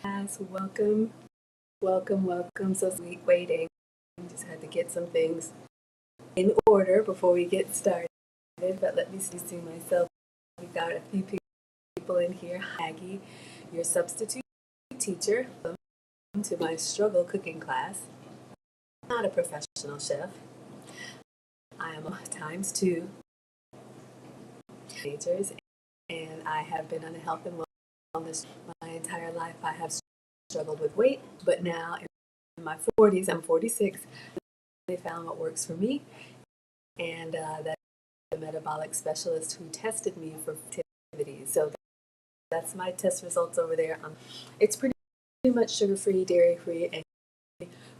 Guys, welcome. So sweet waiting. Just had to get some things in order before we get started. But let me introduce myself. We've got a few people in here. Maggie, your substitute teacher. Welcome to my struggle cooking class. I'm not a professional chef. I am times 2 majors, and I have been on a health and wellness my entire life. I have struggled with weight, but now in my 40s, I'm 46, I found what works for me, and that's a metabolic specialist who tested me for activities. So that's my test results over there. It's pretty much sugar-free, dairy-free,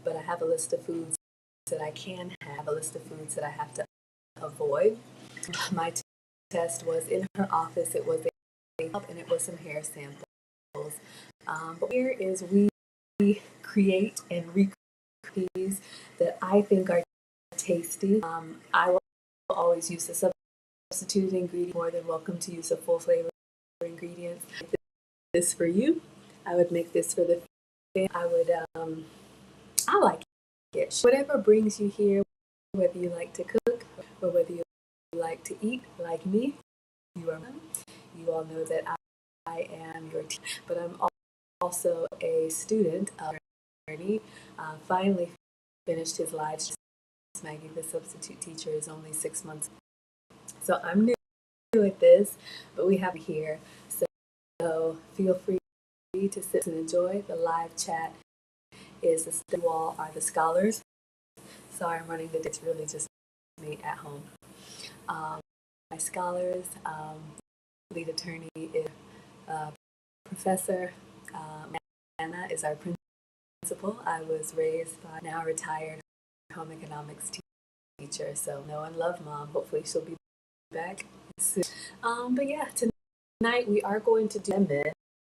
but I have a list of foods that I can have, a list of foods that I have to avoid. My test was in her office. It was and it was some hair samples. But here is we create and recreate that I think are tasty. I will always use the substituted ingredient. More than welcome to use a full flavor ingredients. This for you. I would make this for the family. I like it. Whatever brings you here, whether you like to cook or whether you like to eat, like me, you all know that I am your teacher, but I'm also a student of Ernie. Finally finished his live stream. Maggie, the substitute teacher, is only 6 months. So I'm new at this, but we have here. So feel free to sit and enjoy. The live chat is the wall are the scholars. Sorry, I'm running the. It's really just me at home. My scholars, lead attorney is Professor Anna is our principal. I was raised by now retired home economics teacher, so know and love Mom. Hopefully she'll be back soon. But yeah, tonight we are going to do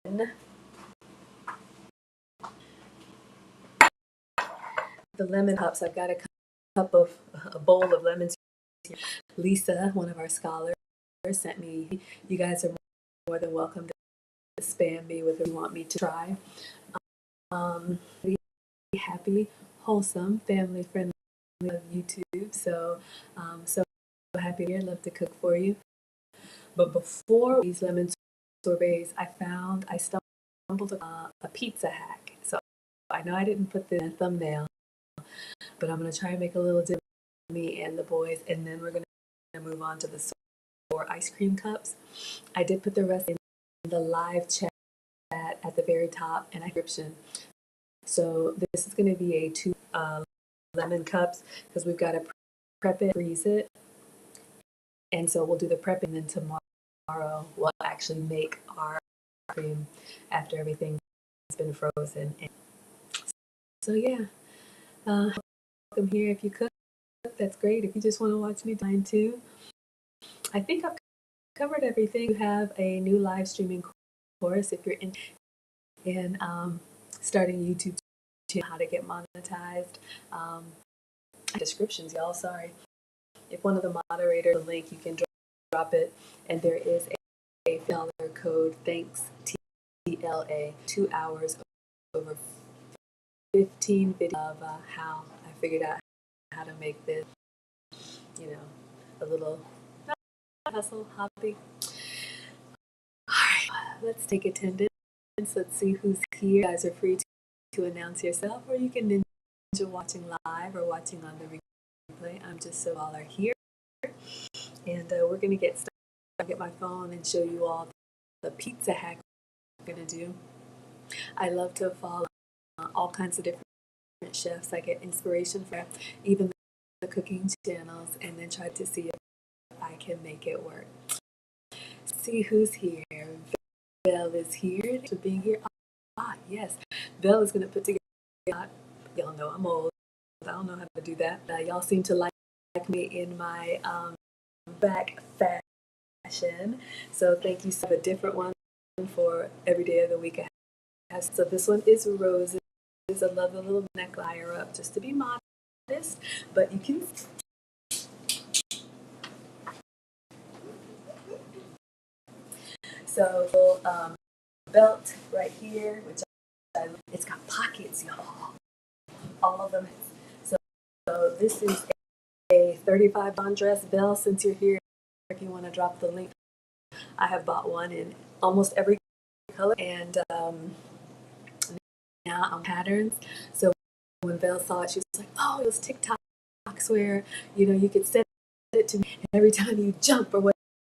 lemon. The lemon cups. I've got a bowl of lemons. Lisa, one of our scholars, sent me. You guys are more than welcome to spam me with what you want me to try. Be happy, wholesome, family friendly of YouTube. So happy here. Love to cook for you. But before these lemon sorbets, I stumbled upon a pizza hack. So I know I didn't put the thumbnail, but I'm gonna try and make a little dip for me and the boys, and then we're gonna move on to the store ice cream cups. I did put the rest in the live chat at the very top and description. So this is gonna be a 2 lemon cups because we've got to prep it, freeze it, and so we'll do the prepping. Then tomorrow we'll actually make our cream after everything's been frozen. And so yeah, welcome here. If you cook, that's great. If you just want to watch me dine too, I think I've covered everything. You have a new live streaming course if you're in starting YouTube channel, how to get monetized. Descriptions, y'all. Sorry. If one of the moderators, the link, you can drop it, and there is a $50 code. Thanks TLA. 2 hours over 15 videos of how I figured out how to make this. You know, a little hustle hobby. All right, let's take attendance. Let's see who's here. You guys are free to announce yourself, or you can ninja watching live or watching on the replay. I'm just so all are here, and we're gonna get started. I'll get my phone and show you all the pizza hack we're gonna do. I love to follow all kinds of different chefs. I get inspiration from even the cooking channels, and then try to see if I can make it work. See who's here. Belle is here. Thanks for being here. Yes, Belle is gonna put together. Y'all know I'm old. I don't know how to do that. Y'all seem to like me in my back fashion. So thank you. So a different one for every day of the week. So this one is roses. I love the little neck liner up just to be modest, but you can. So little belt right here, which it's got pockets, y'all. All of them. So this is a 35 on dress. Belle, since you're here, if you want to drop the link, I have bought one in almost every color, and now on patterns. So when Belle saw it, she was like, "Oh, it was TikToks where you could send it to me, and every time you jump or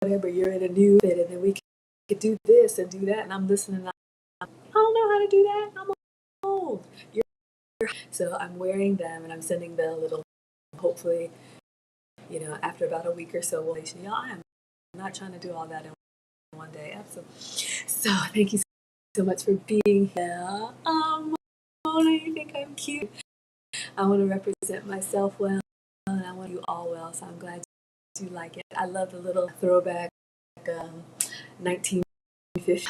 whatever, you're in a new fit, and then we could do this and do that." And I'm listening. I don't know how to do that. I'm old. So I'm wearing them, and I'm sending Belle a little. Hopefully, after about a week or so, we'll say, "Y'all, I'm not trying to do all that in one day." Absolutely. So thank you so much for being here. Mona, you think I'm cute? I want to represent myself well, and I want you all well. So I'm glad you like it. I love the little throwback 1950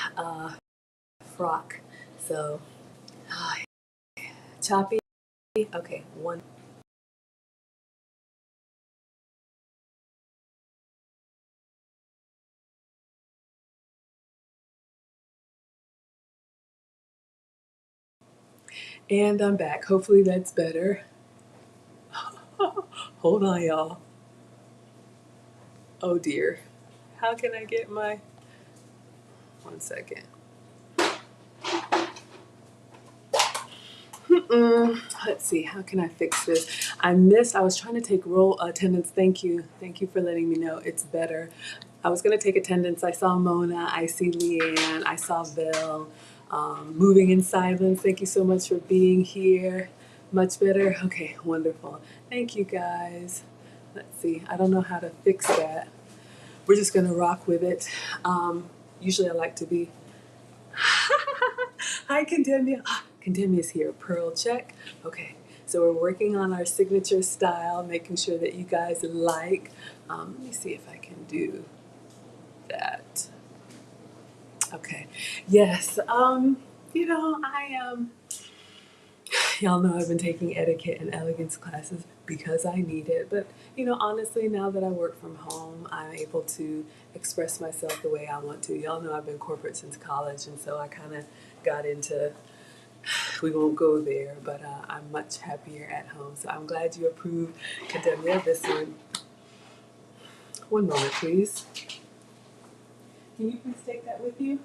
frock. So choppy. Okay, one. And I'm back. Hopefully that's better. Hold on, y'all. Oh dear. How can I get my... 1 second. Let's see. How can I fix this? I was trying to take roll attendance. Thank you. Thank you for letting me know. It's better. I was going to take attendance. I saw Mona. I see Leanne. I saw Bill. Moving in silence. Thank you so much for being here. Much better. Okay, wonderful. Thank you guys. Let's see. I don't know how to fix that. We're just going to rock with it. Usually I like to be... Hi, Condemnia. Condemnia's here. Pearl, check. Okay, so we're working on our signature style, making sure that you guys like. Let me see if I can do that. Okay. Yes. Y'all know I've been taking etiquette and elegance classes because I need it. But, honestly, now that I work from home, I'm able to express myself the way I want to. Y'all know I've been corporate since college, and so I kind of got into we won't go there, but I'm much happier at home. So I'm glad you approve, Cademia, this one. One moment, please. Can you please take that with you?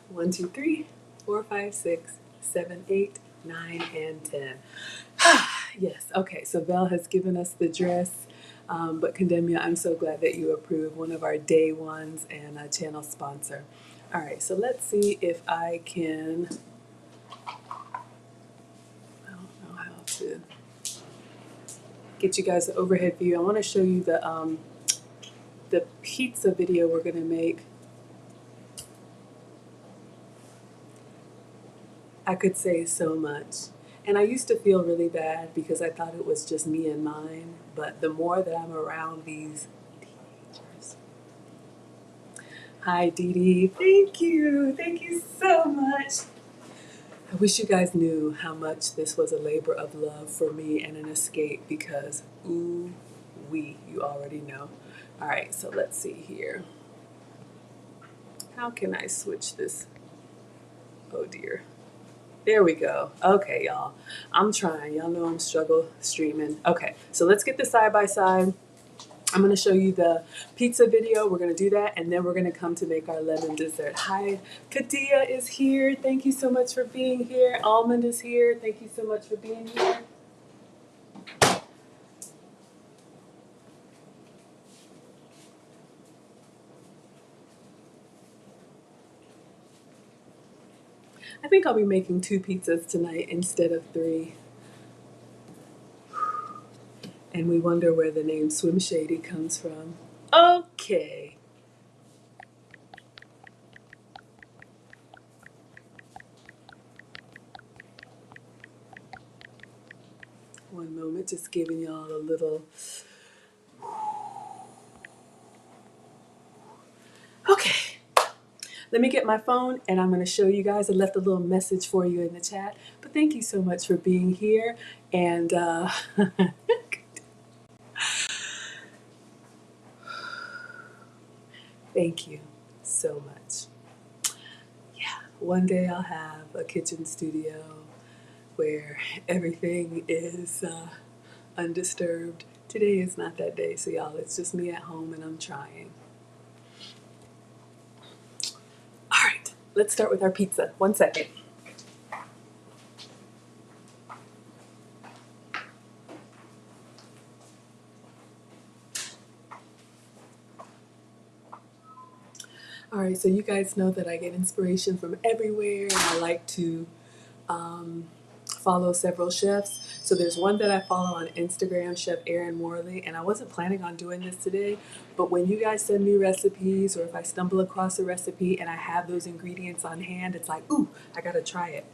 One, two, three, four, five, six, seven, 8, 9, and 10. Yes, okay, so Val has given us the dress, but Condemnia, I'm so glad that you approve, one of our day ones and a channel sponsor. All right, so let's see if I can, I don't know how to get you guys the overhead view. I want to show you the pizza video we're going to make. I could say so much. And I used to feel really bad because I thought it was just me and mine. But the more that I'm around these teenagers. Hi, Dee Dee. Thank you. Thank you so much. I wish you guys knew how much this was a labor of love for me and an escape because, ooh, you already know. All right, so let's see here. How can I switch this? Oh, dear. There we go. Okay, y'all. I'm trying. Y'all know I'm struggle streaming. Okay, so let's get this side by side. I'm going to show you the pizza video. We're going to do that, and then we're going to come to make our lemon dessert. Hi, Katia is here. Thank you so much for being here. Almond is here. Thank you so much for being here. I think I'll be making 2 pizzas tonight instead of 3. And we wonder where the name Swim Shady comes from. Okay. One moment, just giving y'all a little. Okay. Let me get my phone and I'm going to show you guys. I left a little message for you in the chat. But thank you so much for being here. And thank you so much. Yeah, one day I'll have a kitchen studio where everything is undisturbed. Today is not that day, so y'all, it's just me at home and I'm trying. All right, let's start with our pizza. 1 second. All right, so you guys know that I get inspiration from everywhere and I like to follow several chefs. So there's one that I follow on Instagram, Chef Aaron Morley, and I wasn't planning on doing this today, but when you guys send me recipes or if I stumble across a recipe and I have those ingredients on hand, it's like, ooh, I gotta try it.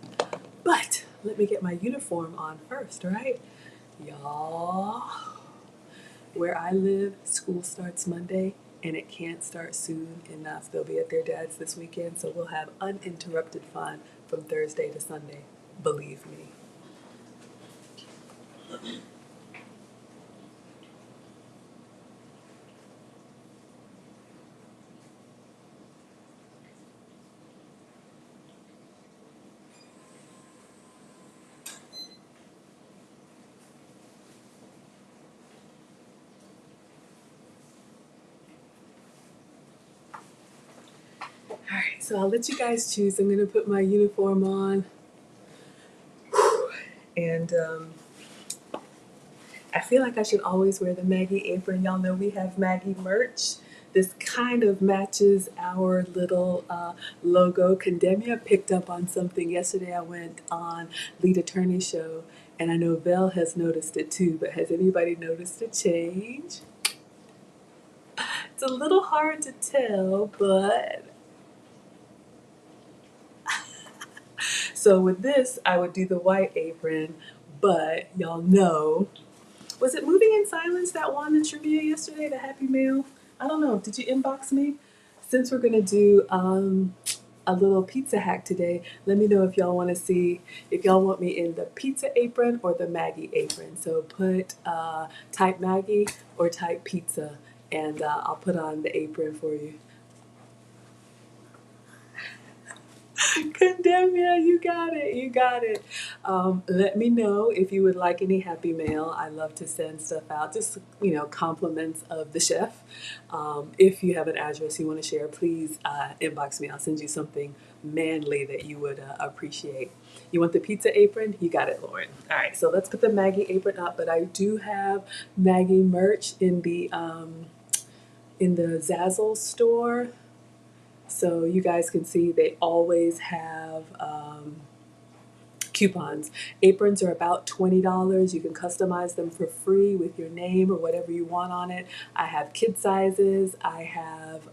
But let me get my uniform on first, right? Y'all, where I live, school starts Monday and it can't start soon enough. They'll be at their dad's this weekend, so we'll have uninterrupted fun from Thursday to Sunday. Believe me. All right, so I'll let you guys choose. I'm gonna put my uniform on. And I feel like I should always wear the Maggie apron. Y'all know we have Maggie merch. This kind of matches our little logo. Condemnia picked up on something. Yesterday I went on Lead Attorney Show, and I know Vel has noticed it too, but has anybody noticed a change? It's a little hard to tell, but so with this, I would do the white apron, but y'all know. Was it Moving in Silence that won the trivia yesterday, the Happy Mail? I don't know. Did you inbox me? Since we're going to do a little pizza hack today. Let me know if y'all want to see, if y'all want me in the pizza apron or the Maggie apron. So put type Maggie or type pizza, and I'll put on the apron for you. Condemn, yeah, you got it, you got it. Let me know if you would like any happy mail. I love to send stuff out, just, you know, compliments of the chef. If you have an address you want to share, please inbox me. I'll send you something manly that you would appreciate. You want the pizza apron? You got it, Lauren. All right, so let's put the Maggie apron up, but I do have Maggie merch in the Zazzle store. So you guys can see they always have coupons. Aprons are about $20. You can customize them for free with your name or whatever you want on it. I have kid sizes, I have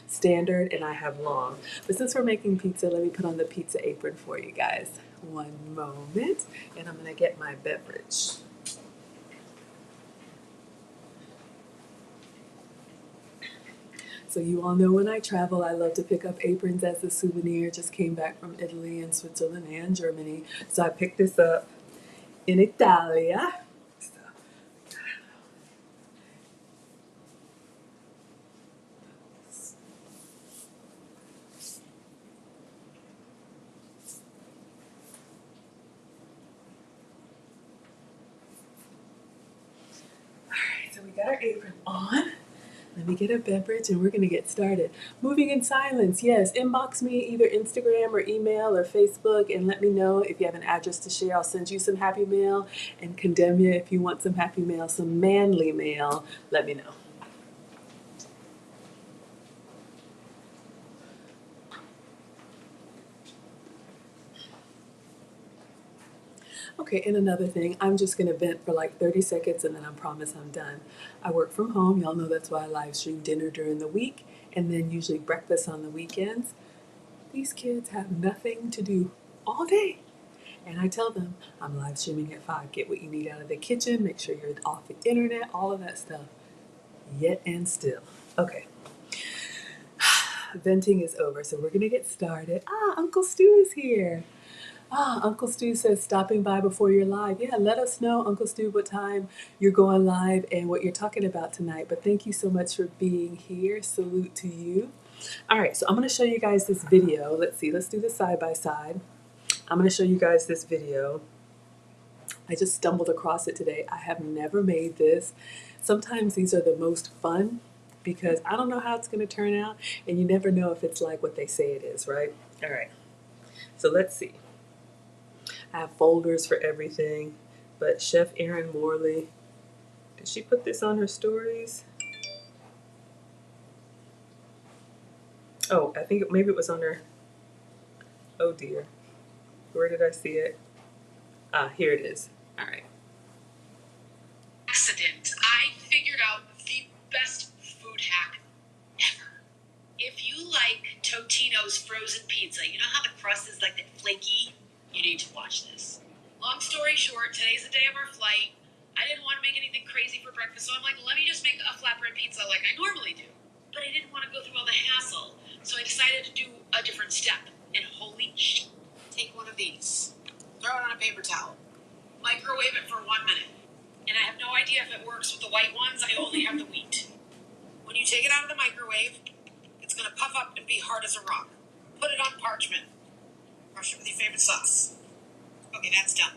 standard, and I have long. But since we're making pizza, let me put on the pizza apron for you guys. One moment, and I'm gonna get my beverage. So you all know when I travel, I love to pick up aprons as a souvenir. Just came back from Italy and Switzerland and Germany. So I picked this up in Italia. Alright, so we got our apron on. Let me get a beverage and we're going to get started. Moving in silence, yes. Inbox me either Instagram or email or Facebook and let me know if you have an address to share. I'll send you some happy mail, and condemn you if you want some happy mail, some manly mail. Let me know. Okay, and another thing, I'm just gonna vent for like 30 seconds and then I promise I'm done. I work from home, y'all know that's why I live stream dinner during the week and then usually breakfast on the weekends. These kids have nothing to do all day. And I tell them, I'm live streaming at 5. Get what you need out of the kitchen, make sure you're off the internet, all of that stuff. Yet and still. Okay, venting is over, so we're gonna get started. Uncle Stu is here. Uncle Stu says stopping by before you're live. Yeah, let us know, Uncle Stu, what time you're going live and what you're talking about tonight. But thank you so much for being here. Salute to you. All right, so I'm going to show you guys this video. Let's see, let's do the side by side. I'm going to show you guys this video. I just stumbled across it today. I have never made this. Sometimes these are the most fun because I don't know how it's going to turn out, and you never know if it's like what they say it is, right? All right, so let's see. I have folders for everything, but Chef Erin Morley, did she put this on her stories? Oh, I think maybe it was on her, oh dear, where did I see it? Here it is. All right. Accident. I figured out the best food hack ever. If you like Totino's frozen pizza, you know how the crust is like that flaky? You need to watch this. Long story short, today's the day of our flight. I didn't want to make anything crazy for breakfast, so I'm like, let me just make a flatbread pizza like I normally do. But I didn't want to go through all the hassle, so I decided to do a different step. And holy shit, take one of these, throw it on a paper towel, microwave it for 1 minute. And I have no idea if it works with the white ones. I only have the wheat. When you take it out of the microwave, it's going to puff up and be hard as a rock. Put it on parchment. Brush it with your favorite sauce. Okay, that's done.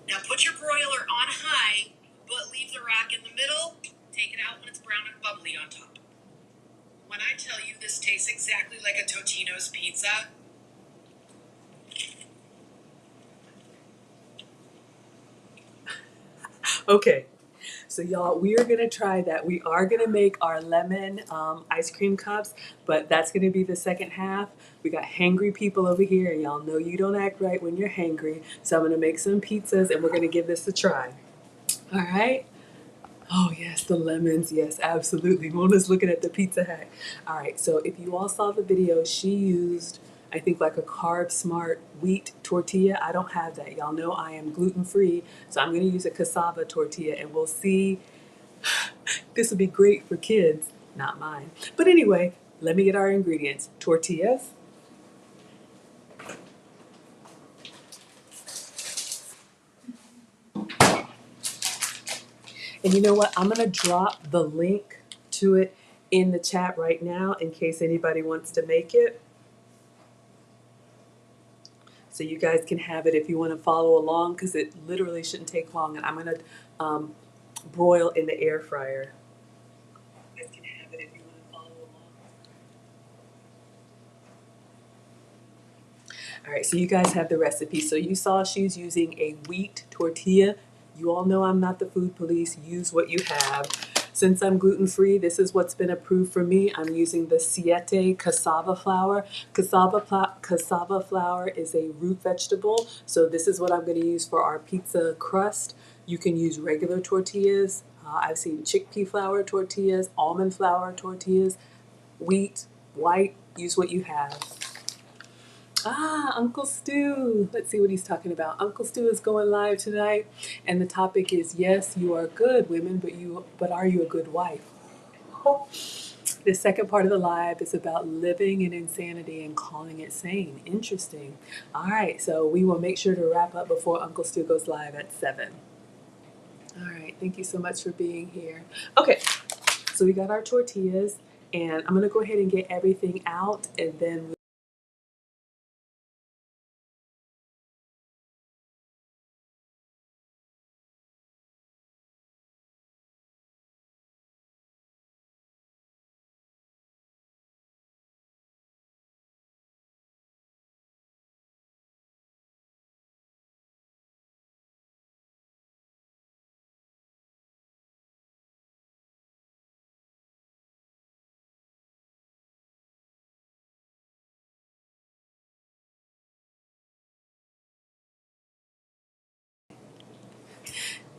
Now put your broiler on high, but leave the rack in the middle. Take it out when it's brown and bubbly on top. When I tell you this tastes exactly like a Totino's pizza, Okay, so y'all, we are gonna try that. We are gonna make our lemon ice cream cups, but that's gonna be the second half. We got hangry people over here, and y'all know you don't act right when you're hangry. So I'm gonna make some pizzas, and we're gonna give this a try. All right. Oh yes, the lemons. Yes, absolutely. Mona's looking at the pizza hack. All right. So if you all saw the video, she used, I think, like a carb smart wheat tortilla. I don't have that. Y'all know I am gluten free, so I'm going to use a cassava tortilla, and we'll see. This will be great for kids, not mine. But anyway, let me get our ingredients. Tortillas, And you know what? I'm going to drop the link to it in the chat right now in case anybody wants to make it. So you guys can have it if you want to follow along, because it literally shouldn't take long. And I'm going to broil in the air fryer. You guys can have it if you want to follow along. All right, so you guys have the recipe. So you saw she's using a wheat tortilla. You all know I'm not the food police. Use what you have. Since I'm gluten-free, this is what's been approved for me. I'm using the Siete cassava flour. Cassava flour is a root vegetable, so this is what I'm going to use for our pizza crust. You can use regular tortillas. I've seen chickpea flour tortillas, almond flour tortillas, wheat, white. Use what you have. Ah, Uncle Stu. Let's see what he's talking about. Uncle Stu is going live tonight, and the topic is, yes, you are good, women, but are you a good wife? Oh. The second part of the live is about living in insanity and calling it sane. Interesting. All right, so we will make sure to wrap up before Uncle Stu goes live at 7. All right, thank you so much for being here. Okay, so we got our tortillas, and I'm going to go ahead and get everything out, and then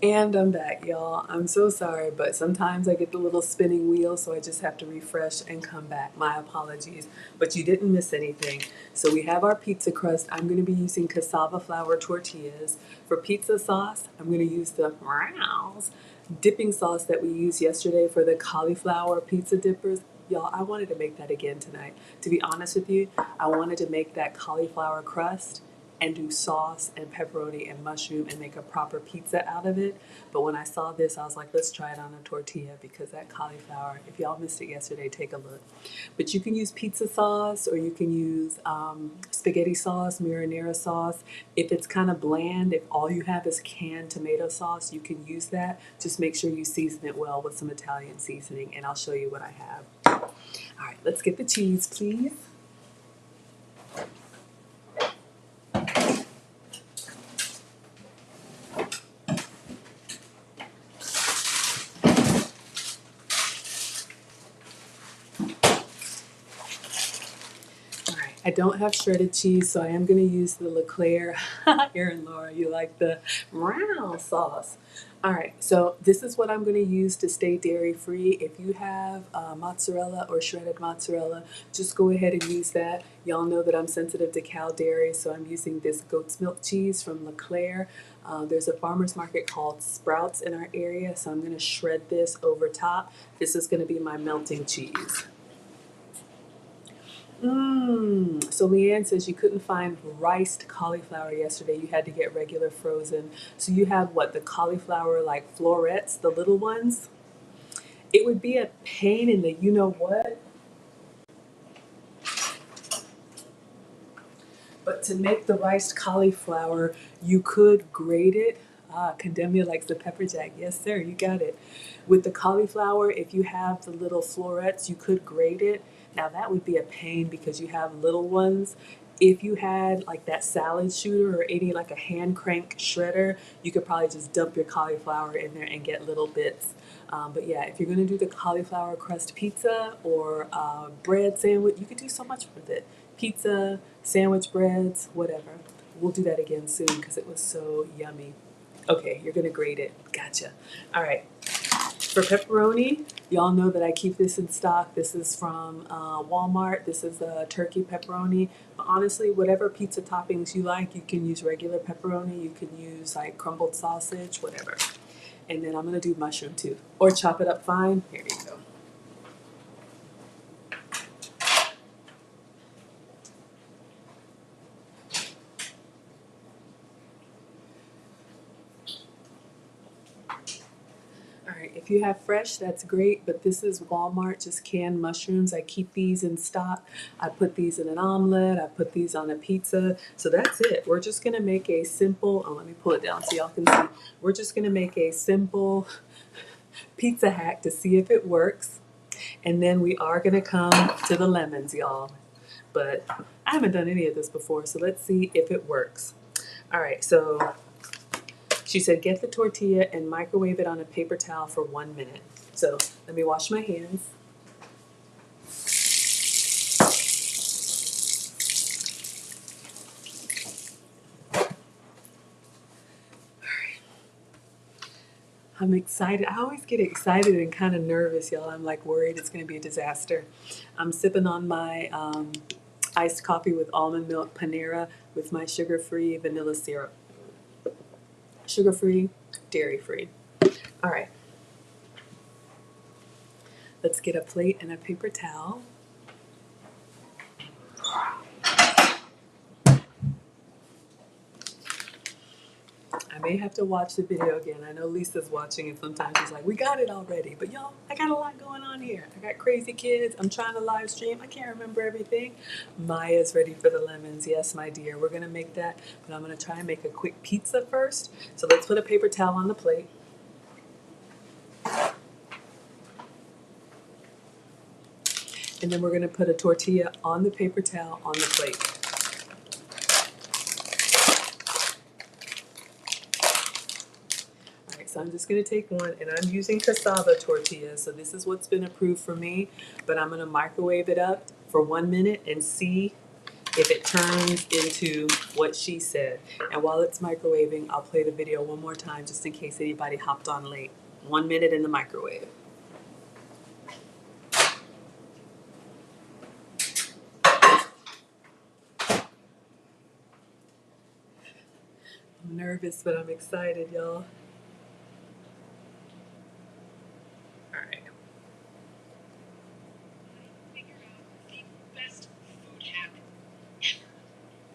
And I'm back, y'all. I'm so sorry, but sometimes I get the little spinning wheel, so I just have to refresh and come back. My apologies, but you didn't miss anything. So we have our pizza crust. I'm going to be using cassava flour tortillas. For pizza sauce, I'm going to use the dipping sauce that we used yesterday for the cauliflower pizza dippers. Y'all, I wanted to make that again tonight. To be honest with you, I wanted to make that cauliflower crust and do sauce and pepperoni and mushroom and make a proper pizza out of it. But when I saw this, I was like, let's try it on a tortilla, because that cauliflower, if y'all missed it yesterday, take a look. But you can use pizza sauce, or you can use spaghetti sauce, marinara sauce. If it's kind of bland, if all you have is canned tomato sauce, you can use that. Just make sure you season it well with some Italian seasoning, and I'll show you what I have. All right, let's get the cheese, please. I don't have shredded cheese, so I am going to use the Leclerc. Erin Laura, you like the brown sauce. All right, so this is what I'm going to use to stay dairy free. If you have mozzarella or shredded mozzarella, just go ahead and use that. Y'all know that I'm sensitive to cow dairy, so I'm using this goat's milk cheese from Leclerc. There's a farmer's market called Sprouts in our area, so I'm going to shred this over top. This is going to be my melting cheese. So Leanne says you couldn't find riced cauliflower yesterday. You had to get regular frozen. So you have what, the cauliflower like florets, the little ones? It would be a pain in the you know what. But to make the riced cauliflower, you could grate it. Ah, Condemnia likes the pepper jack. Yes, sir, you got it. With the cauliflower, if you have the little florets, you could grate it. Now that would be a pain because you have little ones. If you had like that salad shooter or any like a hand crank shredder, you could probably just dump your cauliflower in there and get little bits. But yeah, if you're gonna do the cauliflower crust pizza or bread sandwich, you could do so much with it. Pizza, sandwich breads, whatever. We'll do that again soon because it was so yummy. Okay, you're gonna grate it. Gotcha. All right. For pepperoni, y'all know that I keep this in stock. This is from Walmart. This is a turkey pepperoni. But honestly, whatever pizza toppings you like, you can use regular pepperoni. You can use like crumbled sausage, whatever. And then I'm gonna do mushroom too, or chop it up fine. Here you go. All right, if you have fresh, that's great, but this is Walmart, just canned mushrooms. I keep these in stock. I put these in an omelet. I put these on a pizza. So that's it. We're just gonna make a simple, oh, let me pull it down so y'all can see. We're just gonna make a simple pizza hack to see if it works. And then we are gonna come to the lemons, y'all. But I haven't done any of this before, so let's see if it works. All right, so she said get the tortilla and microwave it on a paper towel for 1 minute. So let me wash my hands. I'm excited. I always get excited and kind of nervous, y'all. I'm like worried it's going to be a disaster. I'm sipping on my iced coffee with almond milk Panera with my sugar-free vanilla syrup. Sugar-free, dairy-free. All right. Let's get a plate and a paper towel. I may have to watch the video again. I know Lisa's watching and sometimes she's like, we got it already. But y'all, I got a lot going on here. I got crazy kids. I'm trying to live stream. I can't remember everything. Maya's ready for the lemons. Yes, my dear. We're going to make that. But I'm going to try and make a quick pizza first. So let's put a paper towel on the plate. And then we're going to put a tortilla on the paper towel on the plate. So I'm just going to take one, and I'm using cassava tortillas. So this is what's been approved for me, but I'm going to microwave it up for 1 minute and see if it turns into what she said. And while it's microwaving, I'll play the video one more time just in case anybody hopped on late. 1 minute in the microwave. I'm nervous, but I'm excited, y'all. All right. Figure out the best food hack ever.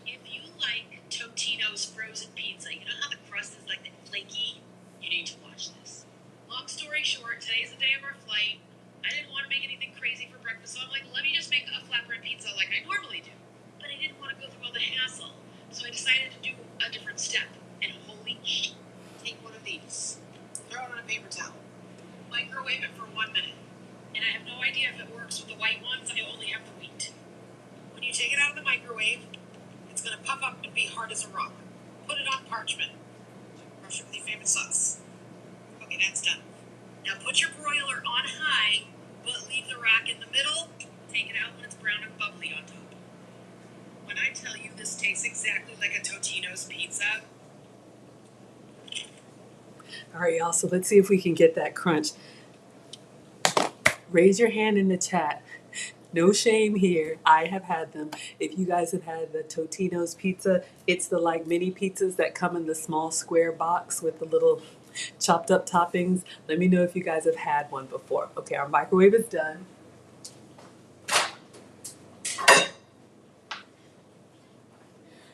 If you like Totino's frozen pizza, you know how the crust is like that flaky? You need to watch this. Long story short, today is the day of our flight. I didn't want to make anything crazy for breakfast, so I'm like, let me just make a flatbread pizza like I normally do. But I didn't want to go through all the hassle, so I decided to do a different step. And holy shit, take one of these, throw it on a paper towel, microwave it for 1 minute. And I have no idea if it works with the white ones. I only have the wheat. When you take it out of the microwave, it's going to puff up and be hard as a rock. Put it on parchment. Brush it with your favorite sauce. Okay, that's done. Now put your broiler on high, but leave the rack in the middle. Take it out when it's brown and bubbly on top. When I tell you this tastes exactly like a Totino's pizza. All right, y'all, so let's see if we can get that crunch. Raise your hand in the chat. No shame here. I have had them. If you guys have had the Totino's pizza, it's the like mini pizzas that come in the small square box with the little chopped up toppings. Let me know if you guys have had one before. Okay, our microwave is done.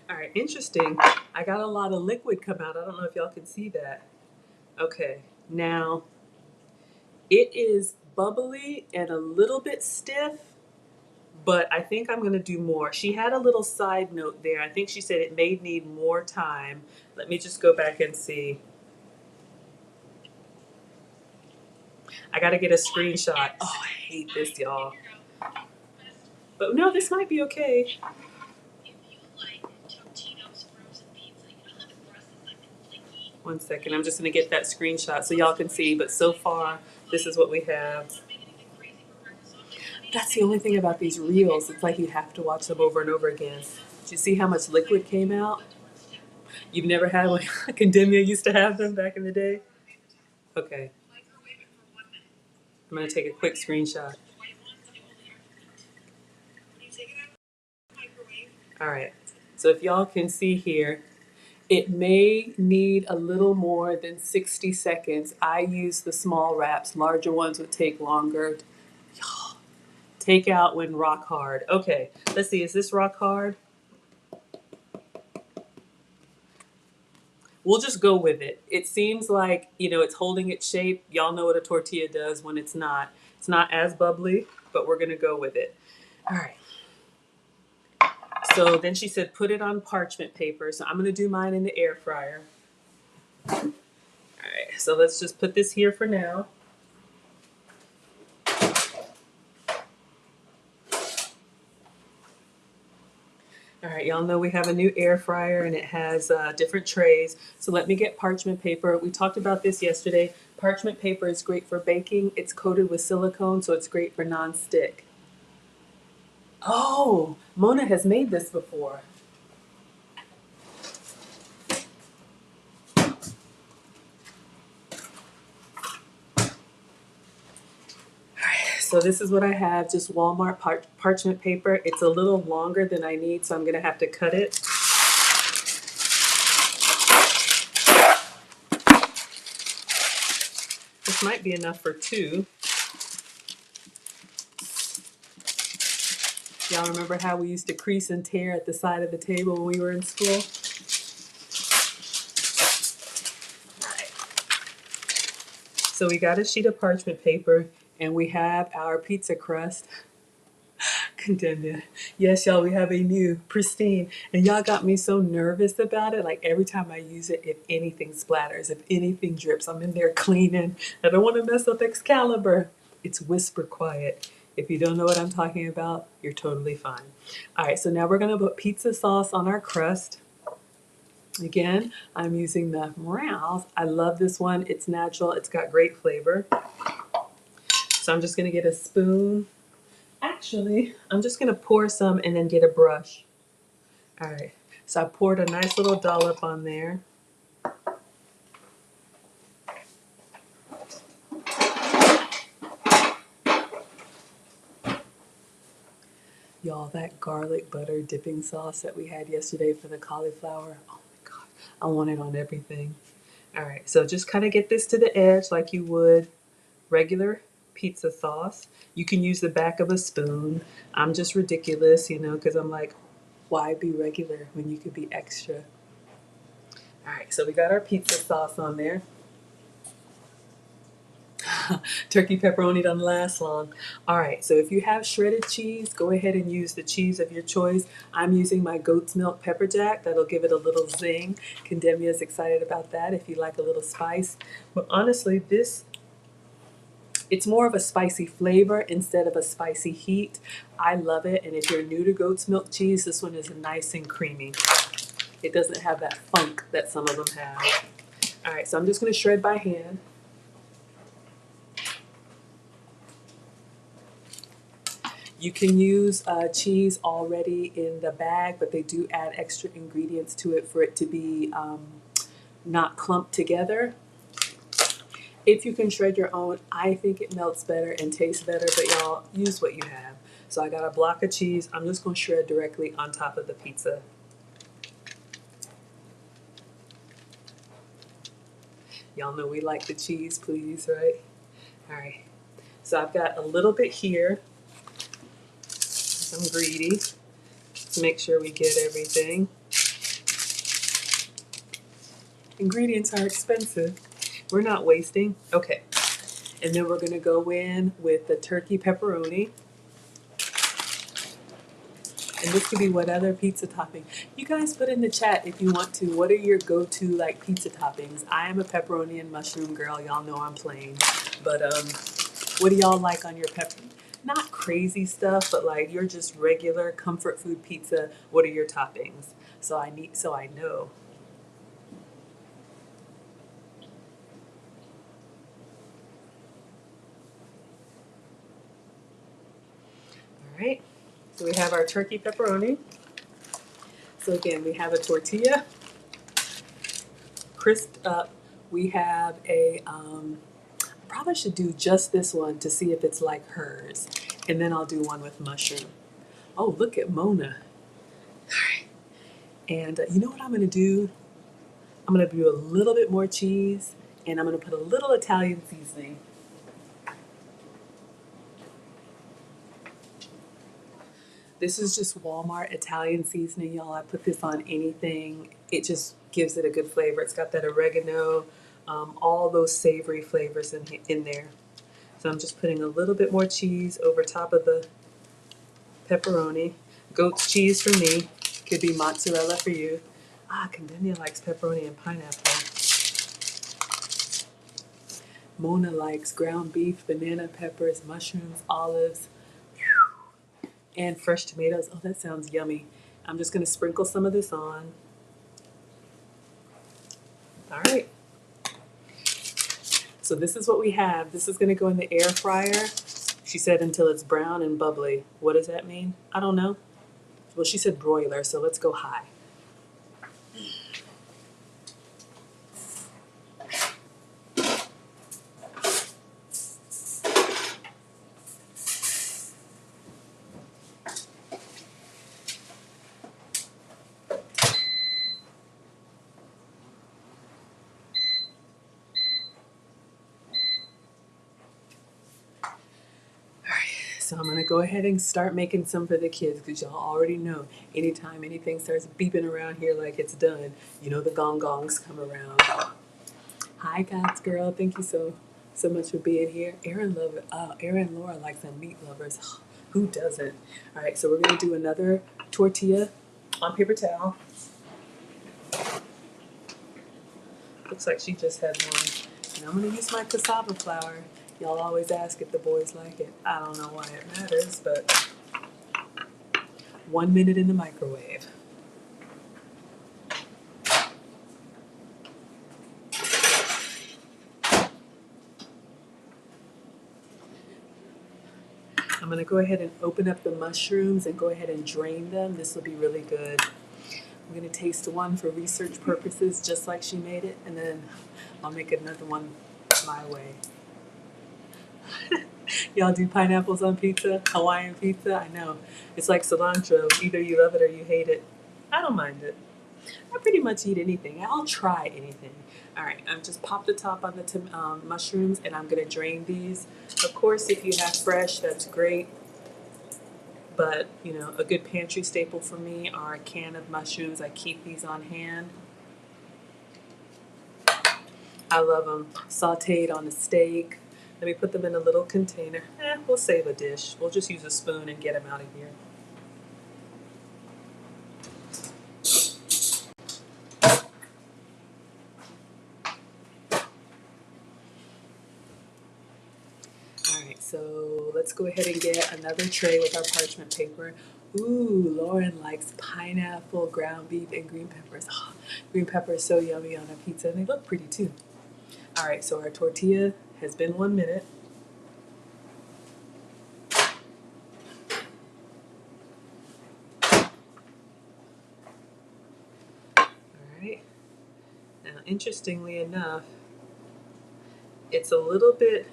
All right, interesting. I got a lot of liquid come out. I don't know if y'all can see that. Okay, now it is bubbly and a little bit stiff, but I think I'm going to do more. She had a little side note there. I think she said it may need more time. Let me just go back and see. I got to get a screenshot. Oh, I hate this, y'all. But no, this might be okay. If you like Totino's frozen pizza, you know how the crust is like flaky? 1 second. I'm just going to get that screenshot so y'all can see. But so far, this is what we have. That's the only thing about these reels. It's like you have to watch them over and over again. Did you see how much liquid came out? You've never had one? Condemnia used to have them back in the day? Okay. I'm going to take a quick screenshot. All right. So if y'all can see here, it may need a little more than 60 seconds. I use the small wraps. Larger ones would take longer. Y'all, take out when rock hard. Okay, let's see. Is this rock hard? we'll just go with it. It seems like, it's holding its shape. Y'all know what a tortilla does when it's not. It's not as bubbly, but we're gonna go with it. All right. So then she said, put it on parchment paper. So I'm gonna do mine in the air fryer. All right, so let's just put this here for now. All right, y'all know we have a new air fryer and it has different trays. So let me get parchment paper. We talked about this yesterday. Parchment paper is great for baking. It's coated with silicone, so it's great for non-stick. Oh, Mona has made this before. So this is what I have, just Walmart parchment paper. It's a little longer than I need, so I'm gonna have to cut it. This might be enough for two. Y'all remember how we used to crease and tear at the side of the table when we were in school? All right. So we got a sheet of parchment paper and we have our pizza crust. Condemn it. Yes, y'all, we have a new pristine. And y'all got me so nervous about it. Like every time I use it, if anything splatters, if anything drips, I'm in there cleaning. I don't want to mess up Excalibur. It's whisper quiet. If you don't know what I'm talking about, you're totally fine. All right, so now we're gonna put pizza sauce on our crust. Again, I'm using the Morales. I love this one. It's natural. It's got great flavor. So I'm just gonna get a spoon. Actually, I'm just gonna pour some and then get a brush. All right, so I poured a nice little dollop on there. Y'all, that garlic butter dipping sauce that we had yesterday for the cauliflower, oh my God, I want it on everything. All right, so just kind of get this to the edge like you would regular pizza sauce. You can use the back of a spoon. I'm just ridiculous, because I'm like, why be regular when you could be extra? All right, so we got our pizza sauce on there. Turkey pepperoni doesn't last long. All right, so if you have shredded cheese, go ahead and use the cheese of your choice. I'm using my goat's milk pepper jack. That'll give it a little zing. Condemnia is excited about that if you like a little spice. But honestly, it's more of a spicy flavor instead of a spicy heat. I love it, and if you're new to goat's milk cheese, this one is nice and creamy. It doesn't have that funk that some of them have. All right, so I'm just gonna shred by hand. You can use cheese already in the bag, but they do add extra ingredients to it for it to be not clumped together. If you can shred your own, I think it melts better and tastes better, but y'all use what you have. So I got a block of cheese. I'm just going to shred directly on top of the pizza. Y'all know we like the cheese, please, right? All right. So I've got a little bit here. I'm greedy to make sure we get everything. Ingredients are expensive. We're not wasting. Okay. And then we're going to go in with the turkey pepperoni. And this could be what other pizza topping. You guys put in the chat if you want to. What are your go-to like pizza toppings? I am a pepperoni and mushroom girl. Y'all know I'm plain. But what do y'all like on your pepper? Not crazy stuff, but like your just regular comfort food pizza. What are your toppings? So I know. All right. So we have our turkey pepperoni. So again, we have a tortilla, crisped up. We have probably should do just this one to see if it's like hers. And then I'll do one with mushroom. Oh, look at Mona. All right. And you know what I'm gonna do? I'm gonna do a little bit more cheese and I'm gonna put a little Italian seasoning. This is just Walmart Italian seasoning, y'all. I put this on anything. It just gives it a good flavor. It's got that oregano, all those savory flavors in there. So I'm just putting a little bit more cheese over top of the pepperoni. Goat's cheese for me. Could be mozzarella for you. Condendia likes pepperoni and pineapple. Mona likes ground beef, banana peppers, mushrooms, olives, and fresh tomatoes. Oh, that sounds yummy. I'm just going to sprinkle some of this on. All right. So this is what we have. This is going to go in the air fryer. She said until it's brown and bubbly. What does that mean? I don't know. Well, she said broiler, so let's go high. So I'm gonna go ahead and start making some for the kids because y'all already know anytime anything starts beeping around here like it's done, you know the gong gongs come around. Hi God's girl, thank you so much for being here. Aaron Laura likes them meat lovers. Who doesn't? All right, so we're gonna do another tortilla on paper towel. Looks like she just had one. And I'm gonna use my cassava flour. Y'all always ask if the boys like it. I don't know why it matters, but 1 minute in the microwave. I'm gonna go ahead and open up the mushrooms and go ahead and drain them. This will be really good. I'm gonna taste one for research purposes, just like she made it, and then I'll make another one my way. Y'all do pineapples on pizza? Hawaiian pizza? I know. It's like cilantro. Either you love it or you hate it. I don't mind it. I pretty much eat anything. I'll try anything. All right, I'm just pop the top on the mushrooms, and I'm gonna drain these. Of course, if you have fresh, that's great. But you know, a good pantry staple for me are a can of mushrooms. I keep these on hand. I love them sautéed on a steak. Let me put them in a little container. We'll save a dish. We'll just use a spoon and get them out of here. Alright, so let's go ahead and get another tray with our parchment paper. Ooh, Lauren likes pineapple, ground beef, and green peppers. Oh, green pepper is so yummy on a pizza, and they look pretty too. Alright, so our tortilla has been 1 minute. Alright, now interestingly enough, it's a little bit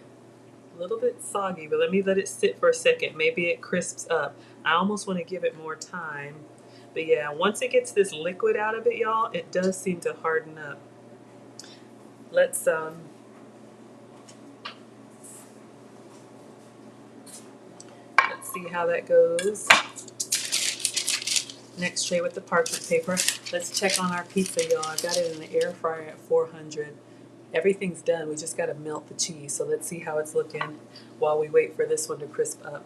soggy, but let me let it sit for a second. Maybe it crisps up. I almost want to give it more time. But yeah, once it gets this liquid out of it, y'all, it does seem to harden up. Let's see how that goes. Next tray with the parchment paper. Let's check on our pizza, y'all. I got it in the air fryer at 400. Everything's done. We just got to melt the cheese. So let's see how it's looking while we wait for this one to crisp up.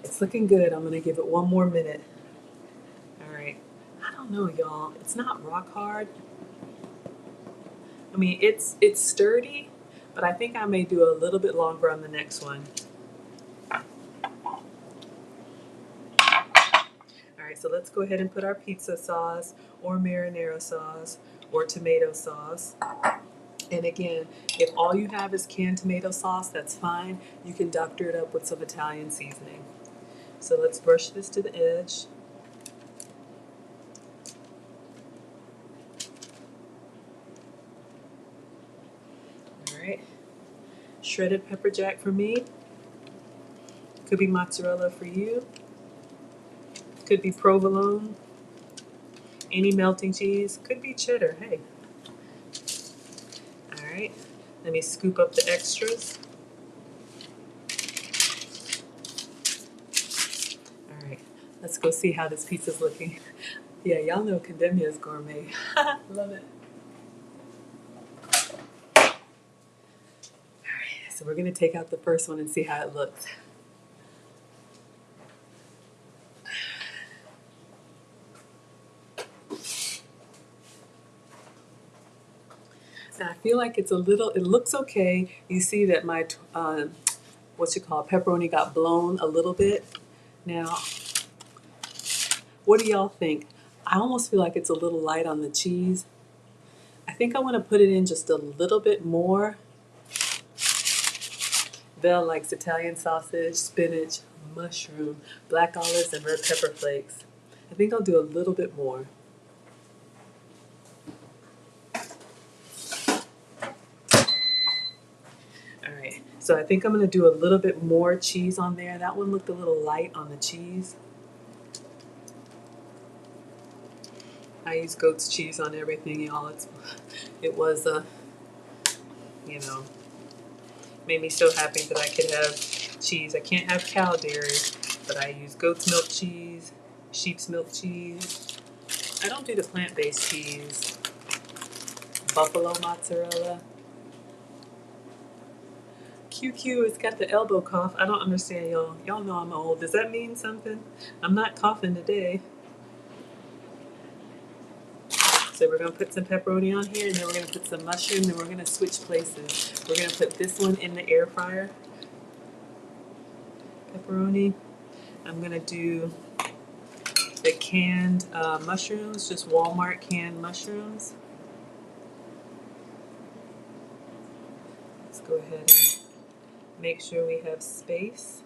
It's looking good. I'm going to give it 1 more minute. All right. I don't know, y'all. It's not rock hard. I mean, it's sturdy, but I think I may do a little bit longer on the next one. All right, so let's go ahead and put our pizza sauce or marinara sauce or tomato sauce. And again, if all you have is canned tomato sauce, that's fine. You can doctor it up with some Italian seasoning. So let's brush this to the edge. All right. Shredded pepper jack for me. Could be mozzarella for you. Could be provolone. Any melting cheese. Could be cheddar. Hey. All right. Let me scoop up the extras. Let's go see how this pizza's looking. Yeah, y'all know Condemnia is gourmet. Love it. Alright, so we're gonna take out the first one and see how it looks. Now I feel like it's a little, it looks okay. You see that my, pepperoni got blown a little bit. Now, what do y'all think? I almost feel like it's a little light on the cheese. I think I want to put it in just a little bit more. Vel likes Italian sausage, spinach, mushroom, black olives, and red pepper flakes. I think I'll do a little bit more. All right, so I think I'm going to do a little bit more cheese on there. That one looked a little light on the cheese. I use goat's cheese on everything, y'all. It was you know, made me so happy that I could have cheese. I can't have cow dairy, but I use goat's milk cheese, sheep's milk cheese. I don't do the plant-based cheese. Buffalo mozzarella. QQ, it's got the elbow cough. I don't understand, y'all. Y'all know I'm old. Does that mean something? I'm not coughing today. So we're gonna put some pepperoni on here, and then we're gonna put some mushroom, and we're gonna switch places. We're gonna put this one in the air fryer. Pepperoni. I'm gonna do the canned mushrooms, just Walmart canned mushrooms. Let's go ahead and make sure we have space.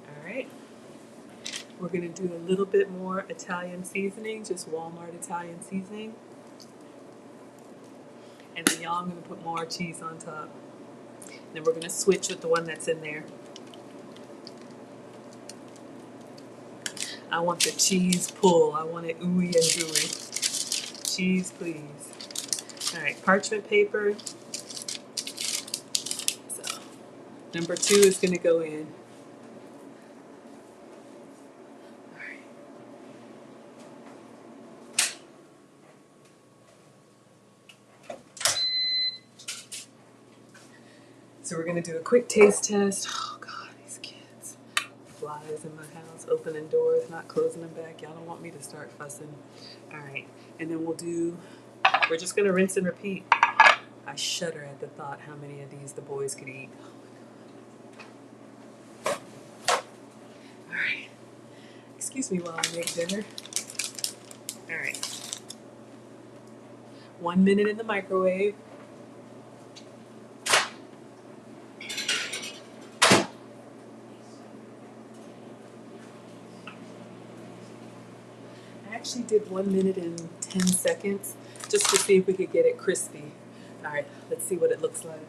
All right. We're gonna do a little bit more Italian seasoning, just Walmart Italian seasoning. And then y'all, I'm gonna put more cheese on top. Then we're gonna switch with the one that's in there. I want the cheese pull. I want it ooey and gooey. Cheese, please. All right, parchment paper. So, number 2 is gonna go in. All right. So we're gonna do a quick taste test. Oh God, these kids. Flies in my house, opening doors, not closing them back. Y'all don't want me to start fussing. All right, and then we're just gonna rinse and repeat. I shudder at the thought how many of these the boys could eat. All right, excuse me while I make dinner. All right, 1 minute in the microwave. I actually did 1 minute and 10 seconds just to see if we could get it crispy. All right, let's see what it looks like.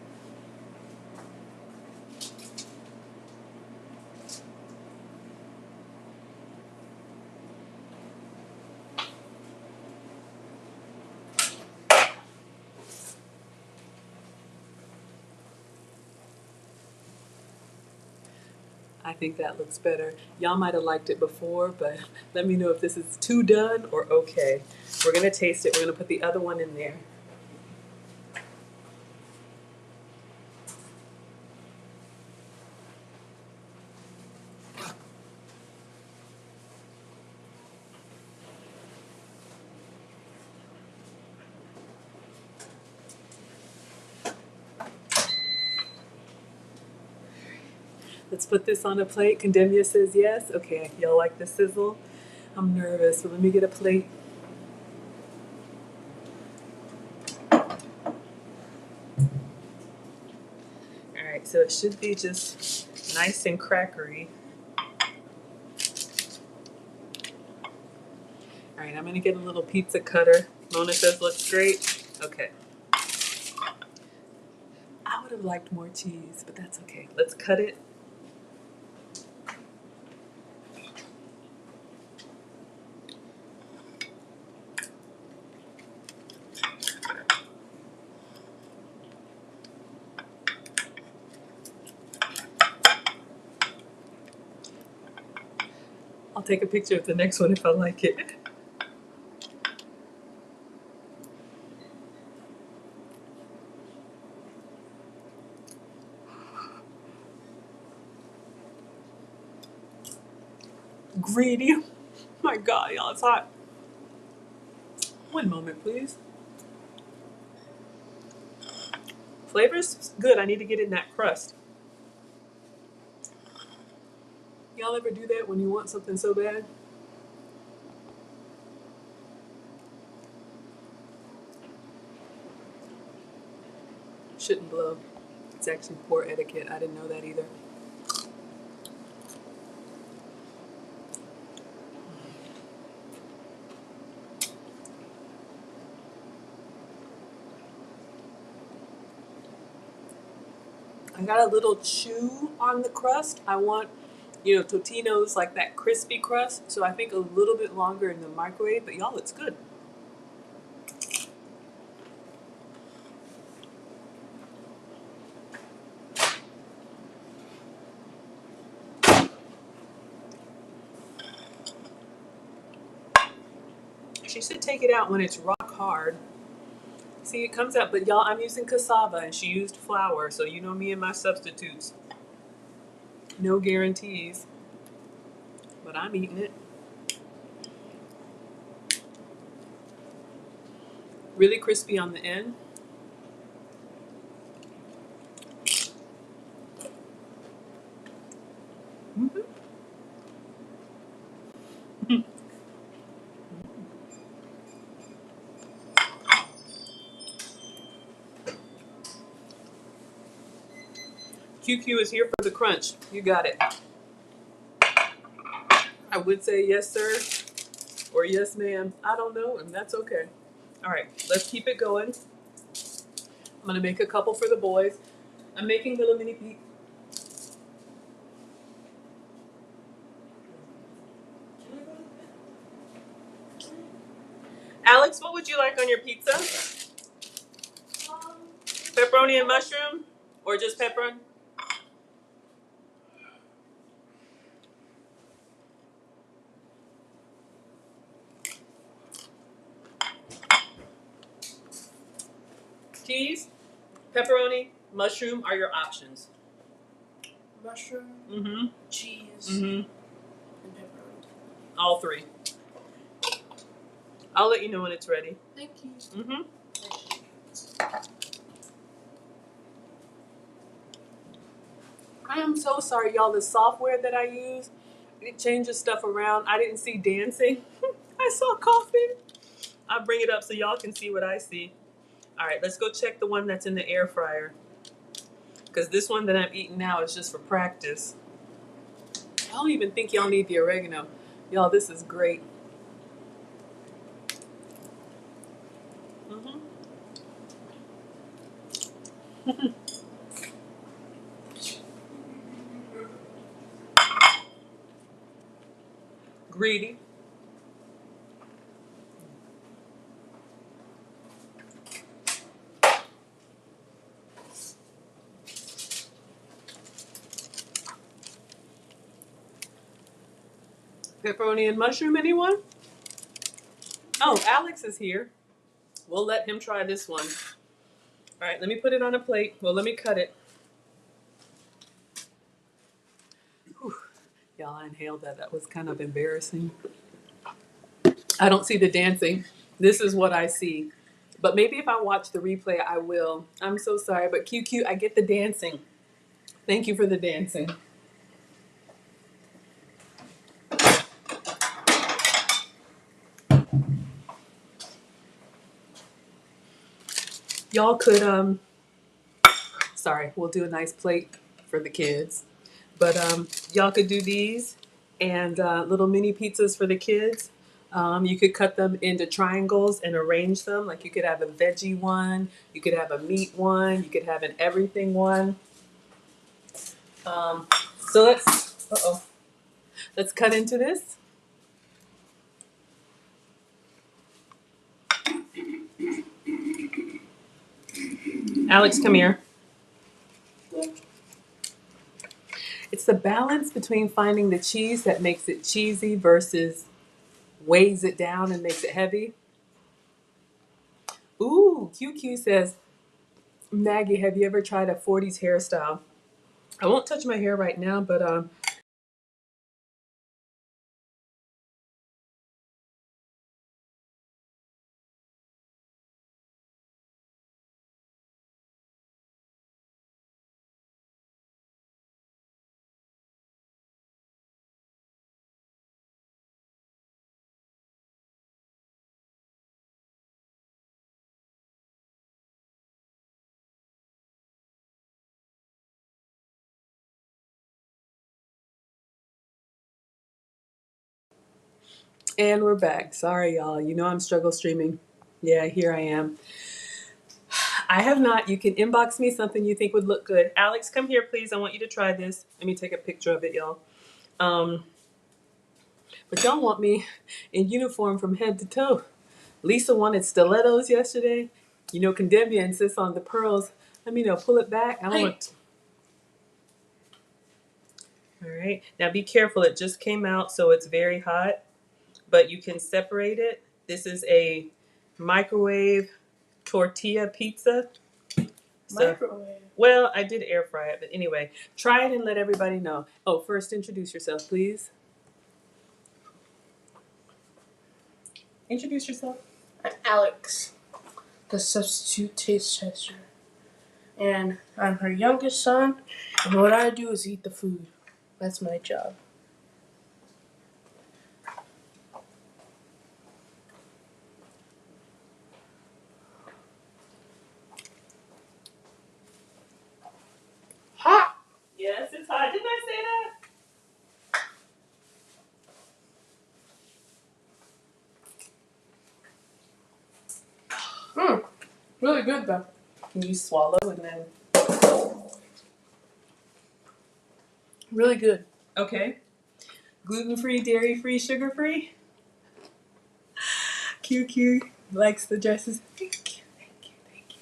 I think that looks better. Y'all might have liked it before, but let me know if this is too done or okay. We're gonna taste it. We're gonna put the other one in there. Let's put this on a plate. Condemnia says yes. Okay, y'all like the sizzle? I'm nervous, so let me get a plate. All right, so it should be just nice and crackery. All right, I'm gonna get a little pizza cutter. Mona says looks great. Okay. I would have liked more cheese, but that's okay. Let's cut it. take a picture of the next one if I like it. Greedy. My God, y'all, it's hot. One moment, please. Flavor's good. I need to get in that crust. Y'all ever do that when you want something so bad? Shouldn't blow. It's actually poor etiquette. I didn't know that either. I got a little chew on the crust. I want, Totino's like that crispy crust. So I think a little bit longer in the microwave, but y'all, it's good. She should take it out when it's rock hard. See, it comes out, but y'all, I'm using cassava and she used flour, so you know me and my substitutes. No guarantees, but I'm eating it. Really crispy on the end. Mm-hmm. QQ is here for the crunch. You got it. I would say yes, sir, or yes, ma'am. I don't know, and that's okay. All right, let's keep it going. I'm gonna make a couple for the boys. I'm making little mini pizza. Alex, what would you like on your pizza? Pepperoni and mushroom, or just pepperoni? Cheese, pepperoni, mushroom are your options. Mushroom, Mm-hmm. cheese, Mm-hmm. and pepperoni. All three. I'll let you know when it's ready. Thank you. Mm-hmm. I am so sorry, y'all. The software that I use, it changes stuff around. I didn't see dancing. I saw coughing. I'll bring it up so y'all can see what I see. All right, let's go check the one that's in the air fryer. Because this one that I'm eating now is just for practice. I don't even think y'all need the oregano. Y'all, this is great. Mm-hmm. Greedy. Pepperoni and mushroom, anyone? Oh, Alex is here. We'll let him try this one. All right, let me put it on a plate. Well, let me cut it. Whew. Y'all, I inhaled that. That was kind of embarrassing. I don't see the dancing. This is what I see. But maybe if I watch the replay, I will. I'm so sorry, but QQ, I get the dancing. Thank you for the dancing. Y'all could, sorry, we'll do a nice plate for the kids. But y'all could do these and little mini pizzas for the kids. You could cut them into triangles and arrange them. Like you could have a veggie one, you could have a meat one, you could have an everything one. Um, so let's cut into this. Alex, come here. It's the balance between finding the cheese that makes it cheesy versus weighs it down and makes it heavy. Ooh, QQ says, Maggie, have you ever tried a 40s hairstyle? I won't touch my hair right now, but and we're back. Sorry, y'all. You know I'm struggle streaming. Yeah, here I am. I have not. You can inbox me something you think would look good. Alex, come here, please. I want you to try this. Let me take a picture of it, y'all. But y'all want me in uniform from head to toe. Lisa wanted stilettos yesterday. You know, Condemnia insists on the pearls. Let me know. Pull it back. I don't want. All right. Now be careful. It just came out, so it's very hot. But you can separate it. This is a microwave tortilla pizza. So, Microwave. well, I did air fry it, but anyway, try it and let everybody know. Oh, first introduce yourself, please. Introduce yourself. I'm Alex, the substitute taste tester. And I'm her youngest son, and what I do is eat the food. That's my job. Hot! Yes, it's hot. Didn't I say that? Really good though. Can you swallow and then? Really good. Okay. Gluten-free, dairy-free, sugar-free. QQ likes the dresses. Thank you, thank you, thank you.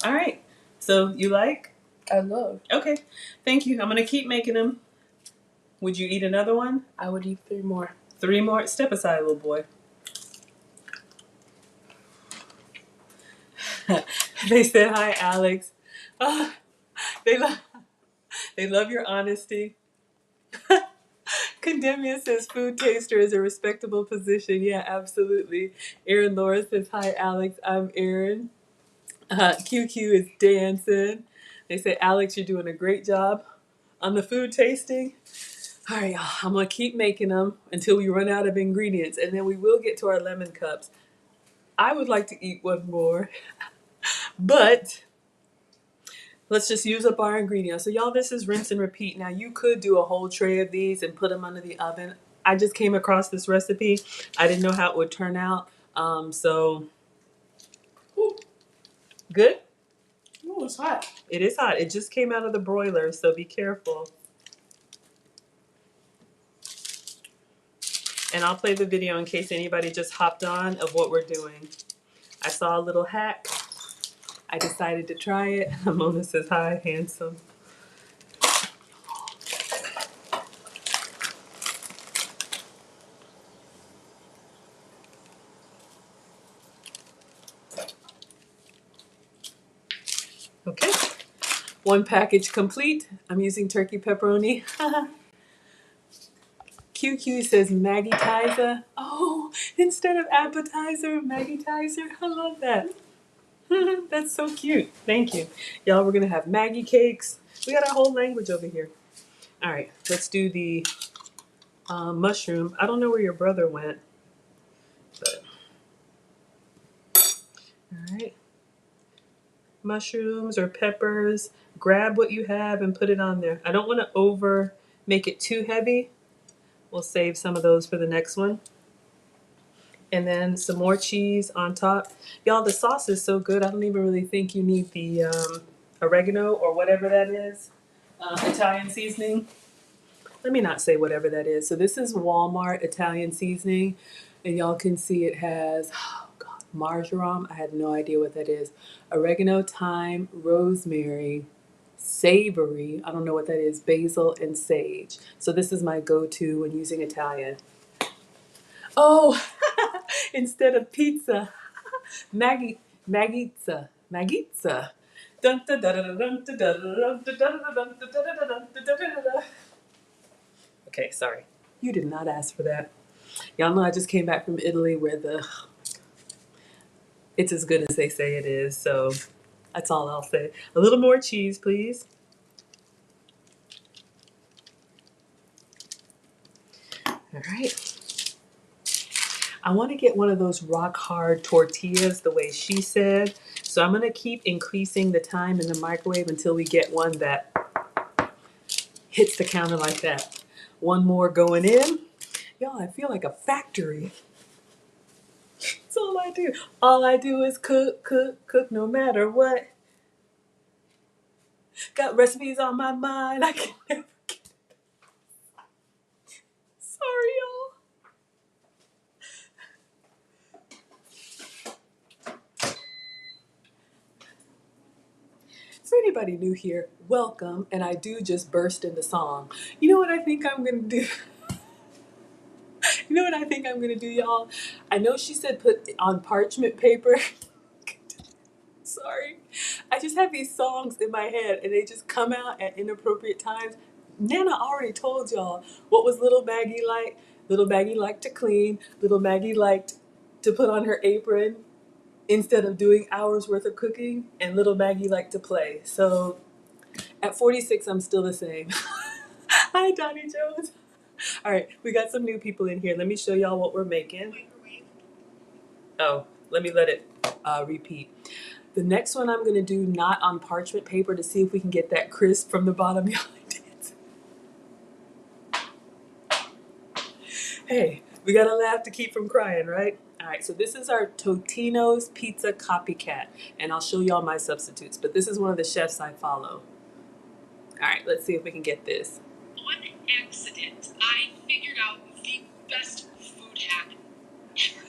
All right. So you like? I love. Okay. Thank you. I'm gonna keep making them. Would you eat another one? I would eat 3 more. 3 more. Step aside, little boy. They said hi, Alex. Ah, they love. They love your honesty. Condemnia says food taster is a respectable position. Yeah, absolutely. Aaron Laura says hi, Alex. I'm Aaron. QQ is dancing. They say, Alex, you're doing a great job on the food tasting. All right, y'all. I'm gonna keep making them until we run out of ingredients, and then we will get to our lemon cups. I would like to eat one more, but let's just use up our ingredients. So y'all, this is rinse and repeat. Now you could do a whole tray of these and put them under the oven. I just came across this recipe. I didn't know how it would turn out. So good. Ooh, it's hot. It is hot. It just came out of the broiler, so be careful. And I'll play the video in case anybody just hopped on of what we're doing. I saw a little hack. I decided to try it. Mona says, hi, handsome. Okay. 1 package complete. I'm using turkey pepperoni. QQ says Maggie Tizer. Oh, instead of appetizer, Maggie Tizer. I love that. That's so cute. Thank you. Y'all, we're going to have Maggie cakes. We got our whole language over here. All right, let's do the mushroom. I don't know where your brother went, but all right. Mushrooms or peppers. Grab what you have and put it on there. I don't want to make it too heavy. We'll save some of those for the next one. And then some more cheese on top. Y'all, the sauce is so good. I don't even really think you need the oregano or whatever that is. Italian seasoning. Let me not say whatever that is. So this is Walmart Italian seasoning. And y'all can see it has, oh God, marjoram. I had no idea what that is. Oregano, thyme, rosemary. savory, I don't know what that is, basil and sage. So this is my go-to when using Italian. Oh, instead of pizza, Magizza. Dun, dun, dun, dun, dun, dun, dun, dun, dun, dun, dun, dun, dun, dun, dun. Okay, sorry. You did not ask for that. Y'all know I just came back from Italy where it's as good as they say it is, so that's all I'll say. A little more cheese, please. All right. I want to get one of those rock hard tortillas the way she said. So I'm going to keep increasing the time in the microwave until we get one that hits the counter like that. One more going in. Y'all, I feel like a factory. That's all I do. All I do is cook, cook, cook no matter what. Got recipes on my mind. I can never get it. Sorry, y'all. For anybody new here, welcome. And I do just burst into song. You know what I think I'm going to do? You know what I think I'm going to do, y'all? I know she said put on parchment paper. Sorry. I just have these songs in my head and they just come out at inappropriate times. Nana already told y'all what was little Maggie like. Little Maggie liked to clean. Little Maggie liked to put on her apron instead of doing hours worth of cooking. And little Maggie liked to play. So at 46, I'm still the same. Hi, Donnie Jones. All right, we got some new people in here. Let me show y'all what we're making. Oh, let me let it repeat. The next one I'm gonna do not on parchment paper to see if we can get that crisp from the bottom. Y'all did. Hey, we gotta laugh to keep from crying, right? All right, so this is our Totino's Pizza Copycat, and I'll show y'all my substitutes, but this is one of the chefs I follow. All right, let's see if we can get this. On accident, I figured out the best food hack ever.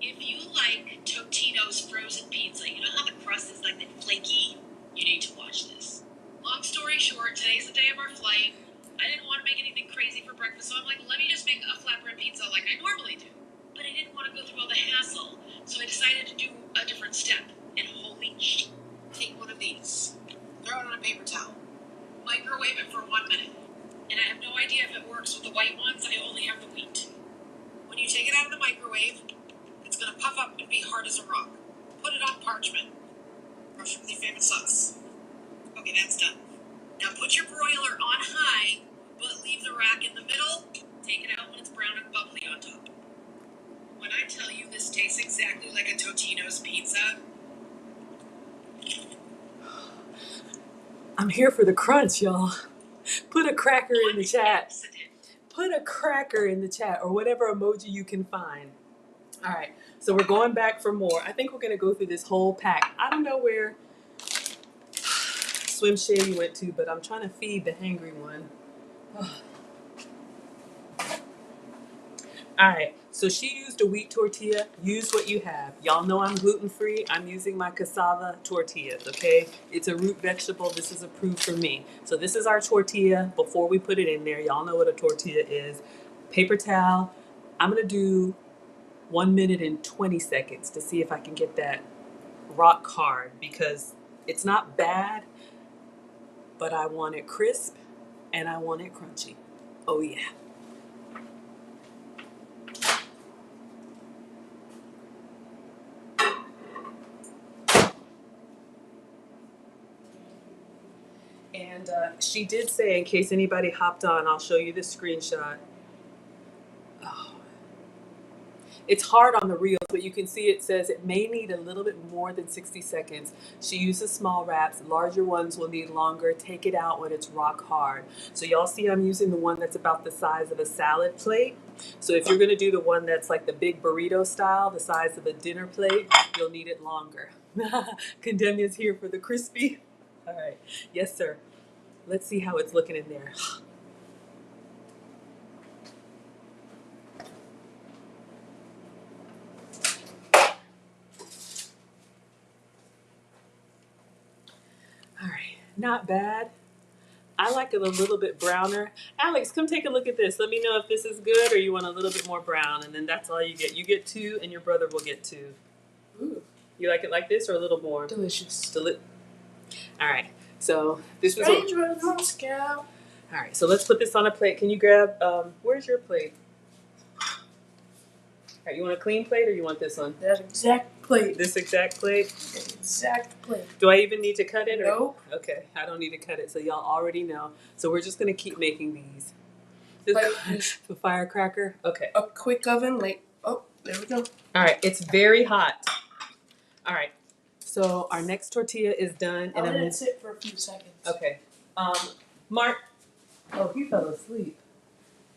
If you like Totino's frozen pizza, you know how the crust is like that flaky? You need to watch this. Long story short, today's the day of our flight. I didn't want to make anything crazy for breakfast, so I'm like, let me just make a flatbread pizza like I normally do. But I didn't want to go through all the hassle, so I decided to do a different step. And holy shit, take one of these, throw it on a paper towel, microwave it for 1 minute. And I have no idea if it works with the white ones, I only have the wheat. When you take it out of the microwave, it's gonna puff up and be hard as a rock. Put it on parchment. Brush it with your favorite sauce. Okay, that's done. Now put your broiler on high, but leave the rack in the middle. Take it out when it's brown and bubbly on top. When I tell you this tastes exactly like a Totino's pizza, I'm here for the crunch, y'all. Put a cracker in the chat. Put a cracker in the chat or whatever emoji you can find. All right, so we're going back for more. I think we're gonna go through this whole pack. I don't know where Swim Shady went to, but I'm trying to feed the hangry one. All right, so she used a wheat tortilla. Use what you have. Y'all know I'm gluten-free. I'm using my cassava tortillas, okay? It's a root vegetable. This is approved for me. So this is our tortilla before we put it in there. Y'all know what a tortilla is. Paper towel. I'm gonna do 1 minute and 20 seconds to see if I can get that rock hard because it's not bad, but I want it crisp and I want it crunchy. Oh yeah. And she did say, in case anybody hopped on, I'll show you the screenshot. Oh. It's hard on the reels, but you can see it says it may need a little bit more than 60 seconds. She uses small wraps. Larger ones will need longer. Take it out when it's rock hard. So y'all see I'm using the one that's about the size of a salad plate. So if you're going to do the one that's like the big burrito style, the size of a dinner plate, you'll need it longer. Condemnia's here for the crispy. All right. Yes, sir. Let's see how it's looking in there. All right. not bad. I like it a little bit browner. Alex, come take a look at this. Let me know if this is good or you want a little bit more brown, and then that's all you get. You get 2 and your brother will get 2. Ooh, You like it like this or a little more? delicious. All right. So this is Strange with Moscow. all right. So let's put this on a plate. Can you grab? Where's your plate? All right, you want a clean plate or you want this one? That exact plate. This exact plate? That exact plate. Do I even need to cut it? Or? Nope. Okay, I don't need to cut it. So y'all already know. So we're just gonna keep making these. Like The firecracker. Okay. a quick oven, like, oh, there we go. All right. It's very hot. All right. So our next tortilla is done. I'll And let it sit for a few seconds. okay. Mark. Oh, he fell asleep.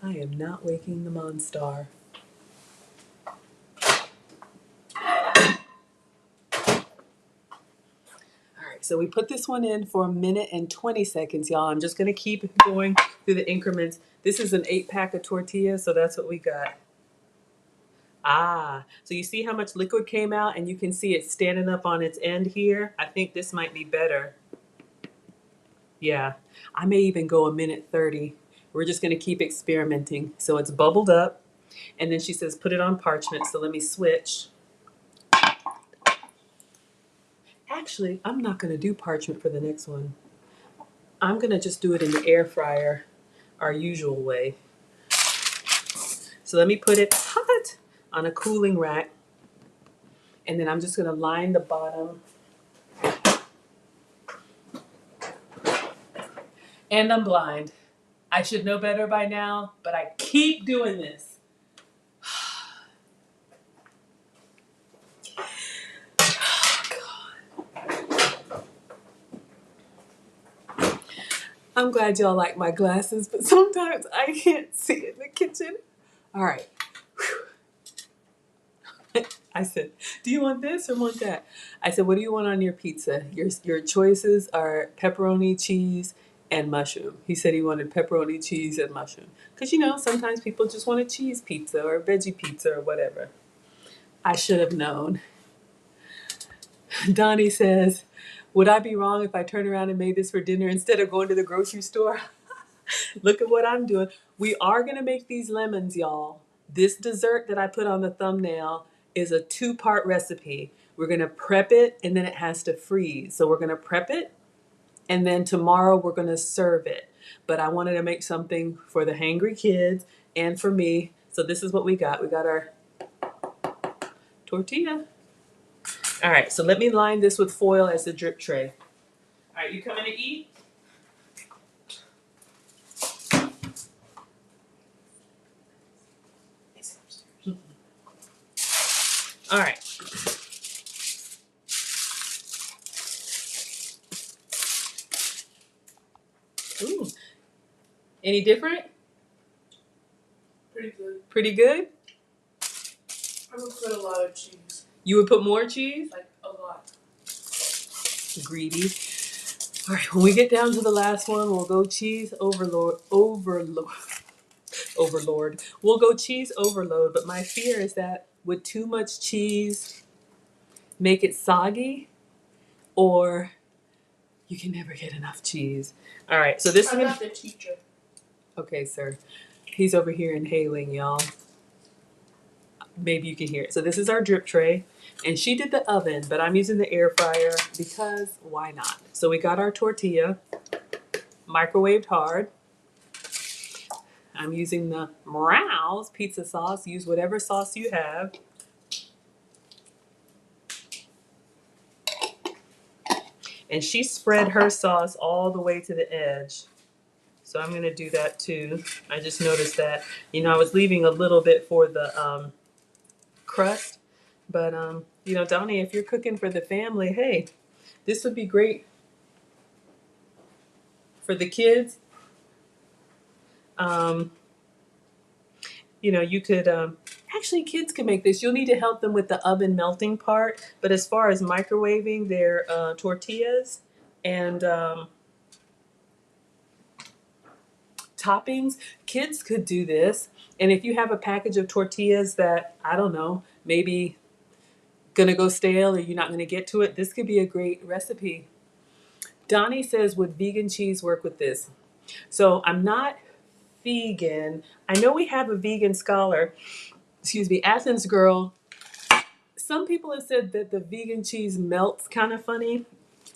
I am not waking the Monstar. So we put this one in for 1 minute and 20 seconds, y'all. I'm just going to keep going through the increments. This is an 8-pack of tortillas, so that's what we got. So you see how much liquid came out, and you can see it standing up on its end here. I think this might be better. Yeah, I may even go 1 minute 30. We're just going to keep experimenting. So it's bubbled up, and then she says put it on parchment. So let me switch. Actually, I'm not going to do parchment for the next one. I'm going to just do it in the air fryer, our usual way. So let me put it hot on a cooling rack. And then I'm just going to line the bottom. And I'm blind. I should know better by now, but I keep doing this. I'm glad y'all like my glasses, but sometimes I can't see in the kitchen. All right. I said, do you want this or want that? I said, what do you want on your pizza? Your choices are pepperoni, cheese, and mushroom. He said he wanted pepperoni, cheese, and mushroom. Because, you know, sometimes people just want a cheese pizza or a veggie pizza or whatever. I should have known. Donnie says, would I be wrong if I turned around and made this for dinner instead of going to the grocery store? Look at what I'm doing. We are going to make these lemons, y'all. This dessert that I put on the thumbnail is a 2-part recipe. We're going to prep it and then it has to freeze. So we're going to prep it and then tomorrow we're going to serve it. But I wanted to make something for the hangry kids and for me. So this is what we got. We got our tortilla. All right, so let me line this with foil as the drip tray. All right, you coming to eat? All right. Ooh. Any different? Pretty good. Pretty good? I would put a lot of cheese. You would put more cheese? Like, a lot. Greedy. All right, when we get down to the last one, we'll go cheese overload. We'll go cheese overload, but my fear is that would too much cheese make it soggy, or you can never get enough cheese. All right, so this is I'm gonna. not the teacher. Okay, sir. He's over here inhaling, y'all. Maybe you can hear it. So this is our drip tray, and she did the oven, but I'm using the air fryer because why not? So we got our tortilla, microwaved hard. I'm using the Morales pizza sauce. Use whatever sauce you have. And she spread her sauce all the way to the edge. So I'm going to do that too. I just noticed that, you know, I was leaving a little bit for the crust. But, you know, Donnie, if you're cooking for the family, hey, this would be great for the kids. You know, you could, actually kids can make this. You'll need to help them with the oven melting part. But as far as microwaving their tortillas and toppings, kids could do this. And if you have a package of tortillas that, I don't know, maybe gonna go stale or you're not gonna get to it, this could be a great recipe. Donnie says, would vegan cheese work with this? So I'm not vegan. I know we have a vegan scholar, excuse me, Athens girl. Some people have said that the vegan cheese melts kind of funny.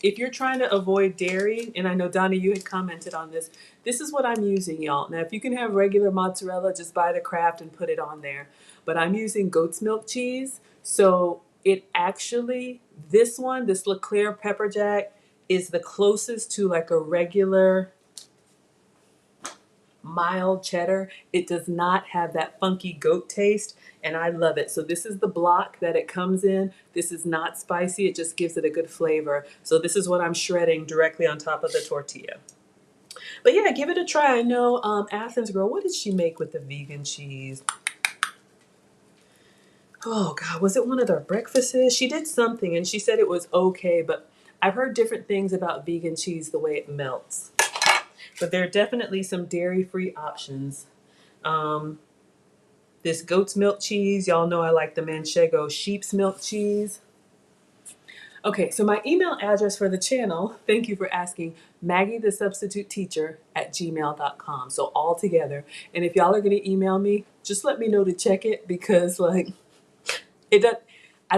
If you're trying to avoid dairy, and I know Donnie, you had commented on this, this is what I'm using, y'all. Now, if you can have regular mozzarella, just buy the Kraft and put it on there. But I'm using goat's milk cheese. So it actually, this one, this Leclerc pepper jack, is the closest to like a regular mild cheddar. It does not have that funky goat taste, and I love it. So this is the block that it comes in. This is not spicy. It just gives it a good flavor. So this is what I'm shredding directly on top of the tortilla. But yeah, give it a try. I know Athens girl, what did she make with the vegan cheese? Oh God, was it one of their breakfasts? She did something and she said it was okay, but I've heard different things about vegan cheese, the way it melts. But there are definitely some dairy-free options. This goat's milk cheese, y'all know I like the Manchego sheep's milk cheese. Okay, so my email address for the channel, thank you for asking, Maggie the Substitute Teacher at gmail.com. So all together. And if y'all are gonna email me, just let me know to check it because like it does I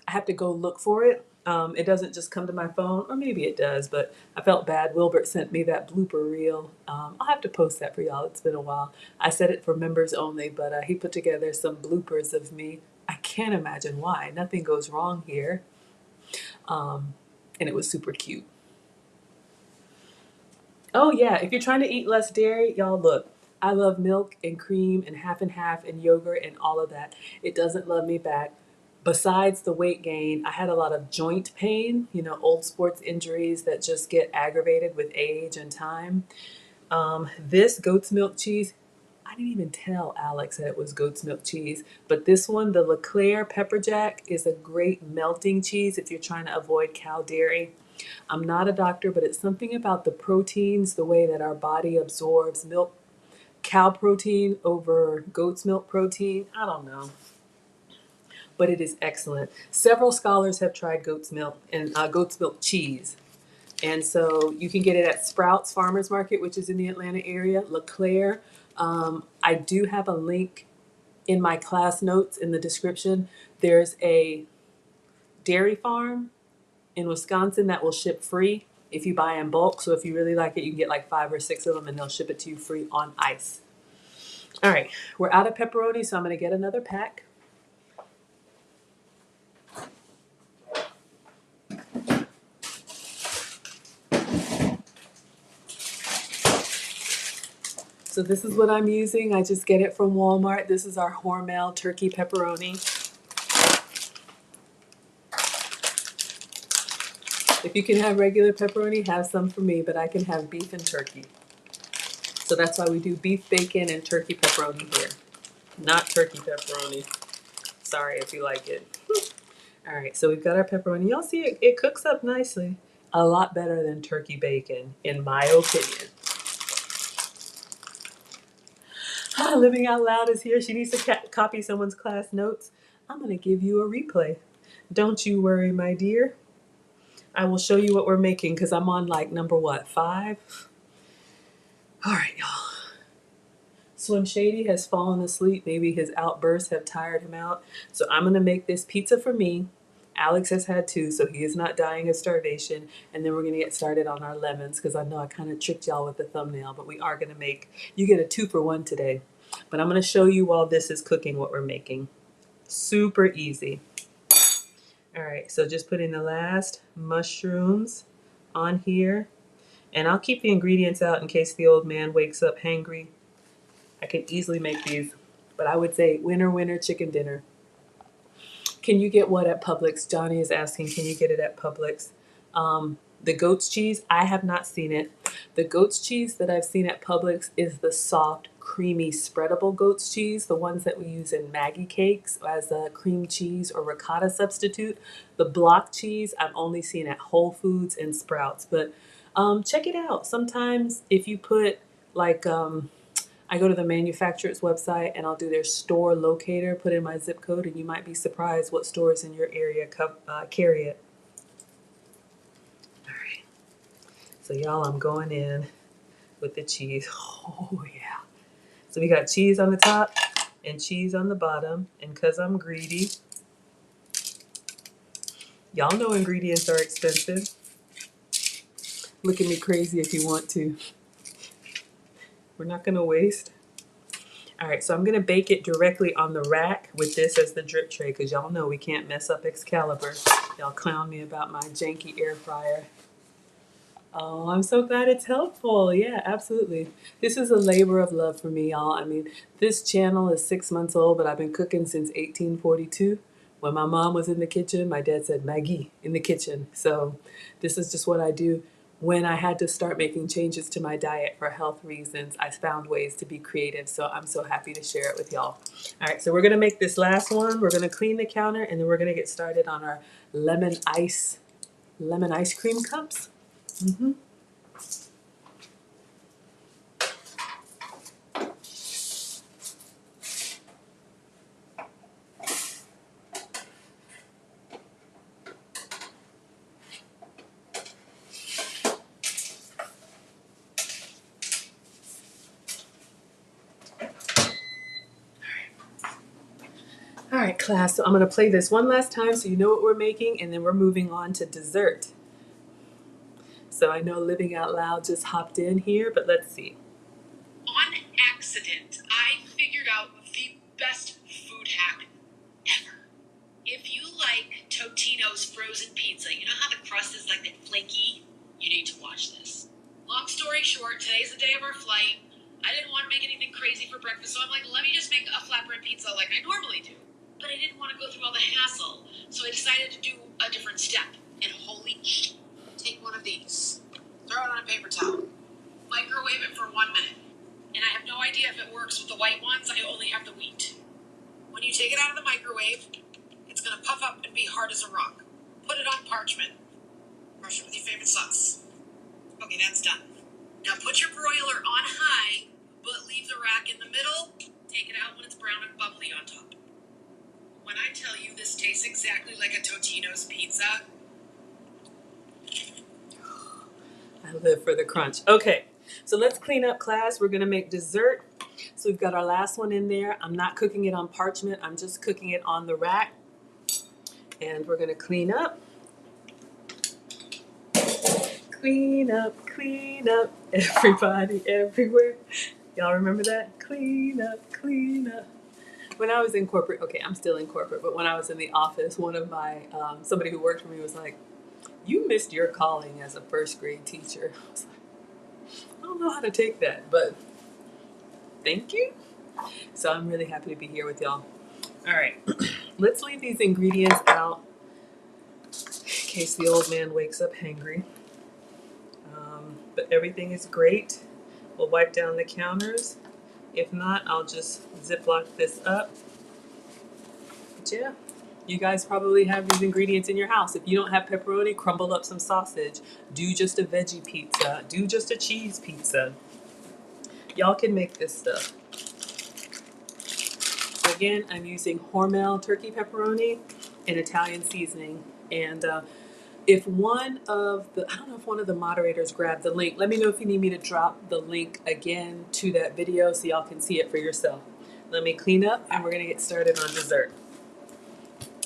have to go look for it. It doesn't just come to my phone, or maybe it does, but I felt bad. Wilbert sent me that blooper reel. I'll have to post that for y'all. It's been a while. I said it for members only, but he put together some bloopers of me. I can't imagine why. Nothing goes wrong here. And it was super cute. Oh, yeah. If you're trying to eat less dairy, y'all look. I love milk and cream and half and yogurt and all of that. It doesn't love me back. Besides the weight gain, I had a lot of joint pain, you know, old sports injuries that just get aggravated with age and time. This goat's milk cheese, I didn't even tell Alex that it was goat's milk cheese, but this one, the Leclerc pepper jack, is a great melting cheese if you're trying to avoid cow dairy. I'm not a doctor, but it's something about the proteins, the way that our body absorbs milk, cow protein over goat's milk protein. I don't know, but it is excellent. Several scholars have tried goat's milk and goat's milk cheese. And so you can get it at Sprouts Farmers Market, which is in the Atlanta area, Leclerc. I do have a link in my class notes in the description. There's a dairy farm in Wisconsin that will ship free if you buy in bulk. So if you really like it, you can get like 5 or 6 of them and they'll ship it to you free on ice. All right, we're out of pepperoni, so I'm gonna get another pack. So this is what I'm using. I just get it from Walmart. This is our Hormel turkey pepperoni. If you can have regular pepperoni, have some for me, but I can have beef and turkey. So that's why we do beef bacon and turkey pepperoni here. Not turkey pepperoni. Sorry if you like it. All right, so we've got our pepperoni. Y'all see it cooks up nicely. A lot better than turkey bacon, in my opinion. Living Out Loud is here. She needs to copy someone's class notes. I'm going to give you a replay. Don't you worry, my dear. I will show you what we're making because I'm on like number what, 5? All right, y'all. Slim Shady has fallen asleep. Maybe his outbursts have tired him out. So I'm going to make this pizza for me. Alex has had 2, so he is not dying of starvation. And then we're going to get started on our lemons because I know I kind of tricked y'all with the thumbnail, but we are going to make, you get a 2-for-1 today. But I'm going to show you while this is cooking what we're making. Super easy. All right, so just putting the last mushrooms on here. And I'll keep the ingredients out in case the old man wakes up hangry. I can easily make these, but I would say winner, winner, chicken dinner. Can you get what at Publix? Johnny is asking, can you get it at Publix? The goat's cheese, I have not seen it. The goat's cheese that I've seen at Publix is the soft, creamy, spreadable goat's cheese, the ones that we use in Maggie cakes as a cream cheese or ricotta substitute. The block cheese I've only seen at Whole Foods and Sprouts, but check it out. Sometimes if you put like, I go to the manufacturer's website and I'll do their store locator, put in my zip code, and you might be surprised what stores in your area carry it. All right. So y'all, I'm going in with the cheese. Oh yeah. So we got cheese on the top and cheese on the bottom. And because I'm greedy, y'all know ingredients are expensive. Look at me crazy if you want to. We're not gonna waste. All right, so I'm gonna bake it directly on the rack with this as the drip tray because y'all know we can't mess up Excalibur. Y'all clown me about my janky air fryer. Oh, I'm so glad it's helpful. Yeah, absolutely. This is a labor of love for me, y'all. I mean, this channel is 6 months old, but I've been cooking since 1842. When my mom was in the kitchen, my dad said Maggie in the kitchen. So this is just what I do. When I had to start making changes to my diet for health reasons, I found ways to be creative. So I'm so happy to share it with y'all. All right, so we're gonna make this last one. We're gonna clean the counter and then we're gonna get started on our lemon ice cream cups. Mm-hmm. All right, class, so I'm gonna play this one last time so you know what we're making, and then we're moving on to dessert. So I know Living Out Loud just hopped in here, but let's see. On accident, I figured out the best food hack ever. If you like Totino's frozen pizza, you know how the crust is like that flaky? You need to watch this. Long story short, today's the day of our flight. I didn't want to make anything crazy for breakfast, so I'm like, let me just make a flatbread pizza like I normally do. But I didn't want to go through all the hassle, so I decided to do a different step. And holy shit, take one of these, throw it on a paper towel, microwave it for 1 minute. And I have no idea if it works with the white ones, I only have the wheat. When you take it out of the microwave, it's gonna puff up and be hard as a rock. Put it on parchment. Brush it with your favorite sauce. Okay, that's done. Now put your broiler on high, but leave the rack in the middle. Take it out when it's brown and bubbly on top. When I tell you this tastes exactly like a Totino's pizza. I live for the crunch. Okay, so let's clean up, class. We're gonna make dessert. So we've got our last one in there. I'm not cooking it on parchment, I'm just cooking it on the rack. And we're gonna clean up. Clean up, everybody, everywhere. Y'all remember that? Clean up, clean up. When I was in corporate, okay, I'm still in corporate, but when I was in the office, one of my, somebody who worked for me was like, you missed your calling as a first grade teacher. I was like, I don't know how to take that, but thank you. So I'm really happy to be here with y'all. All right, let's leave these ingredients out in case the old man wakes up hangry. But everything is great. We'll wipe down the counters. If not, I'll just Ziploc this up. But yeah, you guys probably have these ingredients in your house. If you don't have pepperoni, crumble up some sausage. Do just a veggie pizza. Do just a cheese pizza. Y'all can make this stuff. Again, I'm using Hormel turkey pepperoni and Italian seasoning. And if one of the, I don't know if one of the moderators grabbed the link. Let me know if you need me to drop the link again to that video so y'all can see it for yourself. Let me clean up and we're gonna get started on dessert.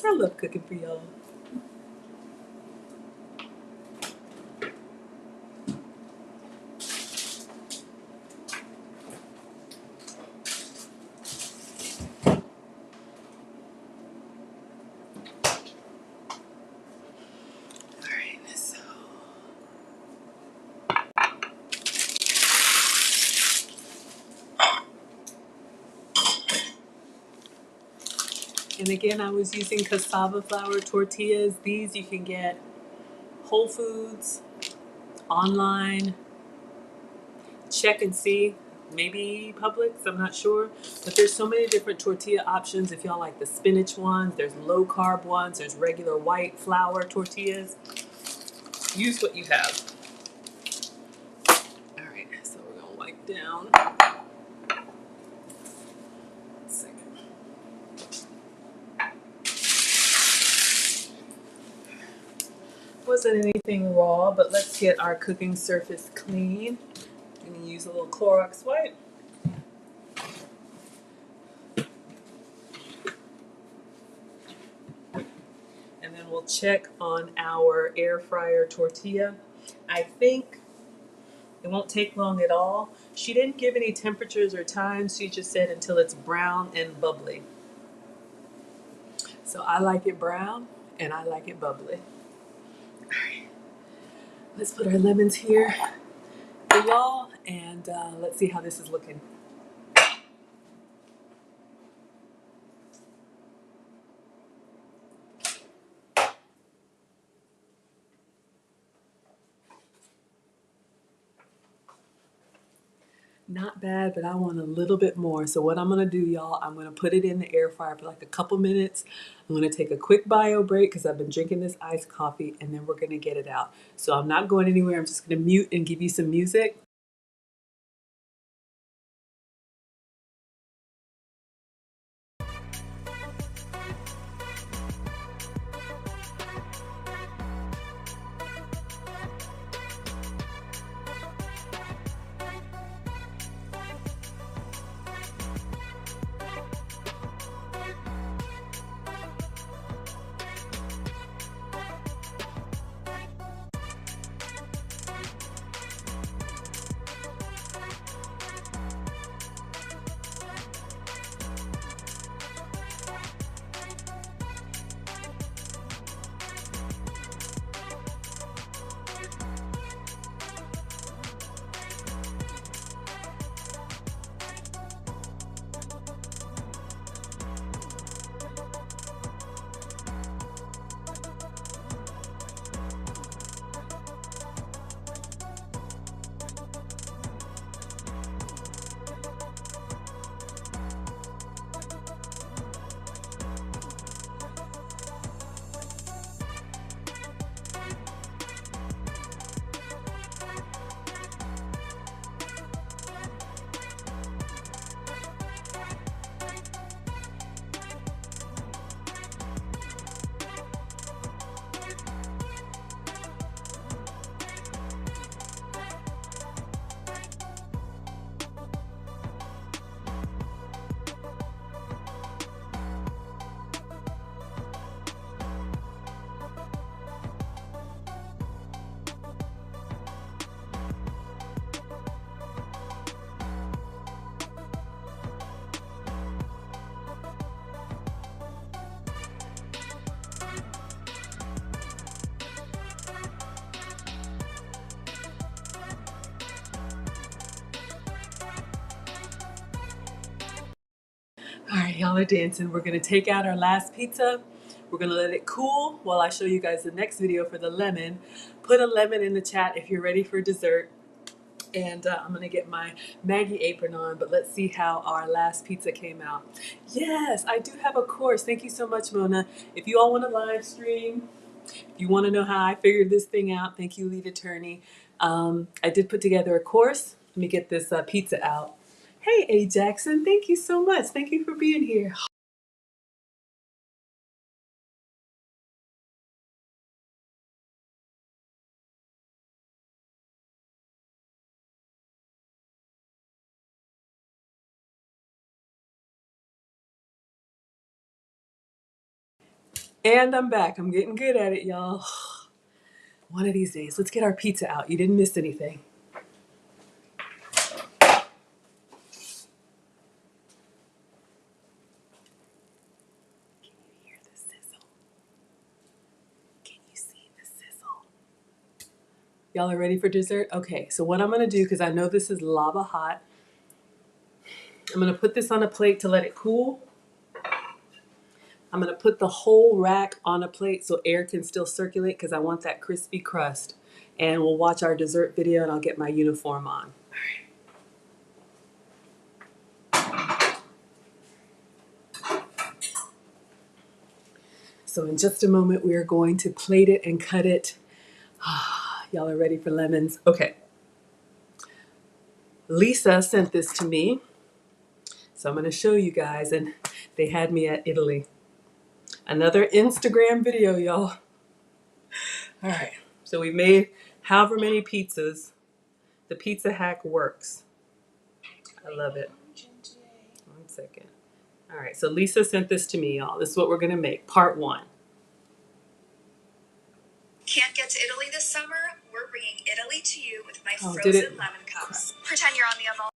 I love cooking for y'all. And again, I was using cassava flour tortillas. These you can get Whole Foods, online, check and see. Maybe Publix, I'm not sure. But there's so many different tortilla options. If y'all like the spinach ones, there's low carb ones, there's regular white flour tortillas. Use what you have. All right, so we're gonna wipe down. 1 second. Wasn't anything raw, but let's get our cooking surface clean. I'm going to use a little Clorox wipe. And then we'll check on our air fryer tortilla. I think it won't take long at all. She didn't give any temperatures or times. She just said until it's brown and bubbly. So I like it brown and I like it bubbly. All right. Let's put our lemons here for y'all, and let's see how this is looking. Not bad, but I want a little bit more. So what I'm gonna do, y'all, I'm gonna put it in the air fryer for like a couple minutes. I'm gonna take a quick bio break because I've been drinking this iced coffee, and then we're gonna get it out. So I'm not going anywhere. I'm just gonna mute and give you some music. All right, y'all are dancing. We're gonna take out our last pizza. We're gonna let it cool while I show you guys the next video for the lemon. Put a lemon in the chat if you're ready for dessert. And I'm gonna get my Maggie apron on, but let's see how our last pizza came out. Yes, I do have a course. Thank you so much, Mona. If you all want to live stream, if you want to know how I figured this thing out, thank you, lead attorney. I did put together a course. Let me get this pizza out. Hey, A. Jackson, thank you so much. Thank you for being here. And I'm back. I'm getting good at it, y'all. One of these days, let's get our pizza out. You didn't miss anything. Can you hear the sizzle? Can you see the sizzle? Y'all are ready for dessert? Okay, so what I'm gonna do, because I know this is lava hot, I'm gonna put this on a plate to let it cool. I'm gonna put the whole rack on a plate so air can still circulate because I want that crispy crust. And we'll watch our dessert video and I'll get my uniform on. So in just a moment, we are going to plate it and cut it. Y'all are ready for lemons? Okay. Lisa sent this to me. So I'm gonna show you guys, and they had me at Italy. Another Instagram video, y'all. All right, so we made however many pizzas. The pizza hack works. I love it. 1 second. All right, so Lisa sent this to me, y'all. This is what we're gonna make, part 1. Can't get to Italy this summer? We're bringing Italy to you with my Oh, frozen lemon cups. Pretend you're on the Amalfi.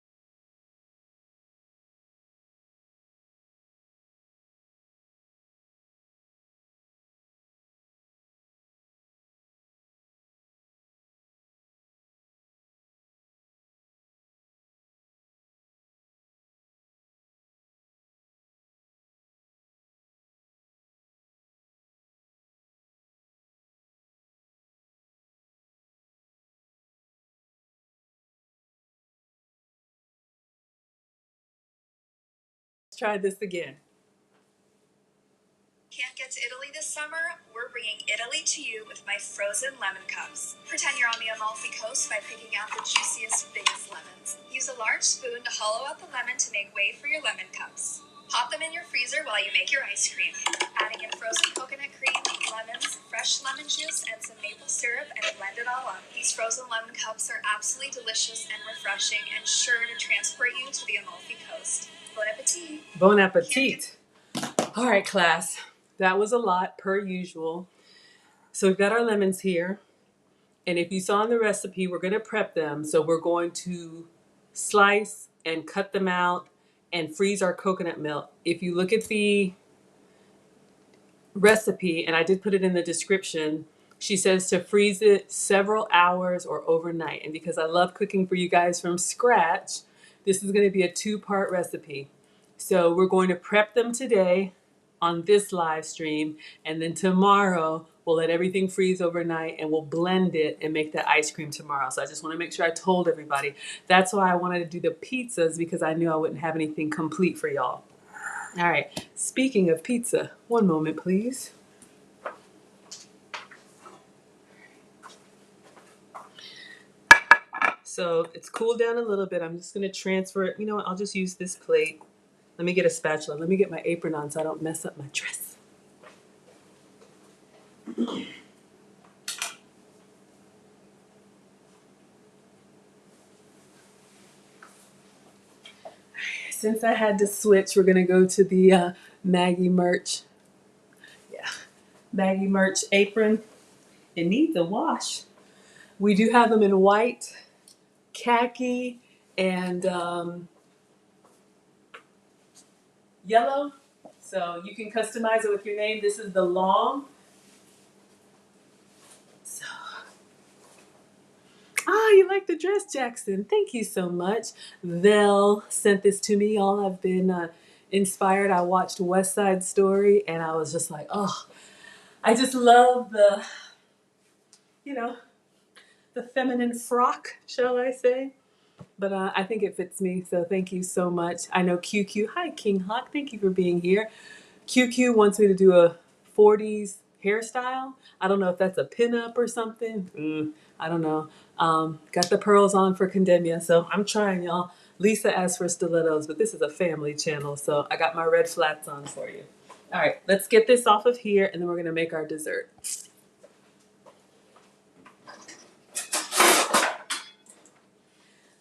Let's try this again. Can't get to Italy this summer? We're bringing Italy to you with my frozen lemon cups. Pretend you're on the Amalfi Coast by picking out the juiciest, biggest lemons. Use a large spoon to hollow out the lemon to make way for your lemon cups. Pop them in your freezer while you make your ice cream. Adding in frozen coconut cream, lemons, fresh lemon juice, and some maple syrup, and blend it all up. These frozen lemon cups are absolutely delicious and refreshing and sure to transport you to the Amalfi Coast. Bon appetit! Bon appetit. All right, class. That was a lot, per usual. So we've got our lemons here. And if you saw in the recipe, we're going to prep them. So we're going to slice and cut them out and freeze our coconut milk. If you look at the recipe, and I did put it in the description, she says to freeze it several hours or overnight. And because I love cooking for you guys from scratch, this is going to be a 2-part recipe. So we're going to prep them today on this live stream, and then tomorrow we'll let everything freeze overnight and we'll blend it and make that ice cream tomorrow. So I just want to make sure I told everybody. That's why I wanted to do the pizzas, because I knew I wouldn't have anything complete for y'all. All right, speaking of pizza, one moment, please. So it's cooled down a little bit. I'm just gonna transfer it. You know what, I'll just use this plate. Let me get a spatula. Let me get my apron on so I don't mess up my dress. Since I had to switch, we're gonna go to the Maggie merch. Yeah, Maggie merch apron. It needs a wash. We do have them in white, khaki, and yellow. So you can customize it with your name. This is the long. So, you like the dress, Jackson. Thank you so much. Vel sent this to me. All I've been inspired. I watched West Side Story and I was just like, oh, I just love the, you know, the feminine frock, shall I say. But I think it fits me, so thank you so much. I know QQ. Hi, King Hawk. Thank you for being here. QQ wants me to do a 40s hairstyle. I don't know if that's a pinup or something. I don't know. Got the pearls on for Condemnia, so I'm trying, y'all. Lisa asked for stilettos, but this is a family channel, so I got my red flats on for you. All right, let's get this off of here, and then we're going to make our dessert.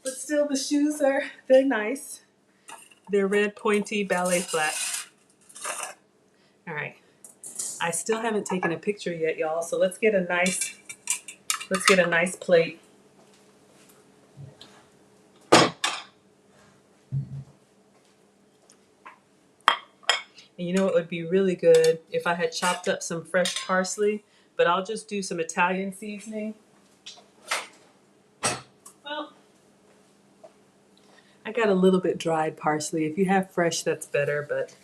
But still, the shoes they're nice. They're red pointy ballet flats. All right. I still haven't taken a picture yet, y'all. So let's get a nice plate. And you know what would be really good if I had chopped up some fresh parsley, but I'll just do some Italian seasoning. Well, I got a little bit dried parsley. If you have fresh, that's better, but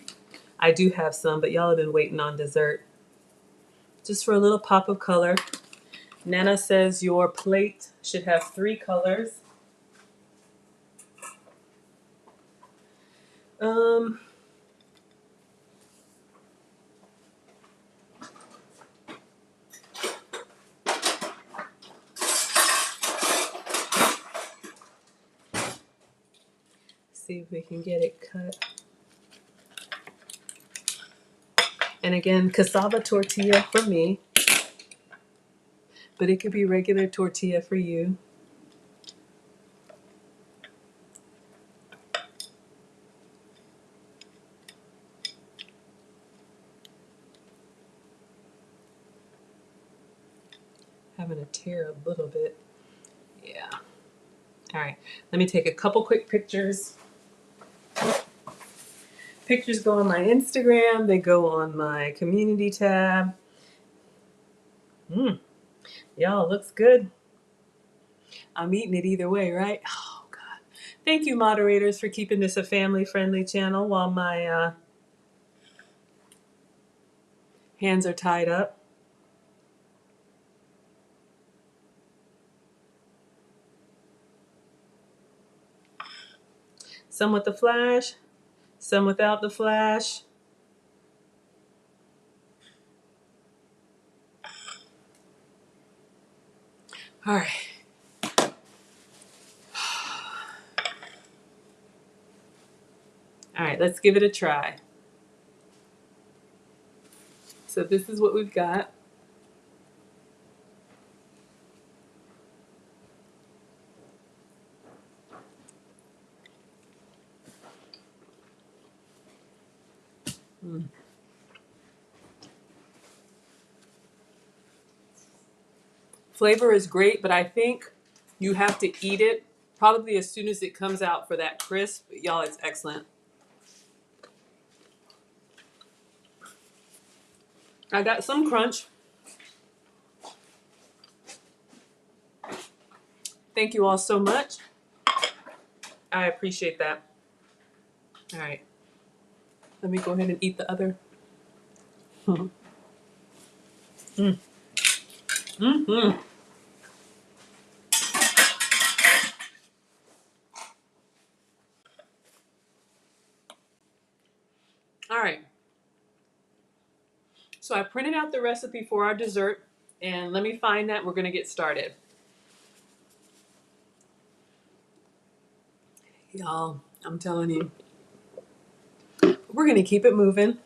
I do have some, but y'all have been waiting on dessert. Just for a little pop of color. Nana says your plate should have 3 colors. See if we can get it cut. And again, cassava tortilla for me. but it could be regular tortilla for you. Having a tear a little bit. Yeah. All right. Let me take a couple quick pictures. Pictures go on my Instagram. They go on my community tab. Y'all, looks good. I'm eating it either way, right? Oh, God. Thank you, moderators, for keeping this a family-friendly channel while my hands are tied up. Some with the flash, some without the flash. All right. All right, let's give it a try. So this is what we've got. Flavor is great, but I think you have to eat it probably as soon as it comes out for that crisp. Y'all, it's excellent. I got some crunch. Thank you all so much. I appreciate that. All right. Let me go ahead and eat the other. Mm. Mm-hmm. All right. So I printed out the recipe for our dessert, and let me find that. We're going to get started. Y'all, I'm telling you, we're going to keep it moving.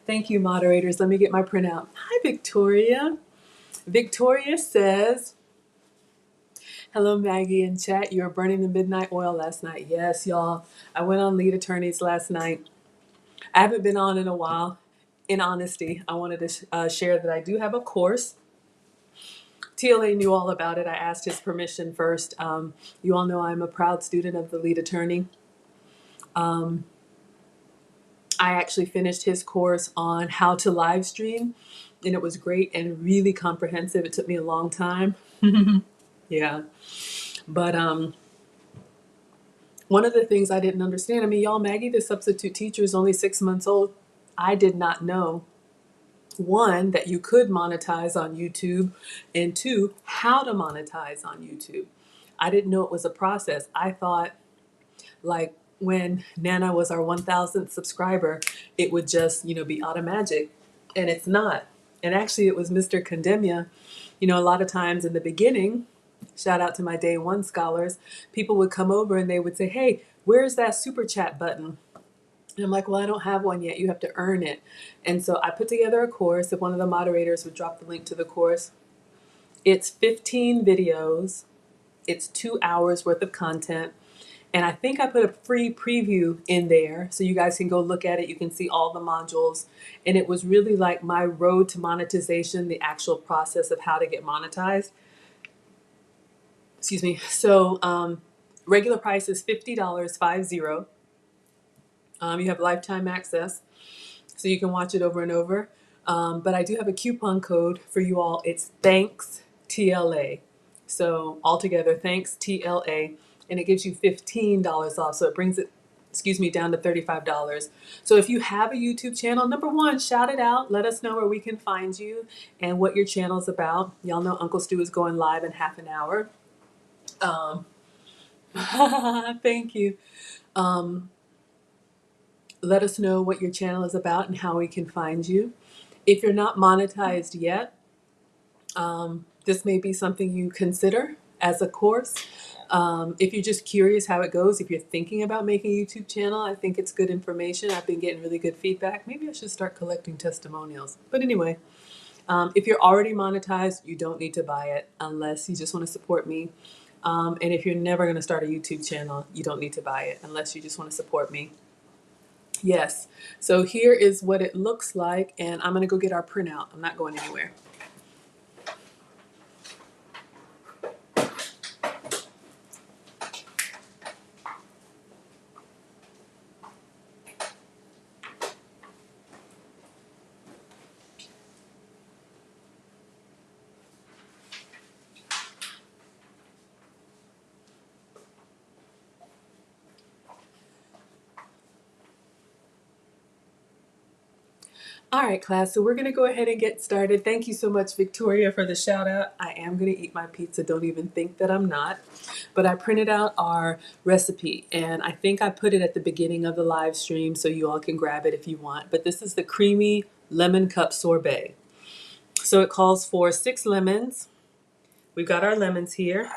Thank you, moderators. Let me get my printout. Hi, Victoria. Victoria says, hello, Maggie in chat. You were burning the midnight oil last night. Yes, y'all. I went on Lead Attorneys last night. I haven't been on in a while. In honesty, I wanted to share that I do have a course. TLA knew all about it. I asked his permission first. You all know I'm a proud student of the Lead Attorney. I actually finished his course on how to live stream, and it was great and really comprehensive. It took me a long time. Yeah. But one of the things I didn't understand, I mean, y'all, Maggie, the substitute teacher, is only 6 months old. I did not know, one, that you could monetize on YouTube, and two, how to monetize on YouTube. I didn't know it was a process. I thought, like, when Nana was our 1,000th subscriber, it would just, be automatic. And it's not. And actually, it was Mr. Condemnia. A lot of times in the beginning, shout out to my day one scholars, people would come over and they would say, hey, where's that super chat button? And I'm like, well, I don't have one yet. You have to earn it. And so I put together a course. If one of the moderators would drop the link to the course, it's 15 videos. It's 2 hours worth of content. And I think I put a free preview in there so you guys can go look at it. You can see all the modules. And it was really like my road to monetization, the actual process of how to get monetized. Excuse me. So regular price is $50, 50. You have lifetime access, so you can watch it over and over. But I do have a coupon code for you all. It's thanks TLA. So altogether, thanks TLA, and it gives you $15 off. So it brings it, down to $35. So if you have a YouTube channel, number one, shout it out. Let us know where we can find you and what your channel is about. Y'all know Uncle Stu is going live in half an hour. Thank you. Let us know what your channel is about and how we can find you. If you're not monetized yet, this may be something you consider as a course. If you're just curious how it goes, if you're thinking about making a YouTube channel, I think it's good information. I've been getting really good feedback. Maybe I should start collecting testimonials. But anyway, if you're already monetized, you don't need to buy it unless you just want to support me. And if you're never going to start a YouTube channel, you don't need to buy it unless you just want to support me. Yes. So here is what it looks like, and I'm going to go get our printout. I'm not going anywhere. All right, class, so we're going to go ahead and get started. Thank you so much, Victoria, for the shout out. I am going to eat my pizza. Don't even think that I'm not. But I printed out our recipe, and I think I put it at the beginning of the live stream so you all can grab it if you want. But this is the creamy lemon cup sorbet. So it calls for 6 lemons. We've got our lemons here.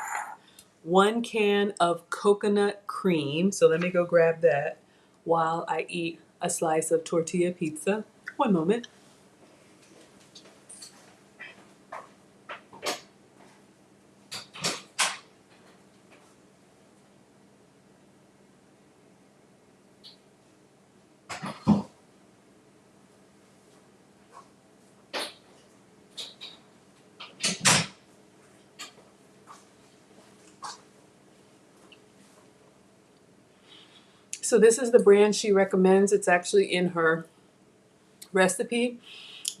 1 can of coconut cream. So let me go grab that while I eat a slice of tortilla pizza. One moment. So this is the brand she recommends. It's actually in her recipe.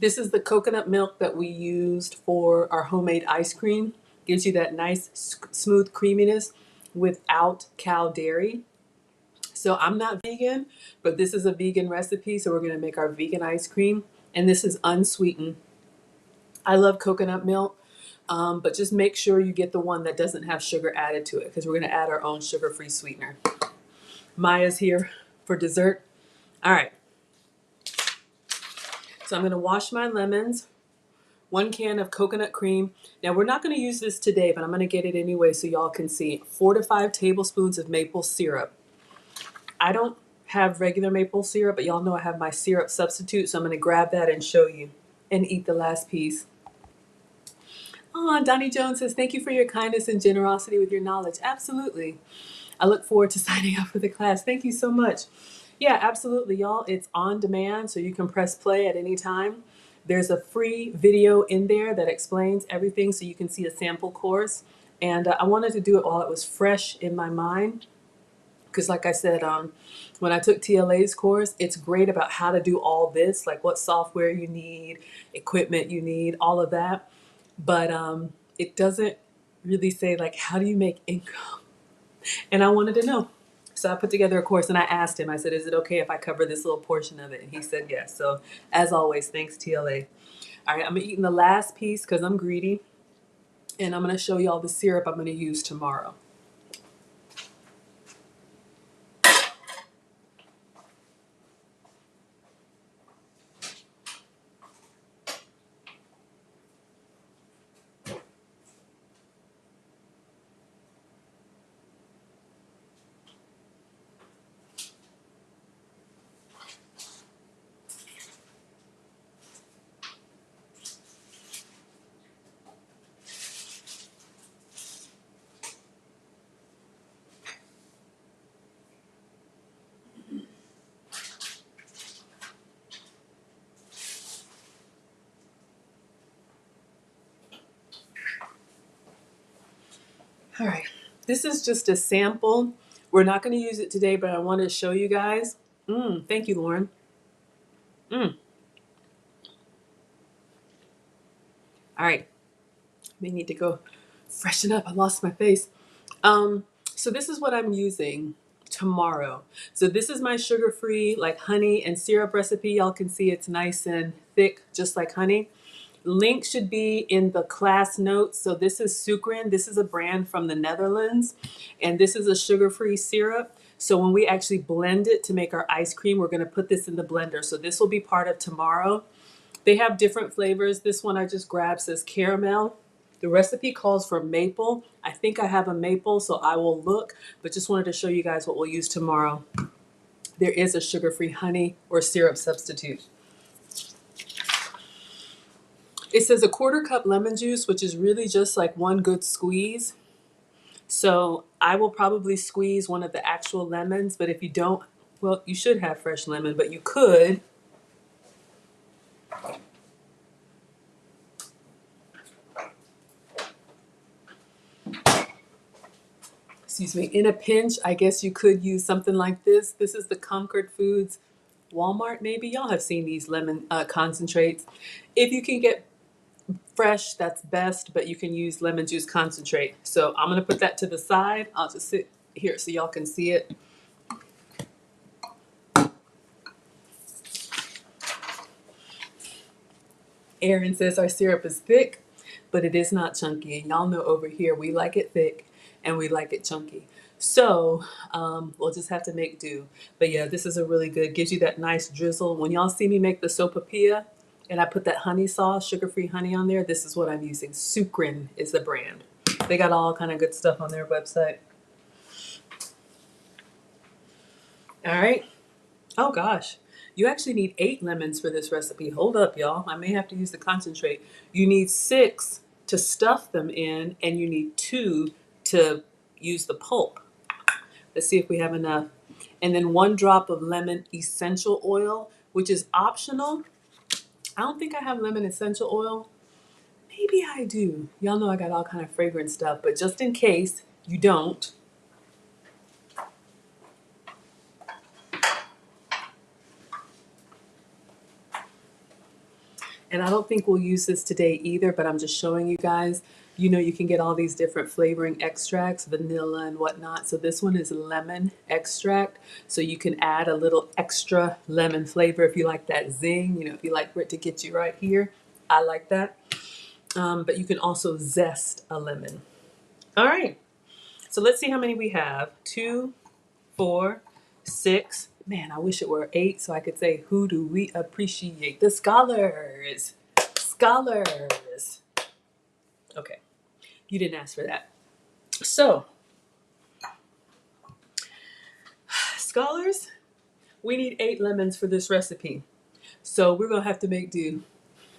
This is the coconut milk that we used for our homemade ice cream. Gives you that nice smooth creaminess without cow dairy. So I'm not vegan, but this is a vegan recipe. So we're going to make our vegan ice cream. And this is unsweetened. I love coconut milk, but just make sure you get the one that doesn't have sugar added to it because we're going to add our own sugar-free sweetener. Maya's here for dessert. All right. So I'm going to wash my lemons. 1 can of coconut cream. Now we're not going to use this today, but I'm going to get it anyway so y'all can see. 4 to 5 tablespoons of maple syrup. I don't have regular maple syrup, but y'all know I have my syrup substitute, so I'm going to grab that and show you and eat the last piece. Oh, Donnie Jones says, thank you for your kindness and generosity with your knowledge. Absolutely. I look forward to signing up for the class. Thank you so much. Yeah, absolutely, y'all. It's on demand, so you can press play at any time. There's a free video in there that explains everything so you can see a sample course. And I wanted to do it while it was fresh in my mind. Because like I said, when I took TLA's course, it's great about how to do all this, like what software you need, equipment you need, all of that. But it doesn't really say, like, how do you make income? And I wanted to know. So I put together a course and I asked him, I said, is it okay if I cover this little portion of it? And he said yes. So as always, thanks TLA. All right, I'm eating the last piece because I'm greedy. And I'm going to show you all the syrup I'm going to use tomorrow. All right, this is just a sample. We're not going to use it today, but I want to show you guys. Thank you, Lauren. All right, we need to go freshen up. I lost my face. So this is what I'm using tomorrow. So this is my sugar-free, like honey and syrup recipe. Y'all can see it's nice and thick, just like honey. Link should be in the class notes. So this is Sucrin. This is a brand from the Netherlands, and this is a sugar-free syrup. So when we actually blend it to make our ice cream, we're going to put this in the blender. So this will be part of tomorrow. They have different flavors. This one I just grabbed says caramel. The recipe calls for maple. I think I have a maple, so I will look, but just wanted to show you guys what we'll use tomorrow. There is a sugar-free honey or syrup substitute. It says a 1/4 cup lemon juice, which is really just like one good squeeze. So I will probably squeeze one of the actual lemons, but if you don't, well, you should have fresh lemon, but you could. Excuse me, in a pinch, I guess you could use something like this. This is the Concord Foods Walmart, maybe. Y'all have seen these lemon concentrates. If you can get fresh, that's best, but you can use lemon juice concentrate. So I'm gonna put that to the side. I'll just sit here so y'all can see it. Erin says our syrup is thick, but it is not chunky. And y'all know over here, we like it thick and we like it chunky. So we'll just have to make do. But yeah, this is a really good, gives you that nice drizzle. When y'all see me make the sopapilla and I put that honey sauce, sugar-free honey on there, this is what I'm using. Sucrin is the brand. They got all kind of good stuff on their website. All right. Oh gosh. You actually need 8 lemons for this recipe. Hold up, y'all. I may have to use the concentrate. You need 6 to stuff them in, and you need 2 to use the pulp. Let's see if we have enough. And then 1 drop of lemon essential oil, which is optional. I don't think I have lemon essential oil. Maybe I do. Y'all know I got all kind of fragrant stuff, but just in case you don't, and I don't think we'll use this today either, but I'm just showing you guys. You know, you can get all these different flavoring extracts, vanilla and whatnot. So this one is lemon extract. So you can add a little extra lemon flavor if you like that zing, you know, if you like for it to get you right here. I like that. But you can also zest a lemon. All right. So let's see how many we have. 2, 4, 6. Man, I wish it were 8 so I could say, who do we appreciate? The scholars. Scholars. Okay, you didn't ask for that. So, scholars, we need 8 lemons for this recipe. So we're gonna have to make do.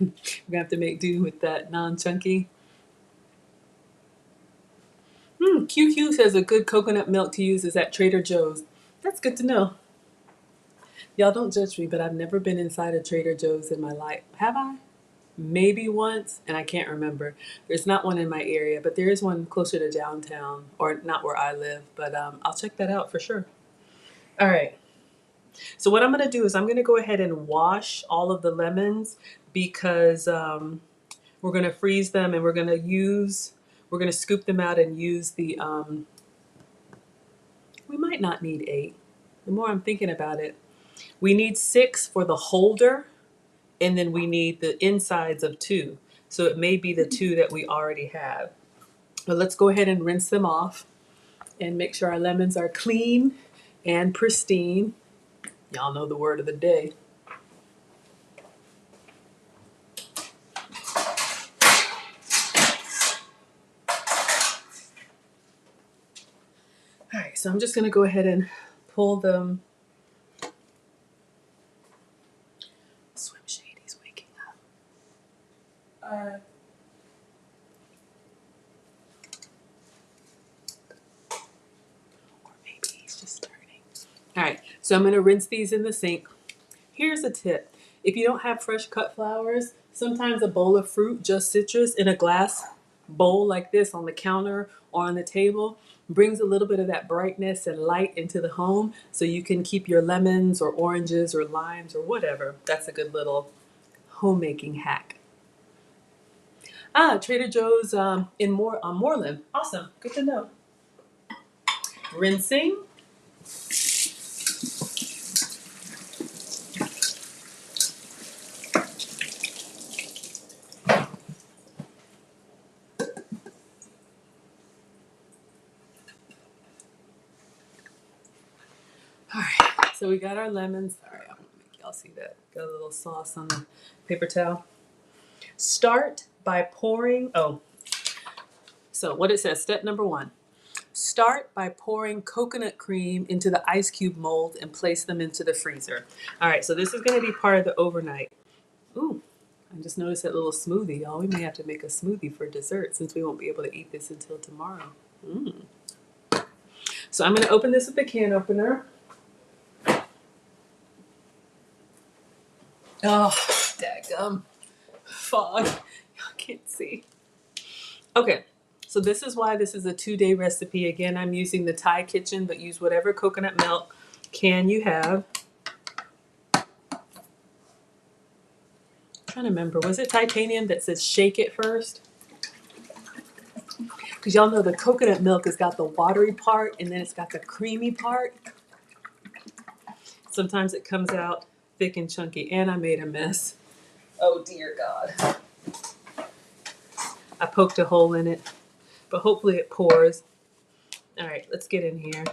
We're gonna have to make do with that non-chunky. QQ says a good coconut milk to use is at Trader Joe's. That's good to know. Y'all don't judge me, but I've never been inside a Trader Joe's in my life. Have I? Maybe once, and I can't remember. There's not one in my area, but there is one closer to downtown, or not where I live, but I'll check that out for sure. All right. So what I'm going to do is I'm going to go ahead and wash all of the lemons because we're going to freeze them and we're going to scoop them out and use the, we might not need 8. The more I'm thinking about it, we need 6 for the holder, and then we need the insides of 2. So it may be the 2 that we already have. But let's go ahead and rinse them off and make sure our lemons are clean and pristine. Y'all know the word of the day. All right, so I'm just gonna go ahead and pull them. Swim Shady's waking up. Or maybe he's just starting. All right, so I'm gonna rinse these in the sink. Here's a tip. If you don't have fresh cut flowers, sometimes a bowl of fruit, just citrus, in a glass bowl like this on the counter or on the table brings a little bit of that brightness and light into the home so you can keep your lemons or oranges or limes or whatever. That's a good little homemaking hack. Trader Joe's on Moreland. Awesome. Good to know. Rinsing. All right, so we got our lemons. Sorry, I want to make y'all see that. Got a little sauce on the paper towel. Start by pouring, So what it says, step number 1, start by pouring coconut cream into the ice cube mold and place them into the freezer. All right, so this is going to be part of the overnight. Ooh, I just noticed that little smoothie, y'all. We may have to make a smoothie for dessert since we won't be able to eat this until tomorrow. So I'm going to open this with the can opener. Oh, dadgum. Fog. Y'all can't see. Okay, so this is why this is a 2-day recipe. Again, I'm using the Thai Kitchen, but use whatever coconut milk can you have. I'm trying to remember, was it titanium that says shake it first? Because y'all know the coconut milk has got the watery part and then it's got the creamy part. Sometimes it comes out thick and chunky, and I made a mess. Oh dear God. I poked a hole in it, but hopefully it pours. All right, let's get in here.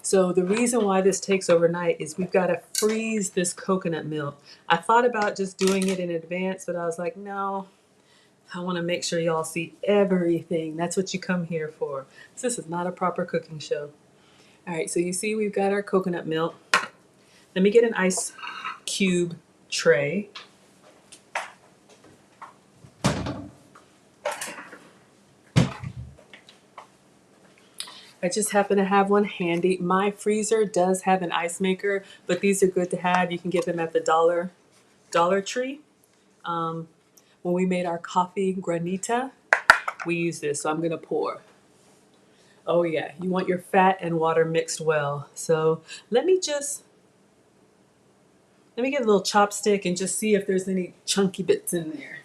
So the reason why this takes overnight is we've got to freeze this coconut milk. I thought about just doing it in advance, but I was like, no, I want to make sure y'all see everything. That's what you come here for. So this is not a proper cooking show. All right, so you see we've got our coconut milk. Let me get an ice cube tray. I just happen to have one handy. My freezer does have an ice maker, but these are good to have. You can get them at the Dollar Tree. When we made our coffee granita, we use this, so I'm gonna pour. Oh yeah, you want your fat and water mixed well. So let me get a little chopstick and just see if there's any chunky bits in there.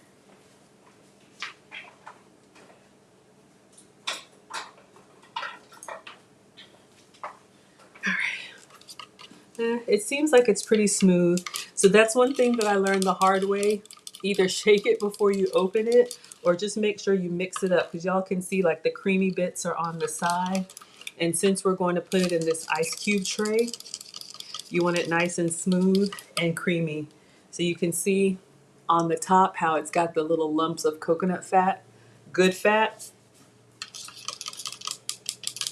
It seems like it's pretty smooth. So that's one thing that I learned the hard way. Either shake it before you open it or just make sure you mix it up, because y'all can see like the creamy bits are on the side. And since we're going to put it in this ice cube tray, you want it nice and smooth and creamy. So you can see on the top how it's got the little lumps of coconut fat, good fat.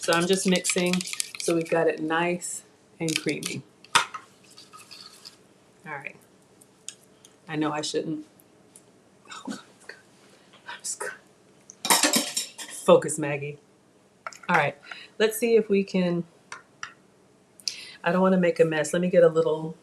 So I'm just mixing so we've got it nice and creamy. All right. I know I shouldn't. Oh, God, I'm just gonna focus, Maggie. All right, let's see if we can. I don't want to make a mess. Let me get a little.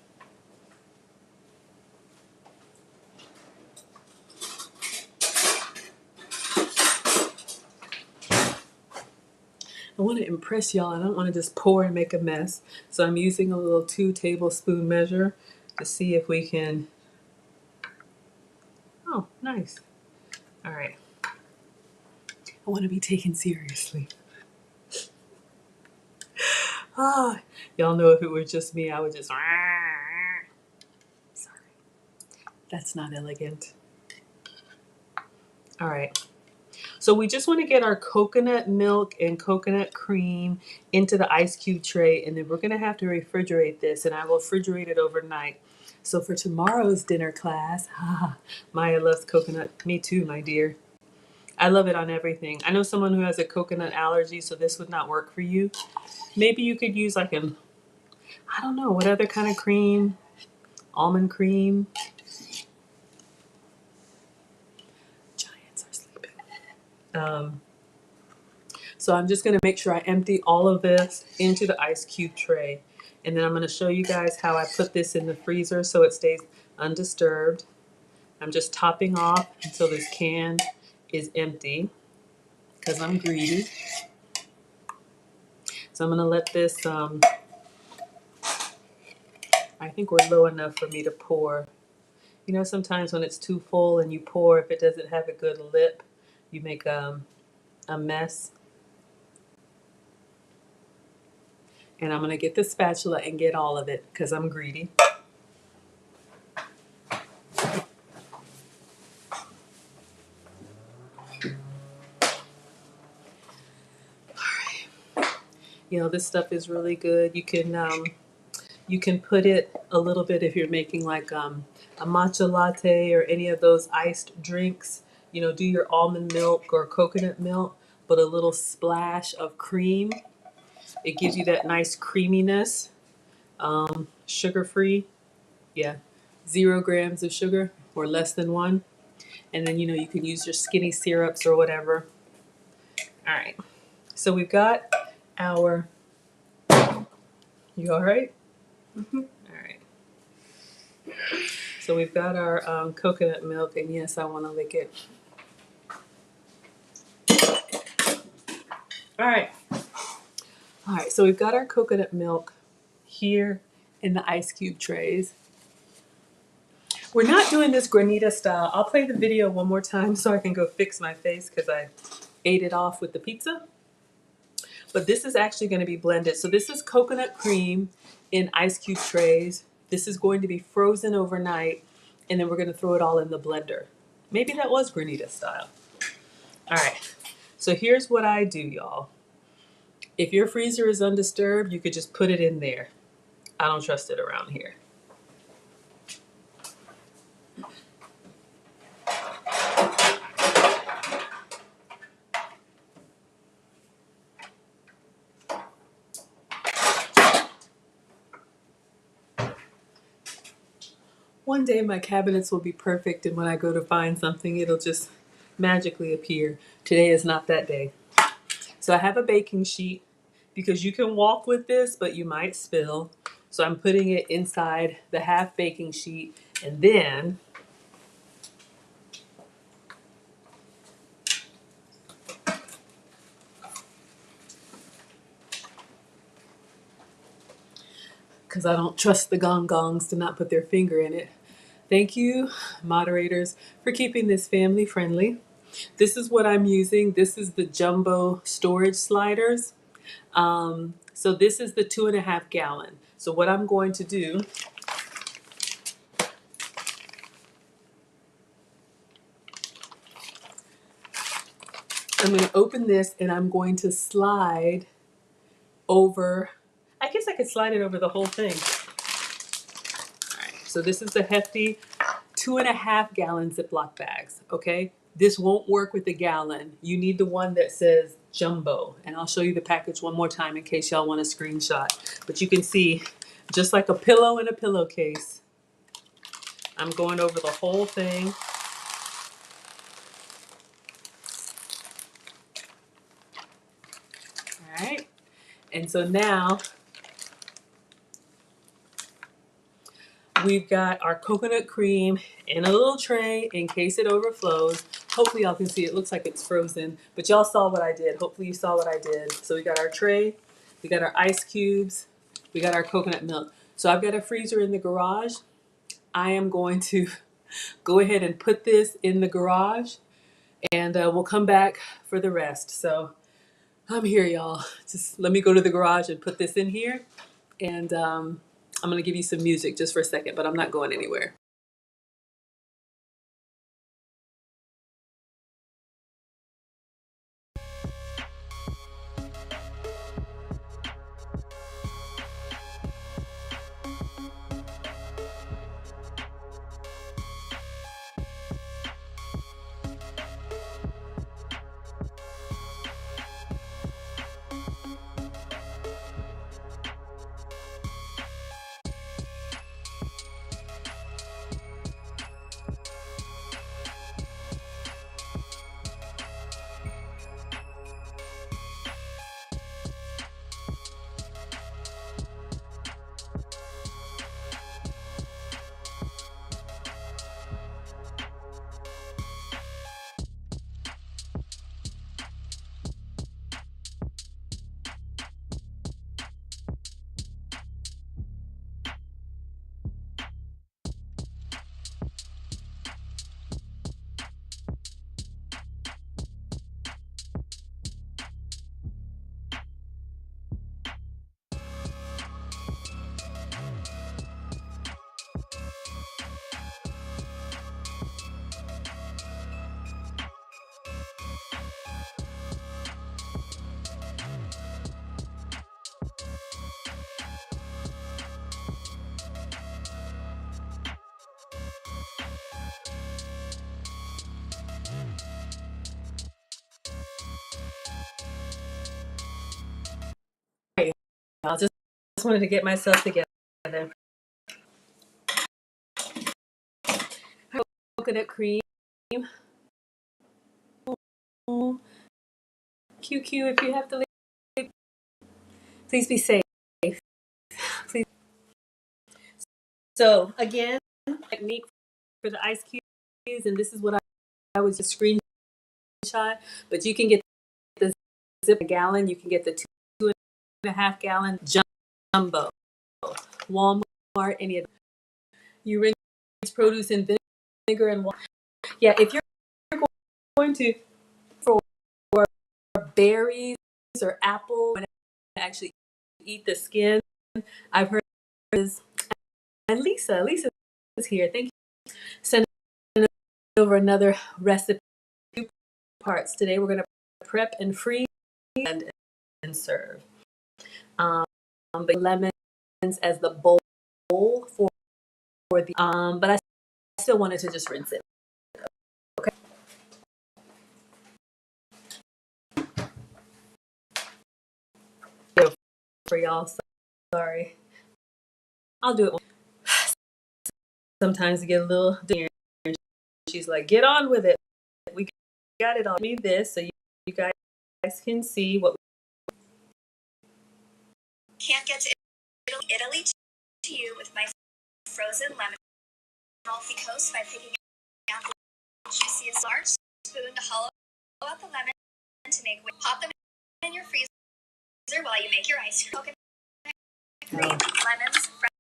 I want to impress y'all. I don't want to just pour and make a mess. So I'm using a little 2 tablespoon measure to see if we can. Oh, nice. All right. I want to be taken seriously. Ah, y'all know if it were just me, I would just. Sorry. That's not elegant. All right. So we just want to get our coconut milk and coconut cream into the ice cube tray, and then we're going to have to refrigerate this, and I will refrigerate it overnight. So for tomorrow's dinner class, Maya loves coconut. Me too, my dear. I love it on everything. I know someone who has a coconut allergy, so this would not work for you. Maybe you could use like I don't know, what other kind of cream? Almond cream. Giants are sleeping. So I'm just going to make sure I empty all of this into the ice cube tray. And then I'm going to show you guys how I put this in the freezer so it stays undisturbed. I'm just topping off until this can is empty because I'm greedy. So I'm going to let this, I think we're low enough for me to pour. You know, sometimes when it's too full and you pour, if it doesn't have a good lip, you make a mess. And I'm going to get the spatula and get all of it because I'm greedy. You know, this stuff is really good. You can put it a little bit if you're making like a matcha latte or any of those iced drinks, you know, do your almond milk or coconut milk, but a little splash of cream. It gives you that nice creaminess. Sugar free, yeah, 0 grams of sugar or less than one. And then, you know, you can use your skinny syrups or whatever. All right. So we've got our, you all right? Mm-hmm. All right. So we've got our coconut milk, and yes, I want to lick it. All right. All right, so we've got our coconut milk here in the ice cube trays. We're not doing this granita style. I'll play the video one more time so I can go fix my face because I ate it off with the pizza. But this is actually going to be blended. So this is coconut cream in ice cube trays. This is going to be frozen overnight, and then we're going to throw it all in the blender. Maybe that was granita style. All right, so here's what I do, y'all. If your freezer is undisturbed, you could just put it in there. I don't trust it around here. One day my cabinets will be perfect, and when I go to find something, it'll just magically appear. Today is not that day. So I have a baking sheet because you can walk with this, but you might spill. So I'm putting it inside the half baking sheet, and then because I don't trust the gongs to not put their finger in it. Thank you, moderators, for keeping this family friendly. This is what I'm using. This is the jumbo storage sliders. So this is the 2.5 gallon. So what I'm going to do, I'm going to open this and I'm going to slide over, I guess I could slide it over the whole thing. All right, so this is the hefty 2.5 gallon Ziploc bags, okay? This won't work with the gallon. You need the one that says jumbo. And I'll show you the package one more time in case y'all want a screenshot. But you can see, just like a pillow in a pillowcase, I'm going over the whole thing. All right. And so now we've got our coconut cream in a little tray in case it overflows. Hopefully y'all can see it looks like it's frozen, but y'all saw what I did. Hopefully you saw what I did. So we got our tray, we got our ice cubes, we got our coconut milk. So I've got a freezer in the garage. I am going to go ahead and put this in the garage, and we'll come back for the rest. So I'm here, y'all. Just let me go to the garage and put this in here, and I'm going to give you some music just for a second, but I'm not going anywhere. I just wanted to get myself together. Coconut cream. Oh, QQ, if you have to leave, please be safe. Please. So again, technique for the ice cubes, and this is what I was just screenshot, but you can get the zip a gallon, you can get the 2.5 gallon jumbo, Walmart, any of them. You rinse produce in vinegar and water. Yeah, if you're going to for berries or apple and actually eat the skin, I've heard this. And Lisa is here. Thank you. Sending over another recipe. Two parts today. We're going to prep and freeze and serve. But lemons as the bowl for the but I still wanted to just rinse it. Okay. For y'all, sorry. I'll do it. Sometimes you get a little dear. She's like, get on with it. We got it all. Me this so you guys can see what. Can't get to Italy to you with my frozen lemon Amalfi Coast by picking out the juiciest large spoon to hollow out the lemon to make whip. Pop them in your freezer while you make your ice cream. Coconut cream, lemons, fresh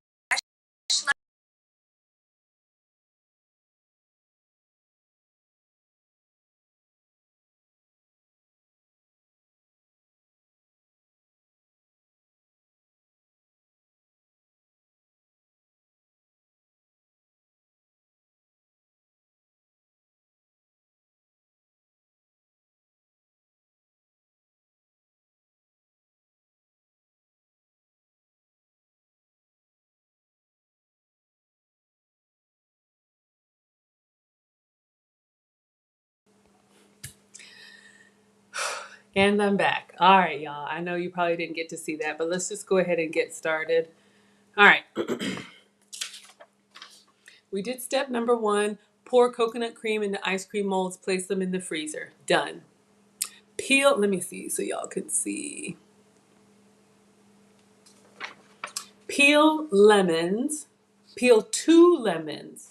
And I'm back. All right, y'all. I know you probably didn't get to see that, but let's just go ahead and get started. All right. We did step number 1. Pour coconut cream into ice cream molds. Place them in the freezer. Done. Peel. Let me see so y'all can see. Peel lemons. Peel 2 lemons.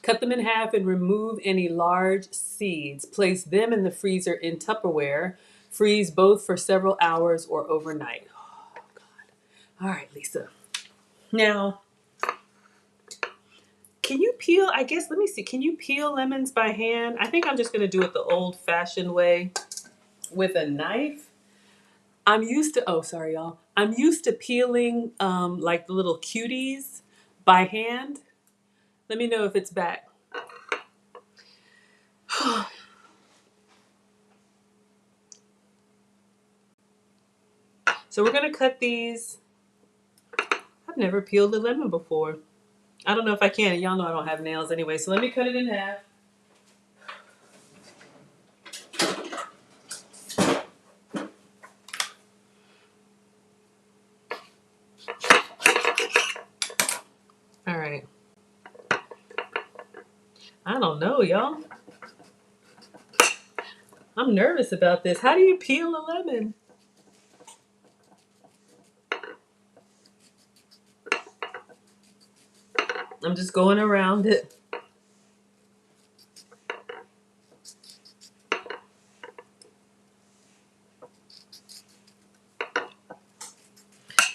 Cut them in half and remove any large seeds. Place them in the freezer in Tupperware. Freeze both for several hours or overnight. Oh, God. All right, Lisa. Now, can you peel, I guess, let me see. Can you peel lemons by hand? I think I'm just going to do it the old-fashioned way with a knife. I'm used to, oh, sorry, y'all. I'm used to peeling like the little cuties by hand. Let me know if it's back. So we're going to cut these. I've never peeled a lemon before. I don't know if I can. Y'all know I don't have nails anyway. So let me cut it in half. All right. I don't know, y'all. I'm nervous about this. How do you peel a lemon? I'm just going around it.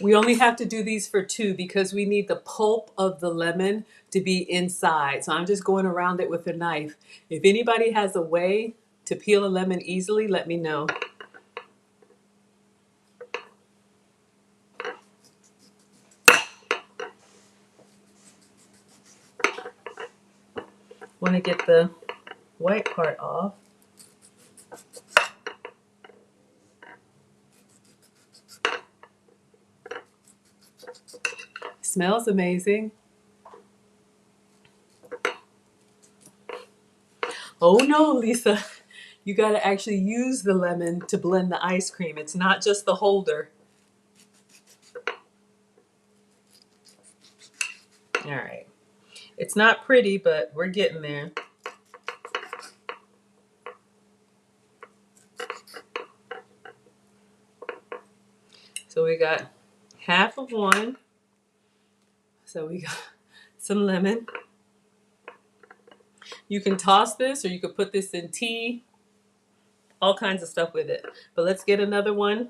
We only have to do these for 2 because we need the pulp of the lemon to be inside. So I'm just going around it with a knife. If anybody has a way to peel a lemon easily, let me know. Want to get the white part off. Smells amazing. Oh no, Lisa. You got to actually use the lemon to blend the ice cream. It's not just the holder. All right. It's not pretty, but we're getting there. So we got half of one. So we got some lemon. You can toss this or you could put this in tea, all kinds of stuff with it. But let's get another one.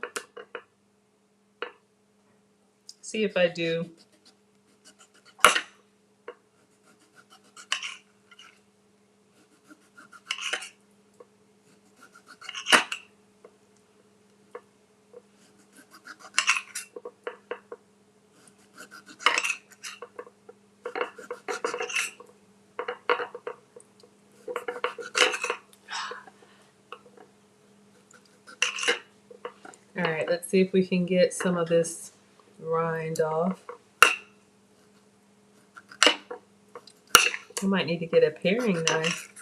See if I do. All right, let's see if we can get some of this rind off. I might need to get a paring knife.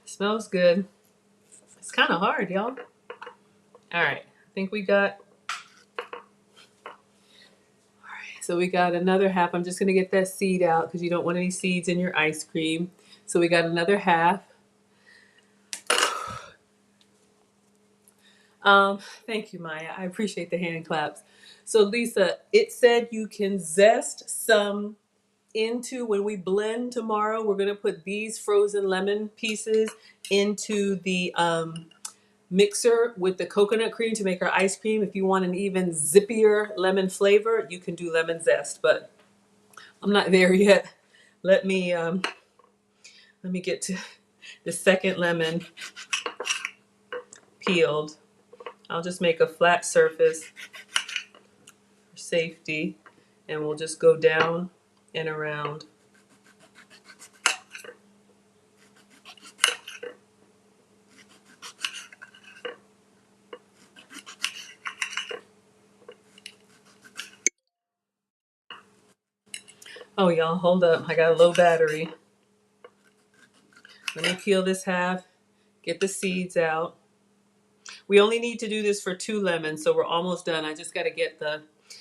Smells good. It's kind of hard, y'all. All right, I think we got. So we got another half. I'm just gonna get that seed out because you don't want any seeds in your ice cream. So we got another half. Thank you, Maya. I appreciate the hand claps. So Lisa, it said you can zest some into when we blend tomorrow. We're gonna put these frozen lemon pieces into the mixer with the coconut cream to make our ice cream. If you want an even zippier lemon flavor, you can do lemon zest, but I'm not there yet. Let me get to the second lemon peeled. I'll just make a flat surface for safety, and we'll just go down and around. Oh, y'all, hold up. I got a low battery. Let me peel this half, get the seeds out. We only need to do this for 2 lemons, so we're almost done. I just got to get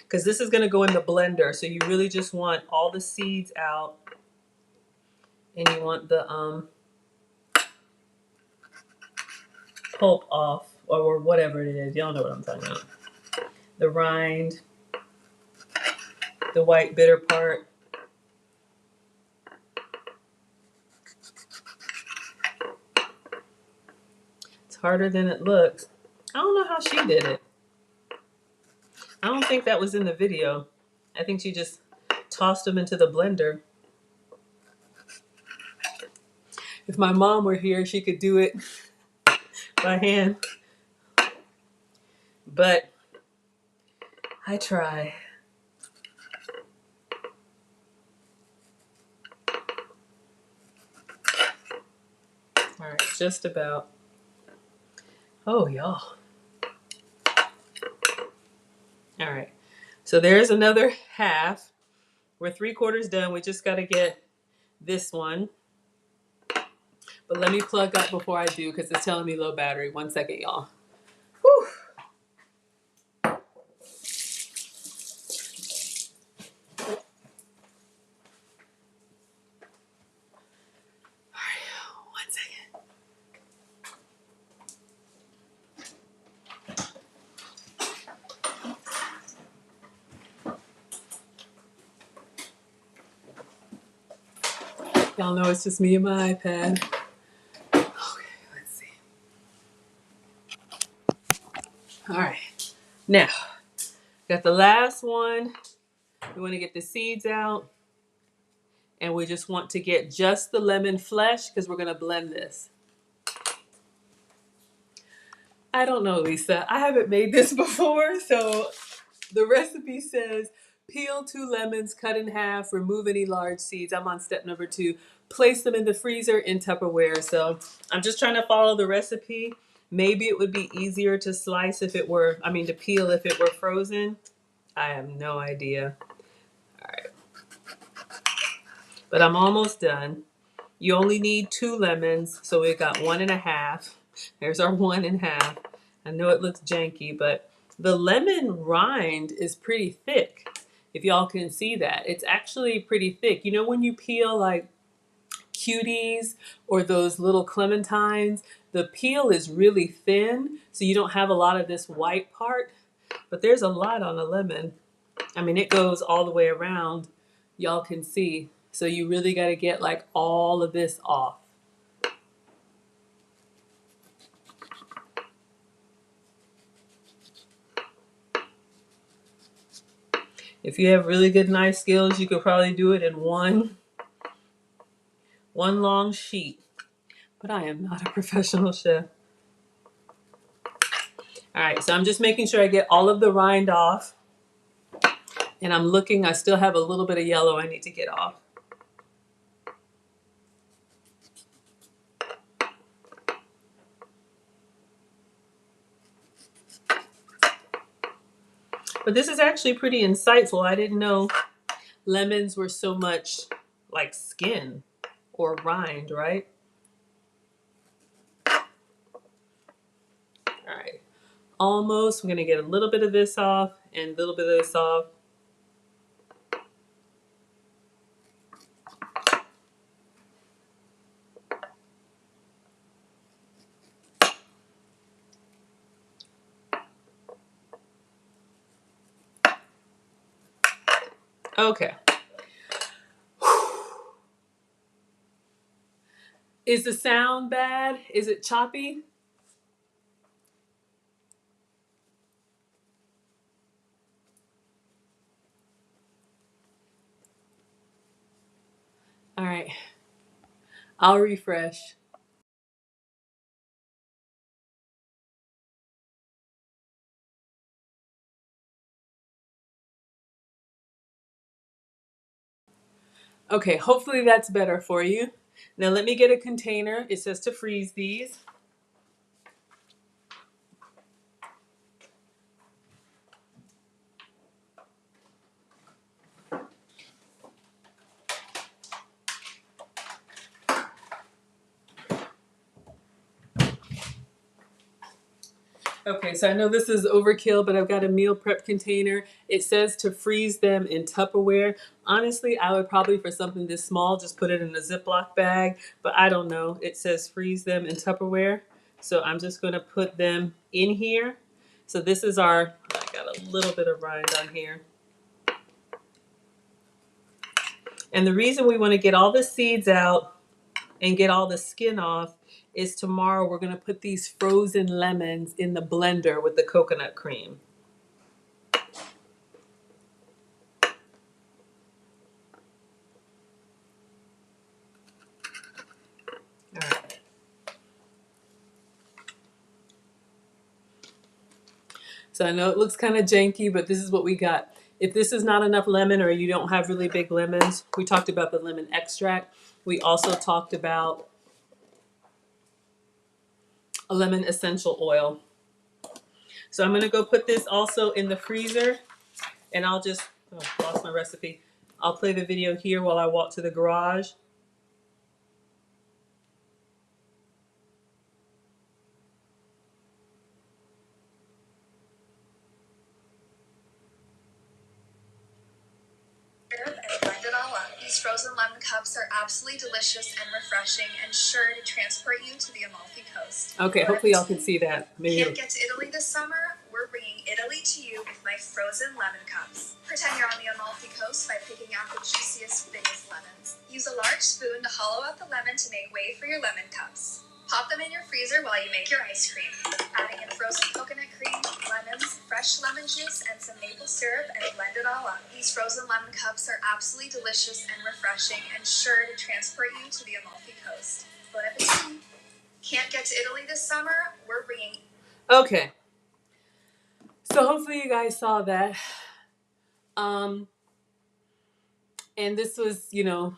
because this is going to go in the blender, so you really just want all the seeds out, and you want the pulp off, or whatever it is. Y'all know what I'm talking about. The rind, the white bitter part. It's harder than it looks. I don't know how she did it. I don't think that was in the video. I think she just tossed them into the blender. If my mom were here, she could do it by hand. But I try. All right, just about. Oh, y'all. All right, so there's another half. We're 3/4 done. We just got to get this one. But let me plug up before I do because it's telling me low battery. 1 second, y'all. Whew. All right, 1 second. Y'all know it's just me and my iPad. Okay, let's see. All right, now, got the last one. We want to get the seeds out. And we just want to get just the lemon flesh because we're going to blend this. I don't know, Lisa. I haven't made this before. So the recipe says peel 2 lemons, cut in half, remove any large seeds. I'm on step number 2. Place them in the freezer in Tupperware. So I'm just trying to follow the recipe. Maybe it would be easier to slice if it were, to peel if it were frozen. I have no idea. but I'm almost done. You only need 2 lemons, so we got 1.5. There's our 1.5. I know it looks janky, but the lemon rind is pretty thick. If y'all can see that, it's actually pretty thick. You know when you peel like cuties or those little clementines, the peel is really thin, so you don't have a lot of this white part, but there's a lot on a lemon. I mean, it goes all the way around. Y'all can see. So you really got to get like all of this off. If you have really good knife skills, you could probably do it in one long sheet. But I am not a professional chef. All right, so I'm just making sure I get all of the rind off. And I'm looking, I still have a little bit of yellow I need to get off. But this is actually pretty insightful. I didn't know lemons were so much like skin or rind, right? All right, almost. I'm gonna get a little bit of this off and a little bit of this off. Okay. Is the sound bad? Is it choppy? All right, I'll refresh. Okay, hopefully that's better for you. Now let me get a container. It says to freeze these. Okay, so I know this is overkill, but I've got a meal prep container. It says to freeze them in Tupperware. Honestly, I would probably, for something this small, just put it in a Ziploc bag, but I don't know. It says freeze them in Tupperware. So I'm just gonna put them in here. So this is our, I got a little bit of rind on here. And the reason we wanna get all the seeds out and get all the skin off is tomorrow we're gonna put these frozen lemons in the blender with the coconut cream. All right. So I know it looks kind of janky, but this is what we got. If this is not enough lemon or you don't have really big lemons, we talked about the lemon extract. We also talked about a lemon essential oil. So I'm gonna go put this also in the freezer and I'll just, oh, lost my recipe. I'll play the video here while I walk to the garage. And blend it all up. These frozen lemon cups are absolutely delicious and refreshing and sure to transport you to the Amalfi Coast. Okay, hopefully y'all can see that. Maybe Can't get to Italy this summer? We're bringing Italy to you with my frozen lemon cups. Pretend you're on the Amalfi Coast by picking out the juiciest, biggest lemons. Use a large spoon to hollow out the lemon to make way for your lemon cups. Pop them in your freezer while you make your ice cream. Adding in frozen coconut cream, lemons, fresh lemon juice, and some maple syrup and blend it all up. These frozen lemon cups are absolutely delicious and refreshing and sure to transport you to the Amalfi Coast. Bon appetit! Can't get to Italy this summer? We're bringing... okay. So hopefully you guys saw that. And this was, you know,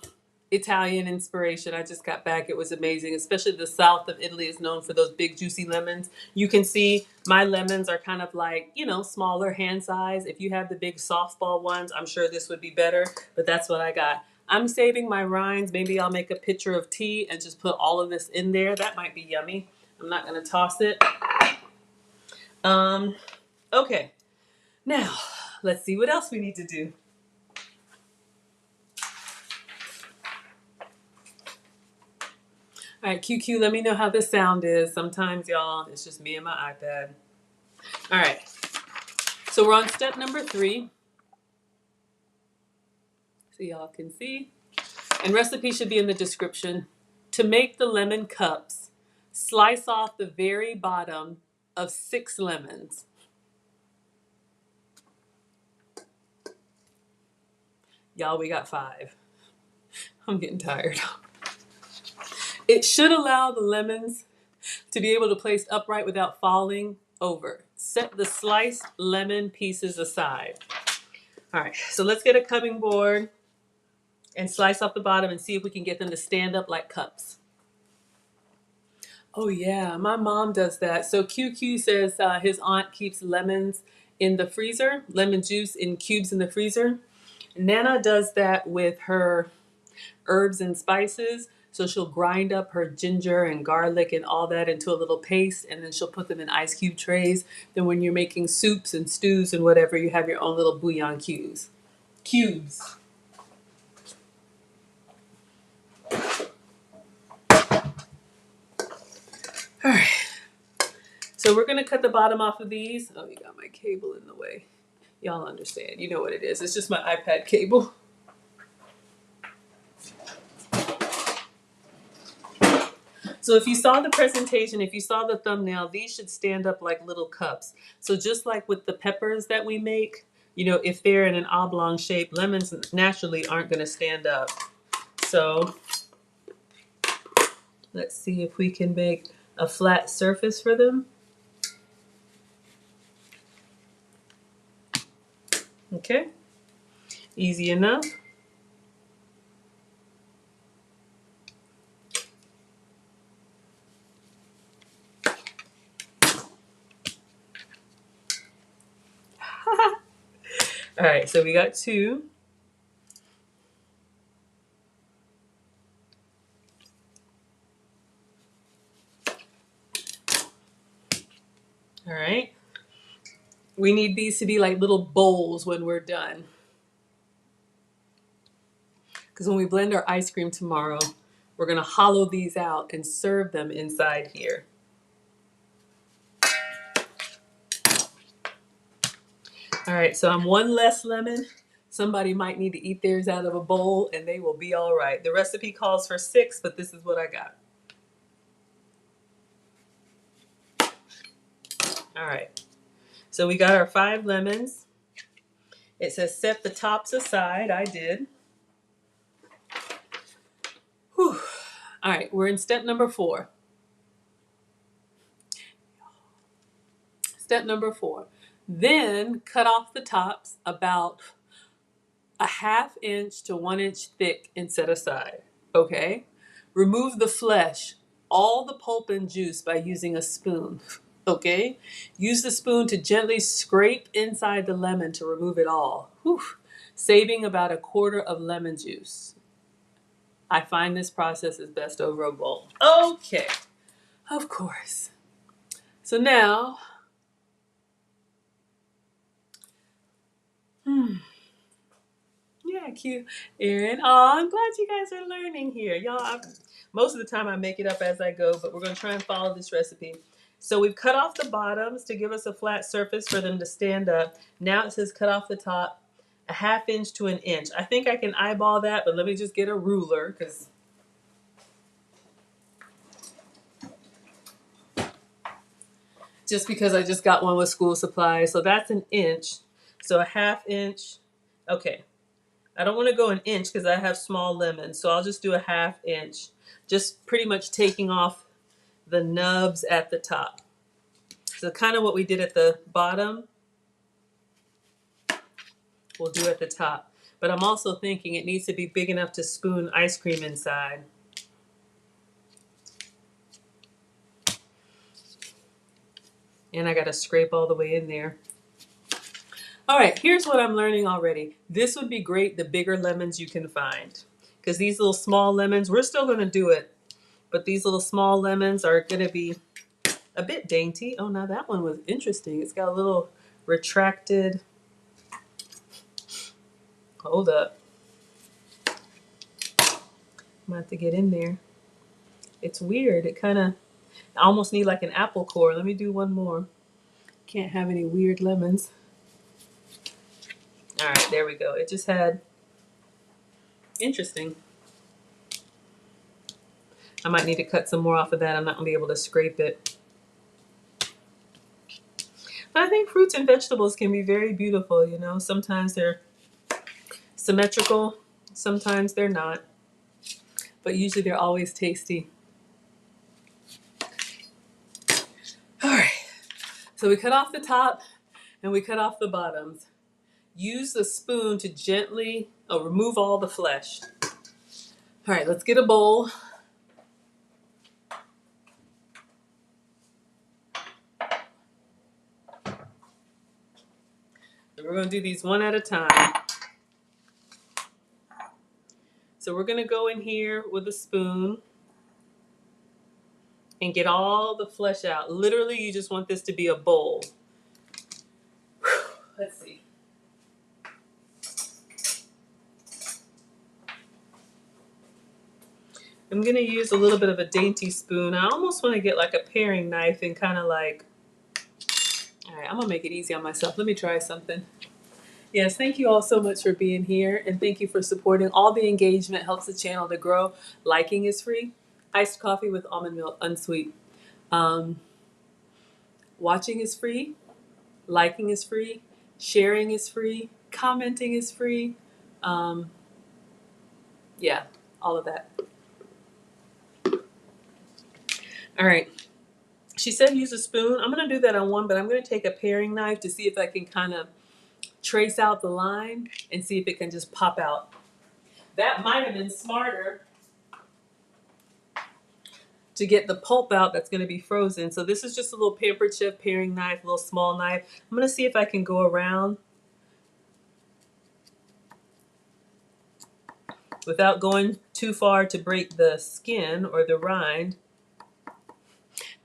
Italian inspiration. I just got back. It was amazing. Especially the south of Italy is known for those big juicy lemons. You can see my lemons are kind of like, you know, smaller hand size. If you have the big softball ones, I'm sure this would be better, but that's what I got. I'm saving my rinds. Maybe I'll make a pitcher of tea and just put all of this in there. That might be yummy. I'm not going to toss it. Okay. Now, let's see what else we need to do. All right, QQ, let me know how this sound is. Sometimes, y'all, it's just me and my iPad. All right. So we're on step number 3. So y'all can see. And recipe should be in the description. To make the lemon cups, slice off the very bottom of 6 lemons. Y'all, we got 5. I'm getting tired. It should allow the lemons to be able to place upright without falling over. Set the sliced lemon pieces aside. All right, so let's get a cutting board and slice off the bottom and see if we can get them to stand up like cups. Oh yeah, my mom does that. So QQ says his aunt keeps lemons in the freezer, lemon juice in cubes in the freezer. Nana does that with her herbs and spices. So she'll grind up her ginger and garlic and all that into a little paste, and then she'll put them in ice cube trays. Then when you're making soups and stews and whatever, you have your own little bouillon cubes. All right. So we're gonna cut the bottom off of these. Oh, you got my cable in the way. Y'all understand. You know what it is. It's just my iPad cable. So if you saw the presentation, if you saw the thumbnail, these should stand up like little cups. So just like with the peppers that we make, you know, if they're in an oblong shape, lemons naturally aren't going to stand up. So let's see if we can make a flat surface for them. Okay, easy enough. All right, so we got 2. All right. We need these to be like little bowls when we're done. Because when we blend our ice cream tomorrow, we're going to hollow these out and serve them inside here. All right, so I'm 1 less lemon. Somebody might need to eat theirs out of a bowl and they will be all right. The recipe calls for 6, but this is what I got. All right, so we got our 5 lemons. It says set the tops aside. I did. Whew. All right, we're in step number 4. Step number 4. Then cut off the tops about a 1/2 inch to 1 inch thick and set aside. Okay? Remove the flesh, all the pulp and juice by using a spoon. Okay? Use the spoon to gently scrape inside the lemon to remove it all. Whew. Saving about 1/4 of lemon juice. I find this process is best over a bowl. Okay. Of course. So now, yeah, cute, Erin. Oh, I'm glad you guys are learning here. Y'all, most of the time I make it up as I go, but we're going to try and follow this recipe. So we've cut off the bottoms to give us a flat surface for them to stand up. Now it says cut off the top a 1/2 inch to 1 inch. I think I can eyeball that, but let me just get a ruler because I just got one with school supplies. So that's 1 inch. So a 1/2 inch. Okay. I don't want to go 1 inch because I have small lemons. So I'll just do a 1/2 inch. Just pretty much taking off the nubs at the top. So kind of what we did at the bottom, we'll do at the top. But I'm also thinking it needs to be big enough to spoon ice cream inside. And I got to scrape all the way in there. All right, here's what I'm learning already. This would be great, the bigger lemons you can find. because these little small lemons, we're still going to do it, but these little small lemons are going to be a bit dainty. Oh, now that one was interesting. It's got a little retracted. Hold up. I'm going to have to get in there. It's weird. It kind of, I almost need like an apple core. Let me do one more. Can't have any weird lemons. All right, there we go. It just had, interesting. I might need to cut some more off of that. I'm not going to be able to scrape it. But I think fruits and vegetables can be very beautiful, you know. Sometimes they're symmetrical, sometimes they're not. But usually they're always tasty. All right. So we cut off the top and we cut off the bottoms. Use the spoon to gently remove all the flesh. All right, let's get a bowl. And we're going to do these one at a time. So we're going to go in here with a spoon and get all the flesh out. Literally, you just want this to be a bowl. Let's see. I'm going to use a little bit of a dainty spoon. I almost want to get like a paring knife and kind of like, all right, I'm going to make it easy on myself. Let me try something. Yes, thank you all so much for being here, and thank you for supporting. All the engagement helps the channel to grow. Liking is free. Iced coffee with almond milk, unsweet. Watching is free. Liking is free. Sharing is free. Commenting is free. Yeah, all of that. All right. She said use a spoon. I'm going to do that on one, but I'm going to take a paring knife to see if I can kind of trace out the line and see if it can just pop out. That might have been smarter to get the pulp out that's going to be frozen. So this is just a little Pampered Chef paring knife, a little small knife. I'm going to see if I can go around without going too far to break the skin or the rind.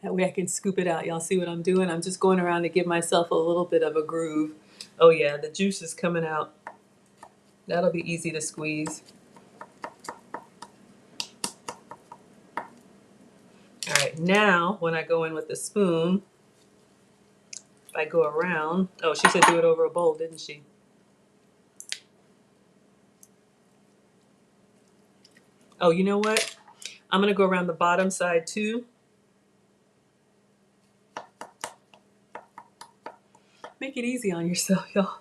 That way I can scoop it out. Y'all see what I'm doing? I'm just going around to give myself a little bit of a groove. Oh yeah, the juice is coming out. That'll be easy to squeeze. All right, now when I go in with the spoon, if I go around, oh, she said do it over a bowl, didn't she? Oh, you know what? I'm gonna go around the bottom side too. Make it easy on yourself, y'all.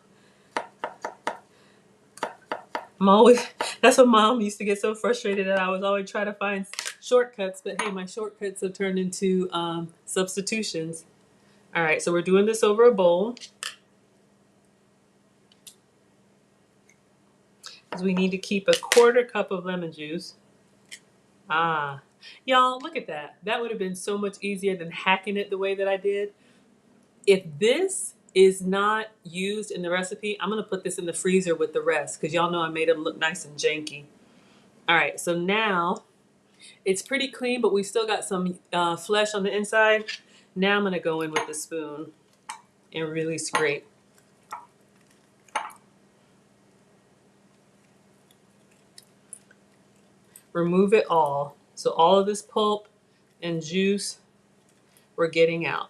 That's what Mom used to get so frustrated that I was always trying to find shortcuts, but hey, my shortcuts have turned into substitutions. All right, so we're doing this over a bowl. Because we need to keep a 1/4 cup of lemon juice. Ah, y'all, look at that. That would have been so much easier than hacking it the way that I did. If this is not used in the recipe, I'm going to put this in the freezer with the rest because y'all know I made them look nice and janky. All right, so now it's pretty clean, but we still got some flesh on the inside. Now I'm going to go in with the spoon and really scrape. Remove it all. So all of this pulp and juice we're getting out.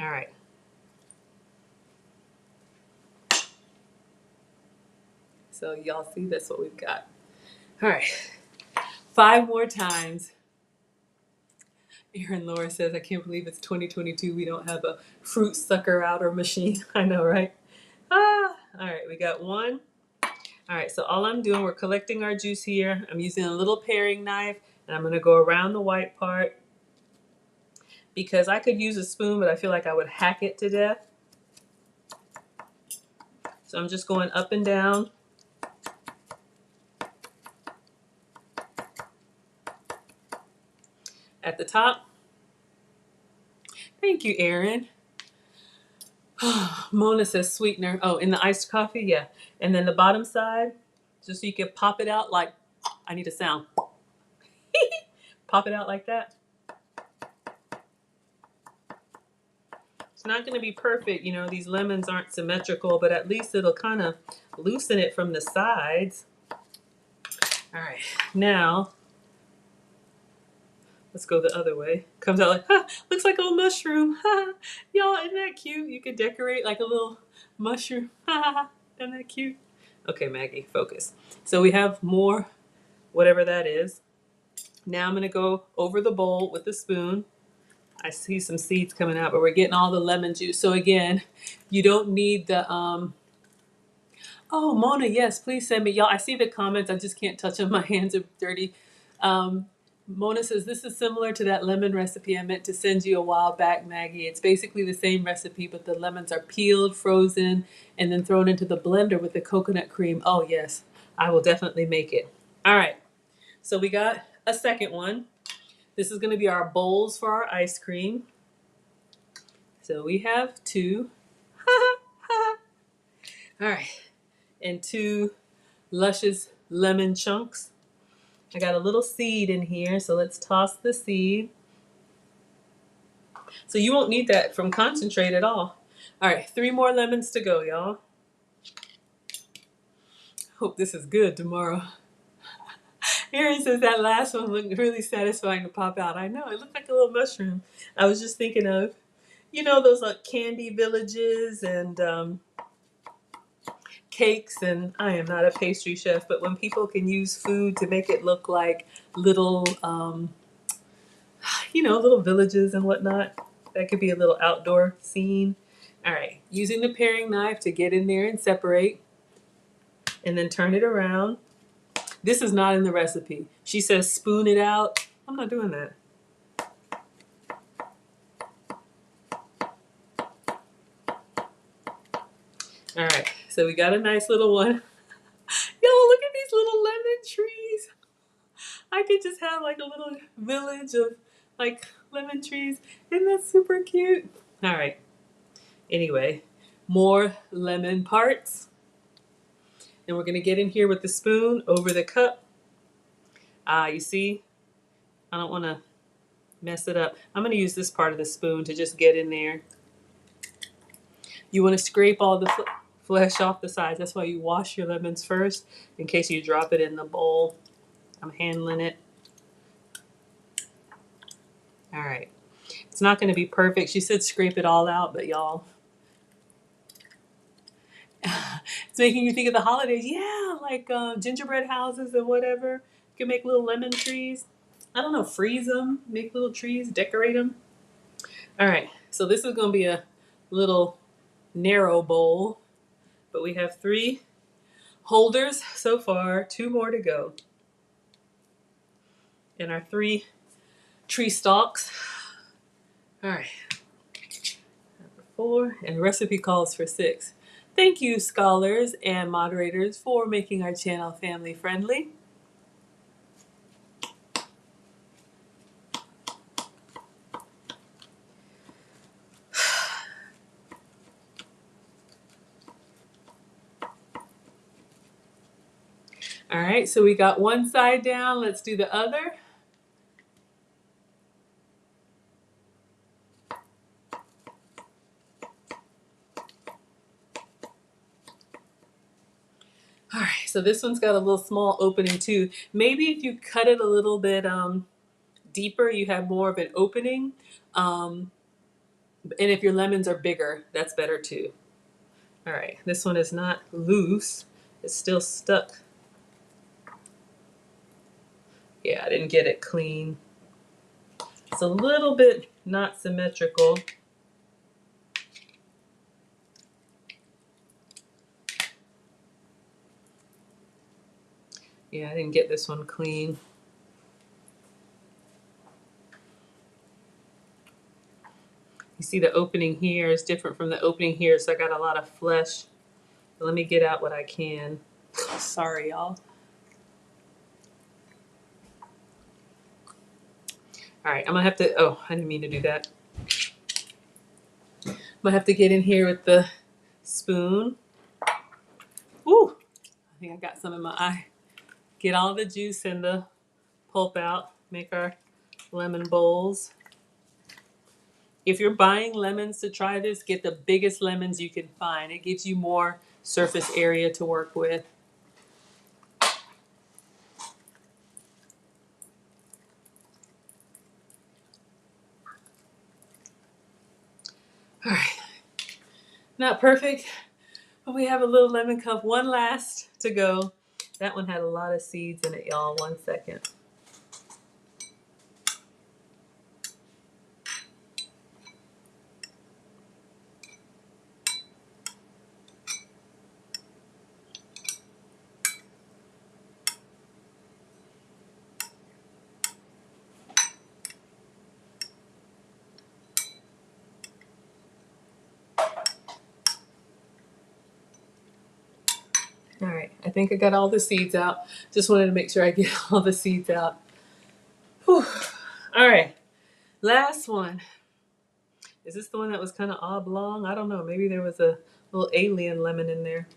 All right. So y'all see that's what we've got. All right. 5 more times. Erin Laura says, I can't believe it's 2022. We don't have a fruit sucker outer machine. I know, right? Ah, all right, we got 1. All right, so all I'm doing, we're collecting our juice here. I'm using a little paring knife, and I'm gonna go around the white part because I could use a spoon, but I feel like I would hack it to death. So I'm just going up and down. At the top. Thank you, Erin. Mona says sweetener. Oh, in the iced coffee, yeah. And then the bottom side, just so you can pop it out like, I need a sound. Pop it out like that. It's not going to be perfect, you know, these lemons aren't symmetrical, but at least it'll kind of loosen it from the sides. All right, now let's go the other way. Comes out like, looks like a little mushroom. Y'all, isn't that cute? You could decorate like a little mushroom. Isn't that cute? Okay, Maggie, focus. So we have more, whatever that is. Now I'm going to go over the bowl with the spoon. I see some seeds coming out, but we're getting all the lemon juice. So again, you don't need the, oh, Mona, yes, please send me. Y'all, I see the comments. I just can't touch them. My hands are dirty. Mona says, this is similar to that lemon recipe I meant to send you a while back, Maggie. It's basically the same recipe, but the lemons are peeled, frozen, and then thrown into the blender with the coconut cream. Oh, yes, I will definitely make it. All right, so we got a second one. This is going to be our bowls for our ice cream. So we have 2. All right, and 2 luscious lemon chunks. I got a little seed in here, so let's toss the seed. So you won't need that from concentrate at all. All right, 3 more lemons to go, y'all. Hope this is good tomorrow. Aaron says that last one looked really satisfying to pop out. I know, it looked like a little mushroom. I was just thinking of, you know, those like candy villages and cakes, and I am not a pastry chef, but when people can use food to make it look like little, you know, little villages and whatnot, that could be a little outdoor scene. All right, using the paring knife to get in there and separate, and then turn it around. This is not in the recipe. She says spoon it out. I'm not doing that. All right, so we got a nice little one. Y'all, look at these little lemon trees. I could just have like a little village of like lemon trees. Isn't that super cute? All right. Anyway, more lemon parts. And we're going to get in here with the spoon over the cup. You see, I don't want to mess it up. I'm going to use this part of the spoon to just get in there. You want to scrape all the flesh off the sides. That's why you wash your lemons first in case you drop it in the bowl. I'm handling it. All right. It's not going to be perfect. She said scrape it all out, but y'all, it's making you think of the holidays. Yeah, like gingerbread houses and whatever. You can make little lemon trees. I don't know, freeze them, make little trees, decorate them. All right, so this is going to be a little narrow bowl, but we have 3 holders so far, 2 more to go. And our 3 tree stalks. All right, number 4, and the recipe calls for 6. Thank you, scholars and moderators, for making our channel family friendly. All right, so we got one side down. Let's do the other. All right, so this one's got a little small opening too. Maybe if you cut it a little bit deeper, you have more of an opening. And if your lemons are bigger, that's better too. All right, this one is not loose. It's still stuck. Yeah, I didn't get it clean. It's a little bit not symmetrical. Yeah, I didn't get this one clean. You see the opening here is different from the opening here, so I got a lot of flesh. But let me get out what I can. Sorry, y'all. All right, I'm gonna have to, oh, I didn't mean to do that. I'm gonna have to get in here with the spoon. Ooh, I think I got some in my eye. Get all the juice and the pulp out. Make our lemon bowls. If you're buying lemons to try this, get the biggest lemons you can find. It gives you more surface area to work with. All right, not perfect, but we have a little lemon cup. One last to go. That one had a lot of seeds in it, y'all. 1 second. All right, I think I got all the seeds out. Just wanted to make sure I get all the seeds out. Whew. All right, last one. Is this the one that was kind of oblong? I don't know. Maybe there was a little alien lemon in there.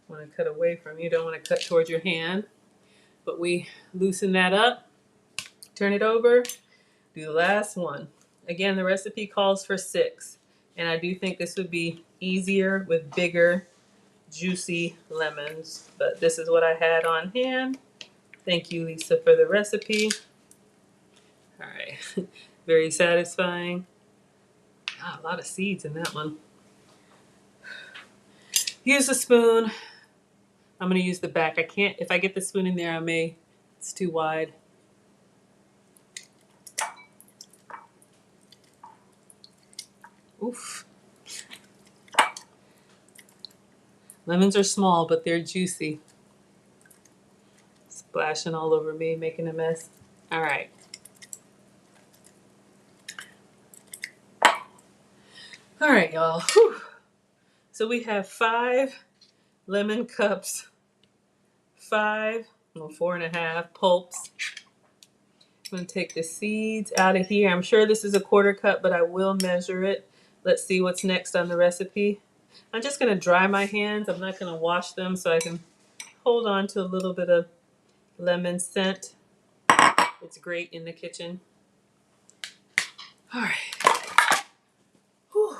Want to cut away from you. Don't want to cut towards your hand. But we loosen that up. Turn it over. Do the last one. Again, the recipe calls for 6. And I do think this would be easier with bigger, juicy lemons. But this is what I had on hand. Thank you, Lisa, for the recipe. All right. Very satisfying. Ah, a lot of seeds in that one. Use a spoon. I'm going to use the back. I can't, if I get the spoon in there, it's too wide. Oof. Lemons are small, but they're juicy. Splashing all over me, making a mess. All right. All right, y'all. Whew. So we have 5 lemon cups, 4.5 pulps. I'm going to take the seeds out of here. I'm sure this is a 1/4 cup, but I will measure it. Let's see what's next on the recipe. I'm just going to dry my hands. I'm not going to wash them so I can hold on to a little bit of lemon scent. It's great in the kitchen. All right. Whew.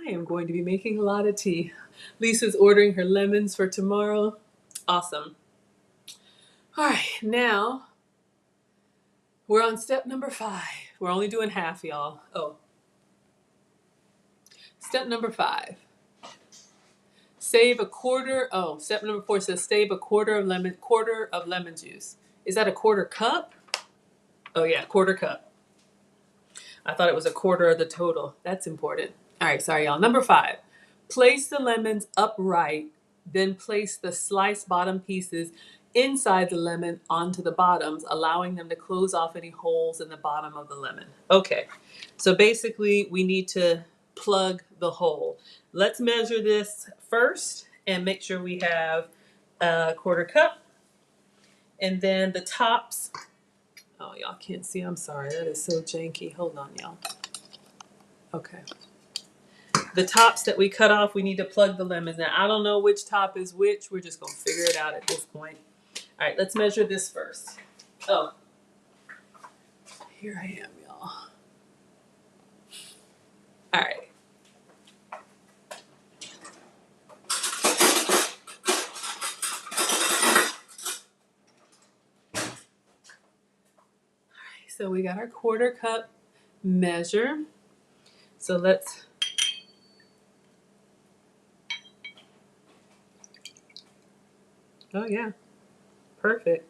I am going to be making a lot of tea. Lisa's ordering her lemons for tomorrow. Awesome. All right, now we're on step number 5. We're only doing half, y'all. Oh. Step number 5. Save a quarter. Oh, step number 4 says save a quarter of lemon juice. Is that a 1/4 cup? Oh yeah, 1/4 cup. I thought it was a quarter of the total. That's important. All right, sorry y'all. Number 5. Place the lemons upright, then place the sliced bottom pieces inside the lemon onto the bottoms, allowing them to close off any holes in the bottom of the lemon. Okay, so basically we need to plug the hole. Let's measure this first and make sure we have a 1/4 cup. And then the tops, oh, y'all can't see, I'm sorry, that is so janky. Hold on, y'all. Okay. The tops that we cut off, we need to plug the lemons. Now, I don't know which top is which. We're just going to figure it out at this point. All right, let's measure this first. Oh, here I am, y'all. All right. So we got our 1/4 cup measure. So let's, oh yeah, perfect.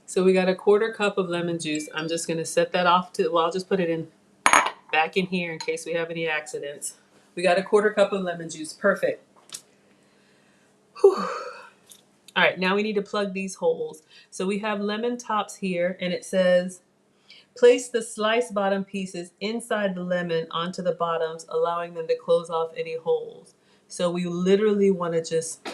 So we got a 1/4 cup of lemon juice. I'm just gonna set that off to, well, I'll just put it in back in here in case we have any accidents. We got a 1/4 cup of lemon juice, perfect. Whew. All right, now we need to plug these holes. So we have lemon tops here and it says, Place the sliced bottom pieces inside the lemon onto the bottoms, allowing them to close off any holes. So we literally want to just,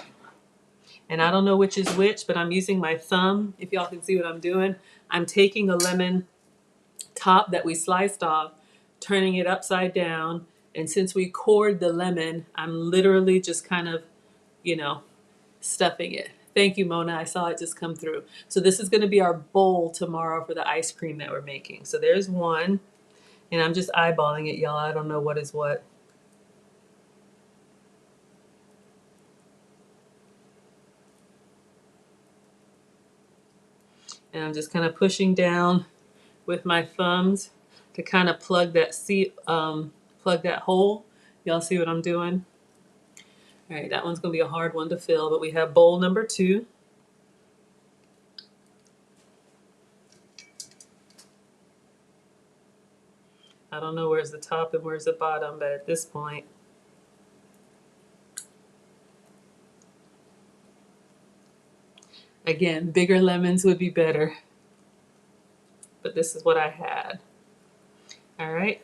and I don't know which is which, but I'm using my thumb. If y'all can see what I'm doing, I'm taking a lemon top that we sliced off, turning it upside down. And since we cored the lemon, I'm literally just kind of, you know, stuffing it. Thank you, Mona. I saw it just come through. So this is going to be our bowl tomorrow for the ice cream that we're making. So there's one, and I'm just eyeballing it, y'all. I don't know what is what. And I'm just kind of pushing down with my thumbs to kind of plug that plug that hole. Y'all see what I'm doing? All right, that one's going to be a hard one to fill, but we have bowl number 2. I don't know where's the top and where's the bottom, but at this point, again, bigger lemons would be better, but this is what I had. All right,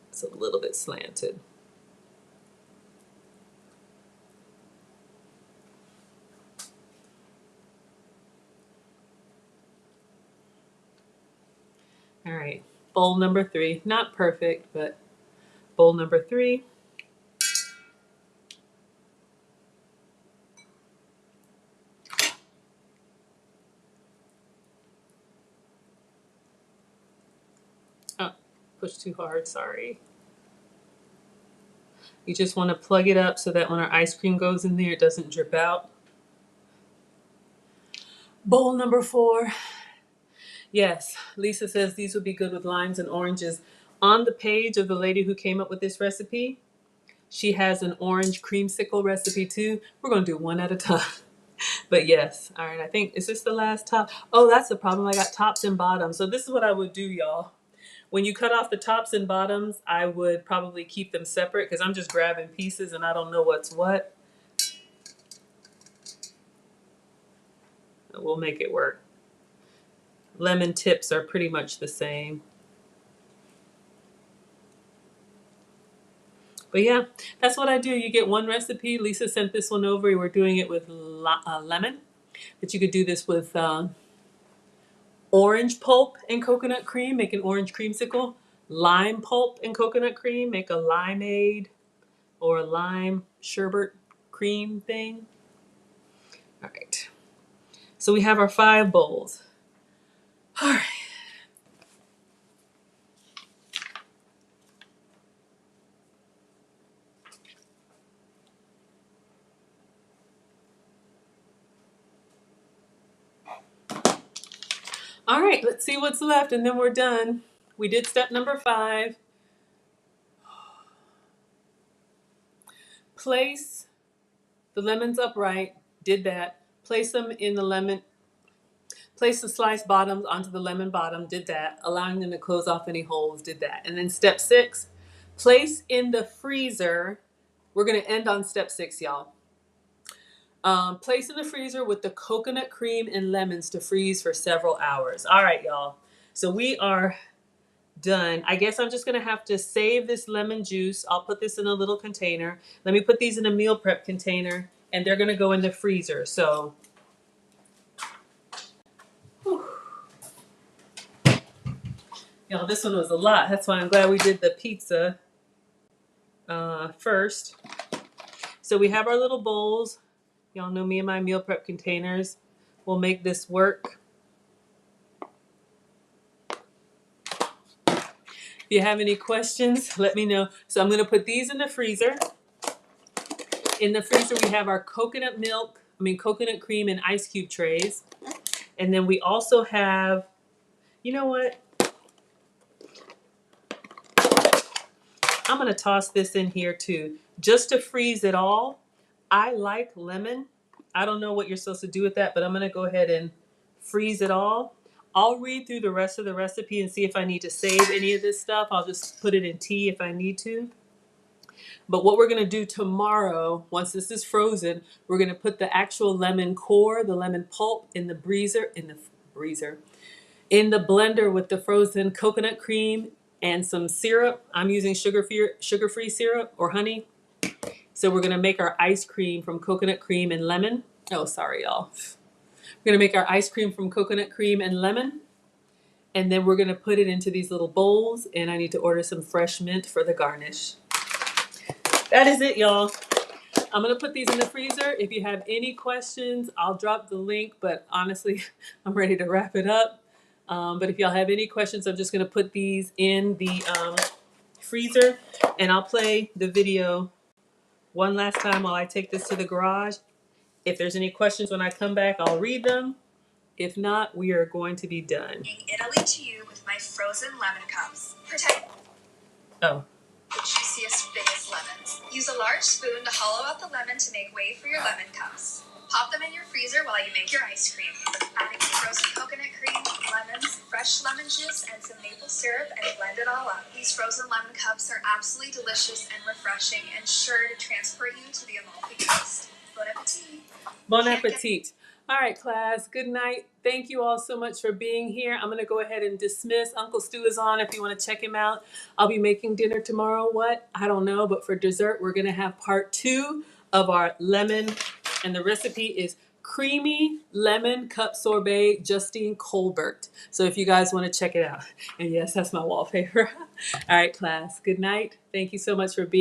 it's a little bit slanted. All right, bowl number 3, not perfect, but bowl number 3. Oh, pushed too hard, sorry. You just want to plug it up so that when our ice cream goes in there, it doesn't drip out. Bowl number 4. Yes, Lisa says these would be good with limes and oranges. On the page of the lady who came up with this recipe, she has an orange creamsicle recipe too. We're going to do one at a time. But yes, all right, I think, is this the last top? Oh, that's the problem. I got tops and bottoms. So this is what I would do, y'all. When you cut off the tops and bottoms, I would probably keep them separate because I'm just grabbing pieces and I don't know what's what. We'll make it work. Lemon tips are pretty much the same. But yeah, that's what I do. You get one recipe. Lisa sent this one over. We're doing it with lemon. But you could do this with orange pulp and coconut cream. Make an orange creamsicle. Lime pulp and coconut cream. Make a limeade or a lime sherbet cream thing. All right. So we have our 5 bowls. All right. All right, let's see what's left and then we're done. We did step number 5. Place the lemons upright. Did that. Place them in the lemon. Place the sliced bottoms onto the lemon bottom. Did that. Allowing them to close off any holes. Did that. And then step 6. Place in the freezer. We're going to end on step 6, y'all. Place in the freezer with the coconut cream and lemons to freeze for several hours. All right, y'all. So we are done. I guess I'm just going to have to save this lemon juice. I'll put this in a little container. Let me put these in a meal prep container, and they're going to go in the freezer. So, whew. Y'all, this one was a lot. That's why I'm glad we did the pizza first. So we have our little bowls. Y'all know me and my meal prep containers. We'll make this work. If you have any questions, let me know. So I'm going to put these in the freezer. In the freezer, we have our coconut cream and ice cube trays. And then we also have, you know what? I'm going to toss this in here too, just to freeze it all. I like lemon. I don't know what you're supposed to do with that, but I'm going to go ahead and freeze it all. I'll read through the rest of the recipe and see if I need to save any of this stuff. I'll just put it in tea if I need to. But what we're going to do tomorrow, once this is frozen, we're going to put the actual lemon core, the lemon pulp in the breezer, in the blender with the frozen coconut cream and some syrup. I'm using sugar-free syrup or honey. So we're gonna make our ice cream from coconut cream and lemon. Oh, sorry, y'all. We're gonna make our ice cream from coconut cream and lemon. And then we're gonna put it into these little bowls, and I need to order some fresh mint for the garnish. That is it, y'all. I'm gonna put these in the freezer. If you have any questions, I'll drop the link, but honestly, I'm ready to wrap it up. But if y'all have any questions, I'm just gonna put these in the freezer, and I'll play the video one last time while I take this to the garage. If there's any questions when I come back, I'll read them. If not, we are going to be done. Italy to you with my frozen lemon cups. Protect Oh, the juiciest, biggest lemons. Use a large spoon to hollow out the lemon to make way for your lemon cups. Pop them in your freezer while you make your ice cream. Adding some frozen coconut cream, lemons, fresh lemon juice, and some maple syrup, and blend it all up. These frozen lemon cups are absolutely delicious and refreshing, and sure to transport you to the Amalfi Coast. Bon appetit! bon appetit. All right, class, good night. Thank you all so much for being here. I'm gonna go ahead and dismiss. Uncle Stu is on if you wanna check him out. I'll be making dinner tomorrow. What? I don't know, but for dessert, we're gonna have part 2 of our lemon, and the recipe is creamy lemon cup sorbet, Justine Colbert. So if you guys wanna check it out. And yes, that's my wallpaper. All right, class, good night. Thank you so much for being